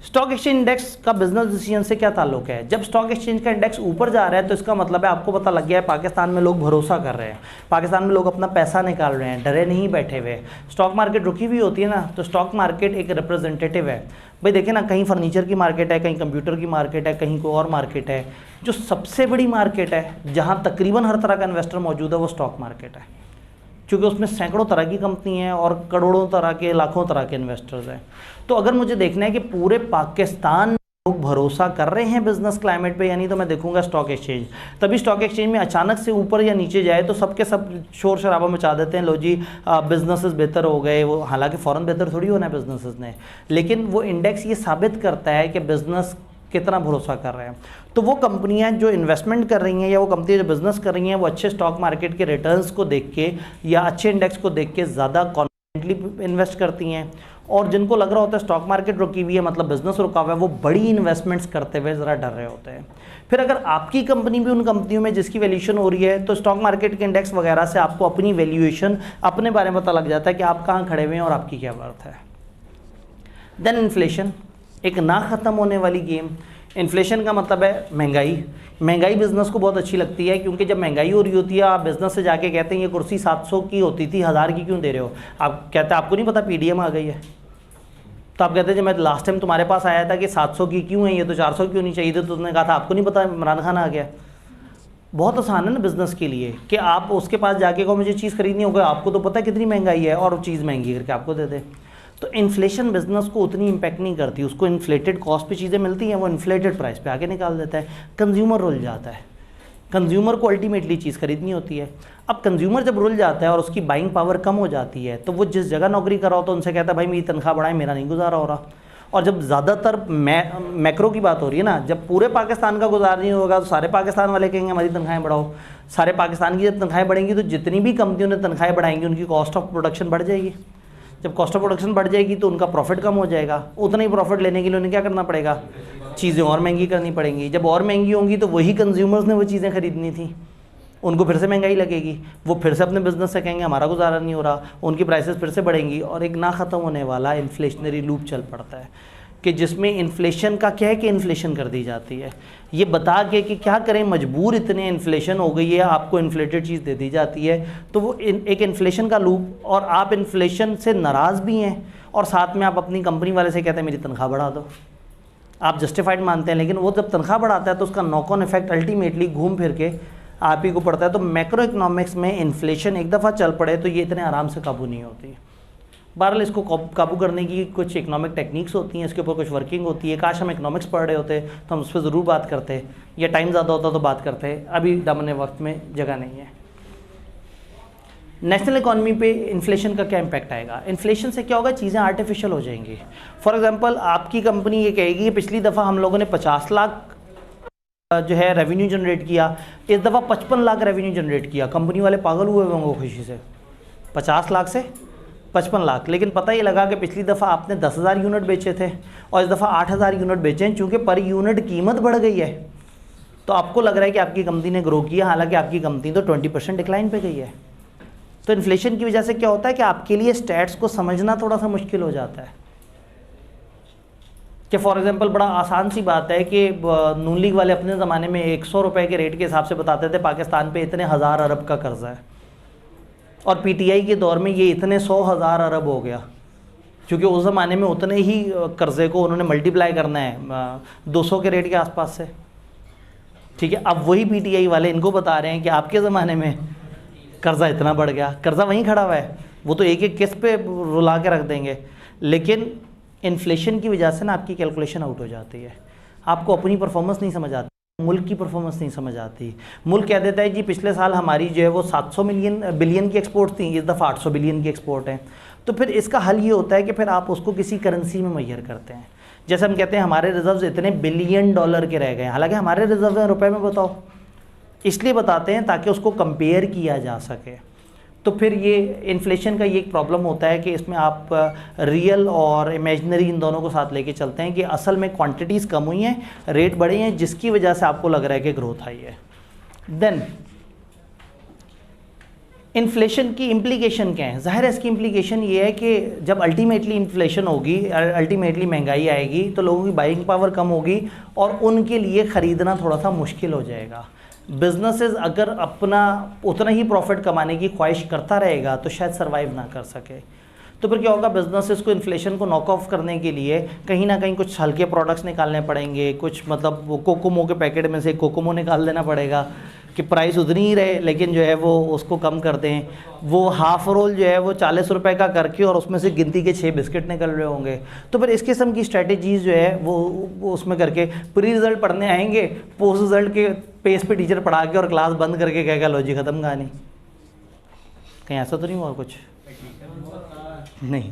स्टॉक एक्सचेंज इंडेक्स का बिजनेस डिसीजन से क्या ताल्लुक है? जब स्टॉक एक्सचेंज का इंडेक्स ऊपर जा रहा है तो इसका मतलब है आपको पता लग गया है पाकिस्तान में लोग भरोसा कर रहे हैं, पाकिस्तान में लोग अपना पैसा निकाल रहे हैं, डरे नहीं बैठे हुए। स्टॉक मार्केट रुकी हुई होती है ना, तो स्टॉक मार्केट एक रिप्रेजेंटेटिव है। भाई देखिए ना, कहीं फर्नीचर की मार्केट है, कहीं कंप्यूटर की मार्केट है, कहीं कोई और मार्केट है। जो सबसे बड़ी मार्केट है जहाँ तकरीबन हर तरह का इन्वेस्टर मौजूद है वो स्टॉक मार्केट है, क्योंकि उसमें सैकड़ों तरह की कंपनी हैं और करोड़ों तरह के, लाखों तरह के इन्वेस्टर्स हैं। तो अगर मुझे देखना है कि पूरे पाकिस्तान में लोग भरोसा कर रहे हैं बिजनेस क्लाइमेट पे, यानी तो मैं देखूंगा स्टॉक एक्सचेंज। तभी स्टॉक एक्सचेंज में अचानक से ऊपर या नीचे जाए तो सबके सब शोर शराबा मचा देते हैं, लो जी बिजनेसेस बेहतर हो गए। वो हालांकि फ़ौरन बेहतर थोड़ी होना है बिजनेसेस ने, लेकिन वो इंडेक्स ये साबित करता है कि बिजनेस कितना भरोसा कर रहे हैं। तो वो कंपनियां जो इन्वेस्टमेंट कर रही हैं या वो कंपनियां जो बिज़नेस कर रही हैं वो अच्छे स्टॉक मार्केट के रिटर्न्स को देख के या अच्छे इंडेक्स को देख के ज़्यादा कॉन्फिडेंटली इन्वेस्ट करती हैं। और जिनको लग रहा होता है स्टॉक मार्केट रुकी हुई है, मतलब बिजनेस रुका हुआ है, वो बड़ी इन्वेस्टमेंट्स करते हुए ज़रा डर रहे होते हैं। फिर अगर आपकी कंपनी भी उन कंपनियों में जिसकी वैल्यूएशन हो रही है, तो स्टॉक मार्केट के इंडेक्स वगैरह से आपको अपनी वैल्यूएशन, अपने बारे में पता लग जाता है कि आप कहाँ खड़े हुए हैं और आपकी क्या वर्थ है। देन इन्फ्लेशन, एक ना ख़त्म होने वाली गेम। इन्फ्लेशन का मतलब है महंगाई। महंगाई बिज़नेस को बहुत अच्छी लगती है, क्योंकि जब महंगाई हो रही होती है आप बिज़नेस से जाके कहते हैं ये कुर्सी 700 की होती थी 1000 की क्यों दे रहे हो? आप कहते हैं आपको नहीं पता पीडीएम आ गई है। तो आप कहते हैं जब मैं लास्ट टाइम तुम्हारे पास आया था कि 700 की क्यों है, ये तो 400 क्यों नहीं चाहिए थी? तो तुमने कहा था आपको नहीं पता इमरान खान आ गया। बहुत आसान है ना बिज़नेस के लिए कि आप उसके पास जाके को मुझे चीज़ खरीदनी होगा, आपको तो पता है कितनी महंगाई है, और चीज़ महंगी करके आपको दे दे। तो इन्फ्लेशन बिजनेस को उतनी इम्पैक्ट नहीं करती, उसको इन्फ्लेटेड कॉस्ट पे चीज़ें मिलती हैं, वो इन्फ्लेटेड प्राइस पे आके निकाल देता है। कंज्यूमर रुल जाता है, कंज्यूमर को अल्टीमेटली चीज़ खरीदनी होती है। अब कंज्यूमर जब रुल जाता है और उसकी बाइंग पावर कम हो जाती है, तो वो जिस जगह नौकरी कर रहा हो तो उनसे कहता है भाई मेरी तनख्वाह बढ़ाएं, मेरा नहीं गुजारा हो रहा। और जब ज़्यादातर मैक्रो की बात हो रही है ना, जब पूरे पाकिस्तान का गुजारा नहीं होगा तो सारे पाकिस्तान वाले कहेंगे हमारी तनख्वाहें बढ़ाओ। सारे पाकिस्तान की जब तनख्वाहें बढ़ेंगी तो जितनी भी कंपनियों ने तनख्वाहें बढ़ाएंगी उनकी कॉस्ट ऑफ प्रोडक्शन बढ़ जाएगी। जब कॉस्ट ऑफ प्रोडक्शन बढ़ जाएगी तो उनका प्रॉफिट कम हो जाएगा। उतना ही प्रॉफिट लेने के लिए उन्हें क्या करना पड़ेगा? चीज़ें और महंगी करनी पड़ेंगी। जब और महंगी होंगी तो वही कंज्यूमर्स ने वो चीज़ें खरीदनी थी, उनको फिर से महंगाई लगेगी, वो फिर से अपने बिजनेस से कहेंगे हमारा गुजारा नहीं हो रहा, उनकी प्राइसेस फिर से बढ़ेंगी और एक ना ख़त्म होने वाला इन्फ्लेशनरी लूप चल पड़ता है कि जिसमें इन्फ्लेशन का क्या है कि इन्फ्लेशन कर दी जाती है, ये बता के कि क्या करें मजबूर इतने इन्फ्लेशन हो गई है, आपको इन्फ्लेटेड चीज़ दे दी जाती है। तो वो एक इन्फ्लेशन का लूप, और आप इन्फ्लेशन से नाराज़ भी हैं और साथ में आप अपनी कंपनी वाले से कहते हैं मेरी तनख्वाह बढ़ा दो। आप जस्टिफाइड मानते हैं, लेकिन वो जब तनख्वाह बढ़ाता है तो उसका नॉक ऑन इफेक्ट अल्टीमेटली घूम फिर के आप ही को पड़ता है। तो मैक्रो इकोनॉमिक्स में इन्फ्लेशन एक दफ़ा चल पड़े तो ये इतने आराम से काबू नहीं होती। बहरहाल इसको काबू करने की कुछ इकोनॉमिक टेक्निक्स होती हैं, इसके ऊपर कुछ वर्किंग होती है। काश हम इकोनॉमिक्स पढ़ रहे होते तो हम उस पर ज़रूर बात करते, या टाइम ज़्यादा होता तो बात करते, अभी दामन वक्त में जगह नहीं है। नेशनल इकॉनमी पे इन्फ्लेशन का क्या इम्पैक्ट आएगा? इन्फ्लेशन से क्या होगा? चीज़ें आर्टिफिशियल हो जाएंगी। फॉर एग्जांपल आपकी कंपनी ये कहेगी पिछली दफ़ा हम लोगों ने 50 लाख जो है रेवेन्यू जनरेट किया, इस दफ़ा 55 लाख रेवेन्यू जनरेट किया। कंपनी वाले पागल हुए होंगे खुशी से, 50 लाख से 55 लाख। लेकिन पता ये लगा कि पिछली दफ़ा आपने 10,000 यूनिट बेचे थे और इस दफ़ा 8,000 यूनिट बेचे हैं, चूँकि पर यूनिट कीमत बढ़ गई है तो आपको लग रहा है कि आपकी कंपनी ने ग्रो किया, हालांकि आपकी कंपनी तो 20% डिक्लाइन पे गई है। तो इन्फ्लेशन की वजह से क्या होता है कि आपके लिए स्टैट्स को समझना थोड़ा सा मुश्किल हो जाता है। कि फॉर एग्जांपल बड़ा आसान सी बात है कि नून लीग वाले अपने ज़माने में 100 रुपये के रेट के हिसाब से बताते थे पाकिस्तान पे इतने 1000 अरब का कर्जा है, और पीटीआई के दौर में ये इतने 100,000 अरब हो गया, क्योंकि उस ज़माने में उतने ही कर्ज़े को उन्होंने मल्टीप्लाई करना है 200 के रेट के आसपास से। ठीक है, अब वही पीटीआई वाले इनको बता रहे हैं कि आपके ज़माने में कर्ज़ा इतना बढ़ गया। कर्ज़ा वहीं खड़ा हुआ है, वो तो एक एक किस्त पे रुला के रख देंगे। लेकिन इन्फ्लेशन की वजह से ना आपकी कैलकुलेशन आउट हो जाती है, आपको अपनी परफॉर्मेंस नहीं समझ आती, मुल्क की परफॉर्मेंस नहीं समझ आती। मुल्क कह देता है जी पिछले साल हमारी जो है वो 700 बिलियन की एक्सपोर्ट थी, इस दफ़ा 800 बिलियन की एक्सपोर्ट है। तो फिर इसका हल ये होता है कि फिर आप उसको किसी करेंसी में मैयर करते हैं। जैसे हम कहते हैं हमारे रिजर्व्स इतने बिलियन डॉलर के रह गए, हालांकि हमारे रिजर्व हैं रुपए में, बताओ, इसलिए बताते हैं ताकि उसको कंपेयर किया जा सके। तो फिर ये इन्फ्लेशन का ये एक प्रॉब्लम होता है कि इसमें आप रियल और इमेजिनरी इन दोनों को साथ लेके चलते हैं कि असल में क्वांटिटीज़ कम हुई हैं, रेट बढ़े हैं, जिसकी वजह से आपको लग रहा है कि ग्रोथ आई है। देन इन्फ्लेशन की इम्प्लीकेशन क्या है? ज़ाहिर है इसकी इम्प्लीकेशन ये है कि जब अल्टीमेटली इन्फ्लेशन होगी, अल्टीमेटली महंगाई आएगी, तो लोगों की बाइंग पावर कम होगी और उनके लिए ख़रीदना थोड़ा सा मुश्किल हो जाएगा। बिजनेसेस अगर अपना उतना ही प्रॉफिट कमाने की ख्वाहिश करता रहेगा तो शायद सर्वाइव ना कर सके। तो फिर क्या होगा, बिजनेसेस को इन्फ्लेशन को नॉक ऑफ करने के लिए कहीं ना कहीं कुछ हल्के प्रोडक्ट्स निकालने पड़ेंगे, कुछ मतलब वो कोकोमो के पैकेट में से कोकोमो निकाल देना पड़ेगा कि प्राइस उतनी ही रहे लेकिन जो है वो उसको कम कर दें। वो हाफ़ रोल जो है वो 40 रुपए का करके और उसमें से गिनती के 6 बिस्किट निकल रहे होंगे। तो फिर इस किस्म की स्ट्रेटजीज़ जो है वो उसमें करके प्री रिज़ल्ट पढ़ने आएंगे, पोस्ट रिज़ल्ट के पेज पे टीचर पढ़ा के और क्लास बंद करके कहेगा लो जी ख़त्म कहानी। कहीं ऐसा तो नहीं हुआ कुछ? नहीं।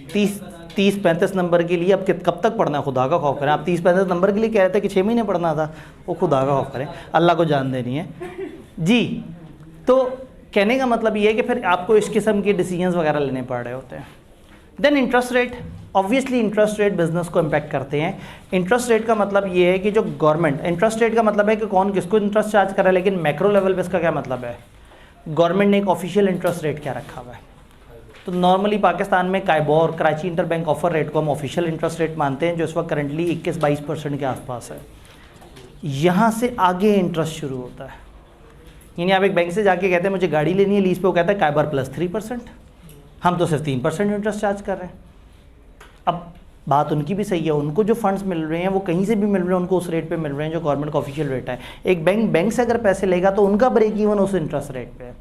30-35 नंबर के लिए अब कब तक पढ़ना है, खुदा का खौफ करें। आप 30-35 नंबर के लिए कह रहे थे कि 6 महीने पढ़ना था, वो खुदा का खौफ करें, अल्लाह को जान देनी है जी। तो कहने का मतलब ये है कि फिर आपको इस किस्म के डिसीजंस वगैरह लेने पड़ रहे होते हैं। Then interest rate, obviously interest rate business को इम्पैक्ट करते हैं। इंटरेस्ट रेट का मतलब ये है कि जो गवर्नमेंट, इंटरेस्ट रेट का मतलब है कि कौन किसको इंटरेस्ट चार्ज कर रहा है, लेकिन मैक्रो लेवल पे इसका क्या मतलब है? गवर्नमेंट ने एक ऑफिशियल इंटरेस्ट रेट क्या रखा हुआ है? तो नॉर्मली पाकिस्तान में KIBOR, Karachi interbank offer rate को हम ऑफिशियल इंटरेस्ट रेट मानते हैं, जो इस वक्त करंटली 21-22% के आसपास है। यहाँ से आगे इंटरेस्ट शुरू होता है, यानी आप एक बैंक से जाके कहते हैं मुझे गाड़ी लेनी है लीज पे, वो कहता है काइबर प्लस 3%, हम तो सिर्फ 3% इंटरेस्ट चार्ज कर रहे हैं। अब बात उनकी भी सही है, उनको जो फंड्स मिल रहे हैं वो कहीं से भी मिल रहे हैं, उनको उस रेट पे मिल रहे हैं जो गवर्नमेंट का ऑफिशियल रेट है। एक बैंक से अगर पैसे लेगा तो उनका ब्रेक इवन उस इंटरेस्ट रेट पे है।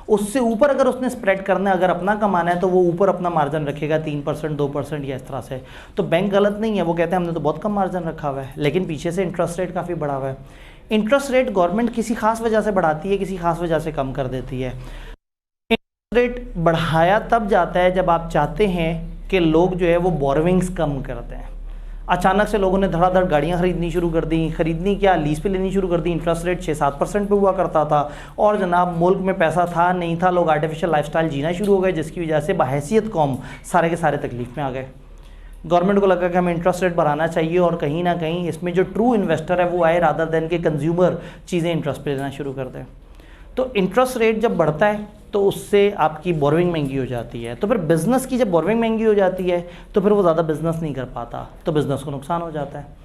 उससे ऊपर अगर उसने स्प्रेड करना है, अगर अपना कमाना है, तो वो ऊपर अपना मार्जिन रखेगा 3%, 2% या इस तरह से। तो बैंक गलत नहीं है, वो कहते हैं हमने तो बहुत कम मार्जिन रखा हुआ है, लेकिन पीछे से इंटरेस्ट रेट काफ़ी बढ़ा हुआ है। इंटरेस्ट रेट गवर्नमेंट किसी खास वजह से बढ़ाती है, किसी खास वजह से कम कर देती है। इंटरेस्ट रेट बढ़ाया तब जाता है जब आप चाहते हैं कि लोग जो है वो बोरोविंग्स कम कर दें। अचानक से लोगों ने धड़ाधड़ गाड़ियाँ खरीदनी शुरू कर दी, खरीदनी क्या लीज पे लेनी शुरू कर दी। इंटरेस्ट रेट 6-7% पे हुआ करता था और जनाब मुल्क में पैसा था नहीं था, लोग आर्टिफिशियल लाइफस्टाइल जीना शुरू हो गए, जिसकी वजह से बहैसियत कौम सारे के सारे तकलीफ में आ गए। गवर्नमेंट को लगा कि हमें इंटरेस्ट रेट बढ़ाना चाहिए और कहीं ना कहीं इसमें जो ट्रू इन्वेस्टर है वो आए, रादर देन के कंज्यूमर चीज़ें इंटरेस्ट पे लेना शुरू कर दें। तो इंटरेस्ट रेट जब बढ़ता है तो उससे आपकी बोरोइंग महंगी हो जाती है। तो फिर बिज़नेस की जब बोरोइंग महंगी हो जाती है तो फिर वो ज़्यादा बिज़नेस नहीं कर पाता, तो बिज़नेस को नुकसान हो जाता है।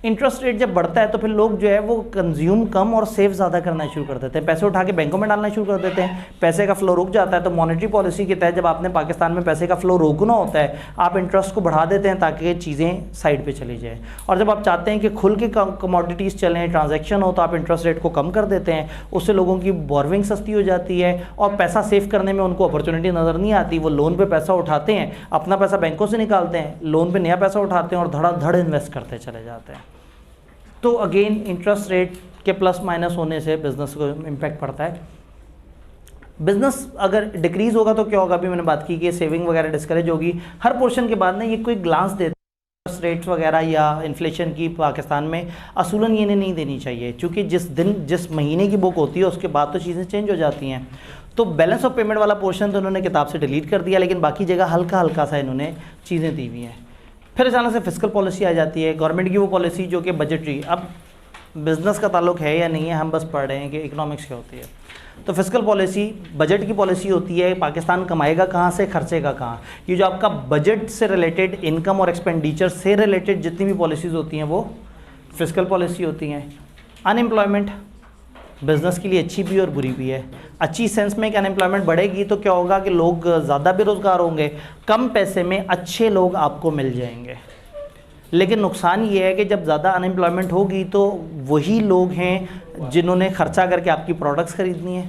इंटरेस्ट रेट जब बढ़ता है तो फिर लोग जो है वो कंज्यूम कम और सेव ज़्यादा करना शुरू कर देते हैं, पैसे उठा के बैंकों में डालना शुरू कर देते हैं, पैसे का फ्लो रुक जाता है। तो मॉनेटरी पॉलिसी के तहत जब आपने पाकिस्तान में पैसे का फ्लो रोकना होता है, आप इंटरेस्ट को बढ़ा देते हैं ताकि चीज़ें साइड पे चली जाए। और जब आप चाहते हैं कि खुल के कमोडिटीज़ चलें, ट्रांजैक्शन हो, तो आप इंटरेस्ट रेट को कम कर देते हैं। उससे लोगों की बोरोइंग सस्ती हो जाती है और पैसा सेव करने में उनको अपॉर्चुनिटी नज़र नहीं आती। वो लोन पर पैसा उठाते हैं, अपना पैसा बैंकों से निकालते हैं, लोन पर नया पैसा उठाते हैं और धड़ाधड़ इन्वेस्ट करते चले जाते हैं। तो अगेन इंटरेस्ट रेट के प्लस माइनस होने से बिज़नेस को इम्पैक्ट पड़ता है। बिज़नेस अगर डिक्रीज़ होगा तो क्या होगा, अभी मैंने बात की कि सेविंग वगैरह डिस्करेज होगी। हर पोर्शन के बाद ना ये कोई ग्लांस देते हैं इंटरेस्ट रेट्स वगैरह या इन्फ्लेशन की पाकिस्तान में असूलन ये नहीं देनी चाहिए, क्योंकि जिस महीने की बुक होती है उसके बाद तो चीज़ें चेंज हो जाती हैं। तो बैलेंस ऑफ पेमेंट वाला पोर्शन तो उन्होंने किताब से डिलीट कर दिया, लेकिन बाकी जगह हल्का हल्का सा इन्होंने चीज़ें दी हुई हैं। फिर अचानक से फिस्कल पॉलिसी आ जाती है, गवर्नमेंट की वो पॉलिसी जो कि बजटरी, अब बिज़नेस का ताल्लुक है या नहीं है, हम बस पढ़ रहे हैं कि इकोनॉमिक्स क्या होती है। तो फिस्कल पॉलिसी बजट की पॉलिसी होती है, पाकिस्तान कमाएगा कहाँ से, खर्चेगा कहाँ। ये जो आपका बजट से रिलेटेड, इनकम और एक्सपेंडिचर से रिलेटेड जितनी भी पॉलिसीज़ होती हैं वो फिस्कल पॉलिसी होती हैं। अनएम्प्लॉयमेंट बिज़नेस के लिए अच्छी भी और बुरी भी है। अच्छी सेंस में कि अनएम्प्लॉयमेंट बढ़ेगी तो क्या होगा कि लोग ज़्यादा बेरोज़गार होंगे, कम पैसे में अच्छे लोग आपको मिल जाएंगे। लेकिन नुकसान ये है कि जब ज़्यादा अनएम्प्लॉयमेंट होगी तो वही लोग हैं जिन्होंने ख़र्चा करके आपकी प्रोडक्ट्स ख़रीदनी है।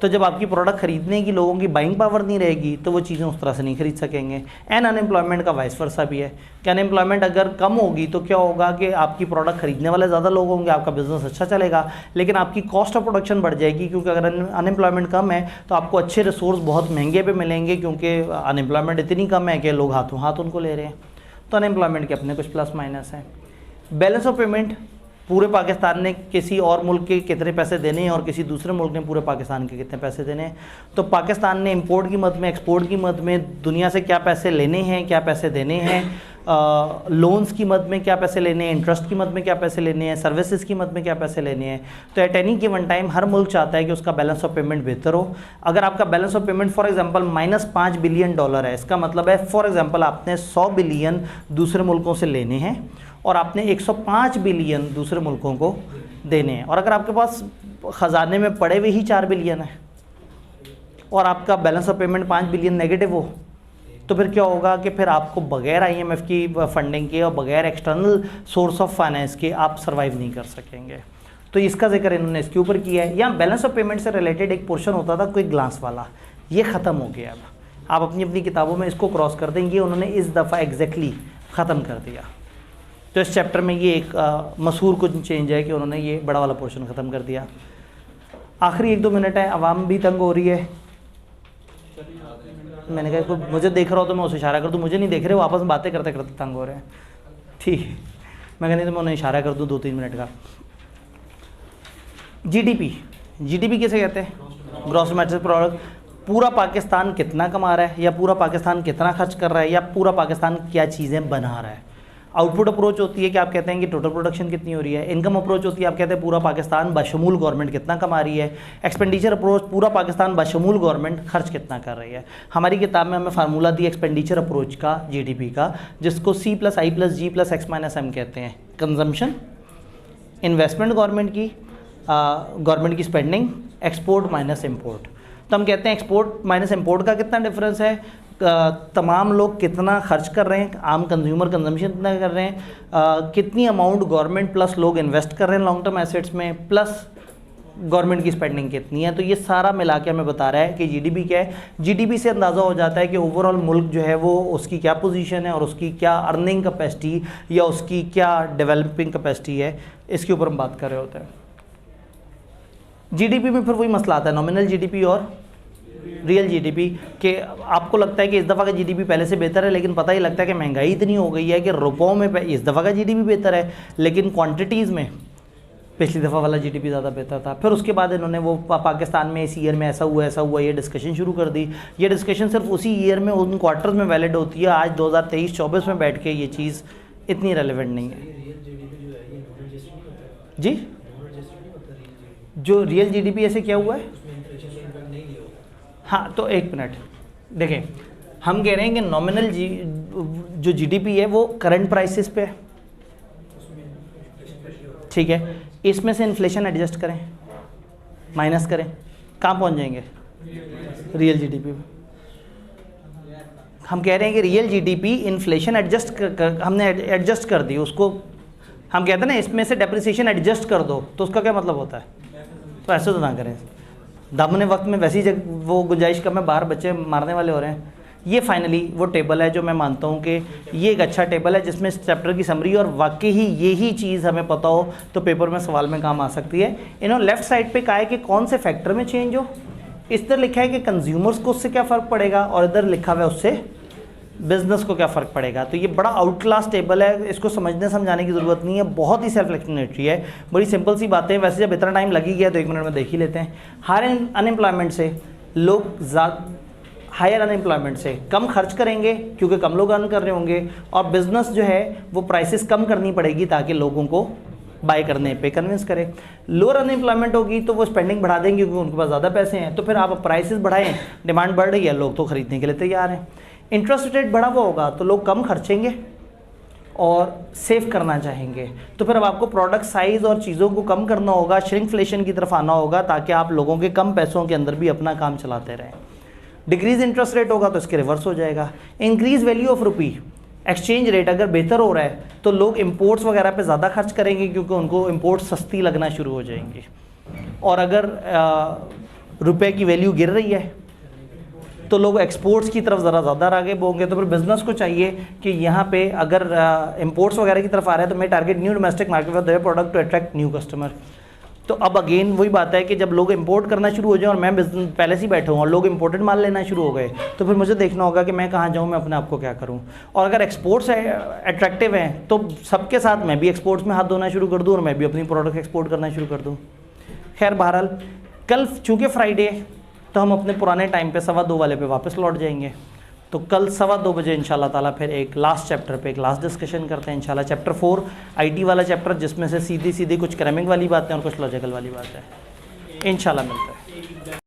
तो जब आपकी प्रोडक्ट ख़रीदने की लोगों की बाइंग पावर नहीं रहेगी तो वो चीज़ें उस तरह से नहीं खरीद सकेंगे। एंड अनएम्प्लॉयमेंट का वाइस वर्सा भी है कि अनएम्प्लॉयमेंट अगर कम होगी तो क्या होगा कि आपकी प्रोडक्ट खरीदने वाले ज़्यादा लोग होंगे, आपका बिज़नेस अच्छा चलेगा, लेकिन आपकी कॉस्ट ऑफ प्रोडक्शन बढ़ जाएगी, क्योंकि अगर अनएम्प्लॉयमेंट कम है तो आपको अच्छे रिसोर्स बहुत महंगे पे मिलेंगे, क्योंकि अनएम्प्लॉयमेंट इतनी कम है कि लोग हाथों हाथ उनको ले रहे हैं। तो अनएम्प्लॉयमेंट के अपने कुछ प्लस माइनस हैं। बैलेंस ऑफ पेमेंट, पूरे पाकिस्तान ने किसी और मुल्क के कितने पैसे देने हैं और किसी दूसरे मुल्क ने पूरे पाकिस्तान के कितने पैसे देने हैं। तो पाकिस्तान ने इंपोर्ट की मद में, एक्सपोर्ट की मद में दुनिया से क्या पैसे लेने हैं, क्या पैसे देने हैं, लोन्स की मद में क्या पैसे लेने हैं, इंटरेस्ट की मद में क्या पैसे लेने हैं, सर्विसेज की मद में क्या पैसे लेने हैं। तो एट एनी गिवन टाइम हर मुल्क चाहता है कि उसका बैलेंस ऑफ पेमेंट बेहतर हो। अगर आपका balance of payment for example -5 billion dollar है, इसका मतलब है फॉर एग्जांपल आपने 100 बिलियन दूसरे मुल्कों से लेने हैं और आपने 105 बिलियन दूसरे मुल्कों को देने हैं। और अगर आपके पास ख़जाने में पड़े हुए ही 4 बिलियन है और आपका balance of payment 5 billion negative हो, तो फिर क्या होगा कि फिर आपको बगैर IMF की फंडिंग के और बगैर एक्सटर्नल सोर्स ऑफ फाइनेंस के आप सर्वाइव नहीं कर सकेंगे। तो इसका जिक्र इन्होंने इसके ऊपर किया है। यहाँ बैलेंस ऑफ पेमेंट से रिलेटेड एक पोर्शन होता था कोई ग्लास वाला, ये ख़त्म हो गया। अब आप अपनी अपनी किताबों में इसको क्रॉस कर देंगे, उन्होंने इस दफ़ा एग्जैक्टली ख़त्म कर दिया। तो इस चैप्टर में ये एक मशहूर कुछ चेंज है कि उन्होंने ये बड़ा वाला पोर्शन ख़त्म कर दिया। आखिरी 1-2 मिनट है, आवाम भी तंग हो रही है। मैंने कहा कोई मुझे देख रहा हो तो मैं उसे इशारा कर दूँ, मुझे नहीं देख रहे, वो आपस में बातें करते करते तंग हो रहे हैं। ठीक है, मैं कहती तो मैं उन्हें इशारा कर दूँ 2-3 मिनट का। GDP किसे कहते हैं? Gross domestic product. पूरा पाकिस्तान कितना कमा रहा है, या पूरा पाकिस्तान कितना खर्च कर रहा है, या पूरा पाकिस्तान क्या चीज़ें बना रहा है। आउटपुट अप्रोच होती है कि आप कहते हैं कि टोटल प्रोडक्शन कितनी हो रही है। इनकम अप्रोच होती है, आप कहते हैं पूरा पाकिस्तान बशमूल गवर्नमेंट कितना कमा रही है। एक्सपेंडिचर अप्रोच, पूरा पाकिस्तान बशमूल गवर्नमेंट खर्च कितना कर रही है। हमारी किताब में हमें फार्मूला दी एक्सपेंडिचर अप्रोच का GDP का, जिसको C+I+G+X-M कहते हैं। कंजम्पशन, इन्वेस्टमेंट गवर्नमेंट की स्पेंडिंग, एक्सपोर्ट माइनस इम्पोर्ट। तो हम कहते हैं एक्सपोर्ट माइनस इम्पोर्ट का कितना डिफरेंस है, तमाम लोग कितना खर्च कर रहे हैं, आम कंज्यूमर कंजम्पशन कितना कर रहे हैं, कितनी अमाउंट गवर्नमेंट प्लस लोग इन्वेस्ट कर रहे हैं लॉन्ग टर्म एसेट्स में, प्लस गवर्नमेंट की स्पेंडिंग कितनी है। तो ये सारा मिला के हमें बता रहा है कि GDP क्या है। GDP से अंदाज़ा हो जाता है कि ओवरऑल मुल्क जो है वो उसकी क्या पोजीशन है और उसकी क्या अर्निंग कैपेसिटी या उसकी क्या डेवलपिंग कैपेसिटी है, इसके ऊपर हम बात कर रहे होते हैं। GDP में फिर वही मसला आता है, नॉमिनल GDP और रियल GDP के। आपको लगता है कि इस दफ़ा का GDP पहले से बेहतर है, लेकिन पता ही लगता है कि महंगाई इतनी हो गई है कि रुपयों में इस दफ़ा का GDP बेहतर है, लेकिन क्वांटिटीज़ में पिछली दफ़ा वाला GDP ज़्यादा बेहतर था। फिर उसके बाद इन्होंने वो पाकिस्तान में इस ईयर में ऐसा हुआ ये डिस्कशन शुरू कर दी। ये डिस्कशन सिर्फ उसी ईयर में उन क्वार्टर्स में वैलिड होती है। आज 2023-24 में बैठ के ये चीज़ इतनी रेलिवेंट नहीं है जी। जो रियल GDP ऐसे क्या हुआ है, हाँ तो एक मिनट देखें, हम कह रहे हैं कि नॉमिनल जो GDP है वो करंट प्राइसेस पे है, ठीक है। इसमें से इन्फ्लेशन एडजस्ट करें, माइनस करें, कहाँ पहुंच जाएंगे, रियल GDP में। हम कह रहे हैं कि रियल GDP इन्फ्लेशन हमने एडजस्ट कर दी उसको। हम कहते हैं ना इसमें से डेप्रिसिएशन एडजस्ट कर दो, तो उसका क्या मतलब होता है। तो ऐसे तो ना करें, दामने वक्त में वैसी वो गुंजाइश कम है, बाहर बच्चे मारने वाले हो रहे हैं। ये फाइनली वो टेबल है जो मैं मानता हूँ कि ये एक अच्छा टेबल है जिसमें इस चैप्टर की समरी और वाकई ही यही चीज़ हमें पता हो तो पेपर में सवाल में काम आ सकती है। इन्होंने लेफ्ट साइड पे कहा है कि कौन से फैक्टर में चेंज हो, इधर लिखा है कि कंज्यूमर्स को उससे क्या फ़र्क पड़ेगा, और इधर लिखा हुआ है उससे बिजनेस को क्या फ़र्क पड़ेगा। तो ये बड़ा आउट क्लास टेबल है, इसको समझने समझाने की ज़रूरत नहीं है, बहुत ही सेल्फ एक्सप्लेनेटरी है, बड़ी सिंपल सी बातें। वैसे जब इतना टाइम लग ही गया तो 1 मिनट में देख ही लेते हैं। हायर अनएम्प्लॉयमेंट से लोग हायर अनएम्प्लॉयमेंट से कम खर्च करेंगे क्योंकि कम लोग अर्न कर रहे होंगे, और बिज़नेस जो है वो प्राइसेस कम करनी पड़ेगी ताकि लोगों को बाय करने पे कन्विंस करे। लोअर अनएम्प्लॉयमेंट होगी तो वो स्पेंडिंग बढ़ा देंगे क्योंकि उनके पास ज़्यादा पैसे हैं, तो फिर आप प्राइसेस बढ़ाएं, डिमांड बढ़ रही है, लोग तो ख़रीदने के लिए तैयार हैं। इंटरेस्ट रेट बढ़ा हुआ होगा तो लोग कम खर्चेंगे और सेव करना चाहेंगे, तो फिर अब आपको प्रोडक्ट साइज़ और चीज़ों को कम करना होगा, श्रिंकफ्लेशन की तरफ आना होगा ताकि आप लोगों के कम पैसों के अंदर भी अपना काम चलाते रहें। डिक्रीज़ इंटरेस्ट रेट होगा तो इसके रिवर्स हो जाएगा। Increase value of rupee, exchange rate अगर बेहतर हो रहा है तो लोग इंपोर्ट्स वगैरह पे ज़्यादा खर्च करेंगे क्योंकि उनको इंपोर्ट सस्ती लगना शुरू हो जाएंगी, और अगर रुपए की वैल्यू गिर रही है तो लोग एक्सपोर्ट्स की तरफ ज़रा ज़्यादा आगे होंगे। तो फिर बिज़नेस को चाहिए कि यहाँ पे अगर इंपोर्ट्स वगैरह की तरफ आ रहा है तो मैं target new domestic market for their product to attract new customer. तो अब अगेन वही बात है कि जब लोग इंपोर्ट करना शुरू हो जाए और मैं बिजनेस पहले से ही बैठा हूँ और लोग इंपोर्टेड माल लेना शुरू हो गए, तो फिर मुझे देखना होगा कि मैं कहाँ जाऊँ, मैं अपने आप को क्या करूँ। और अगर एक्सपोर्ट्स अट्रैक्टिव हैं तो सबके साथ मैं भी एक्सपोर्ट्स में हाथ धोना शुरू कर दूँ और मैं भी अपनी प्रोडक्ट एक्सपोर्ट करना शुरू कर दूँ। खैर बहरहाल कल चूँकि फ्राइडे तो हम अपने पुराने टाइम पे 2:15 वाले पे वापस लौट जाएंगे। तो कल 2:15 बजे इंशाल्लाह ताला फिर एक लास्ट चैप्टर पे एक लास्ट डिस्कशन करते हैं इंशाल्लाह, चैप्टर 4 आईटी वाला चैप्टर, जिसमें से सीधी सीधी कुछ क्रैमिंग वाली बातें और कुछ लॉजिकल वाली बातें इंशाल्लाह मिलता है।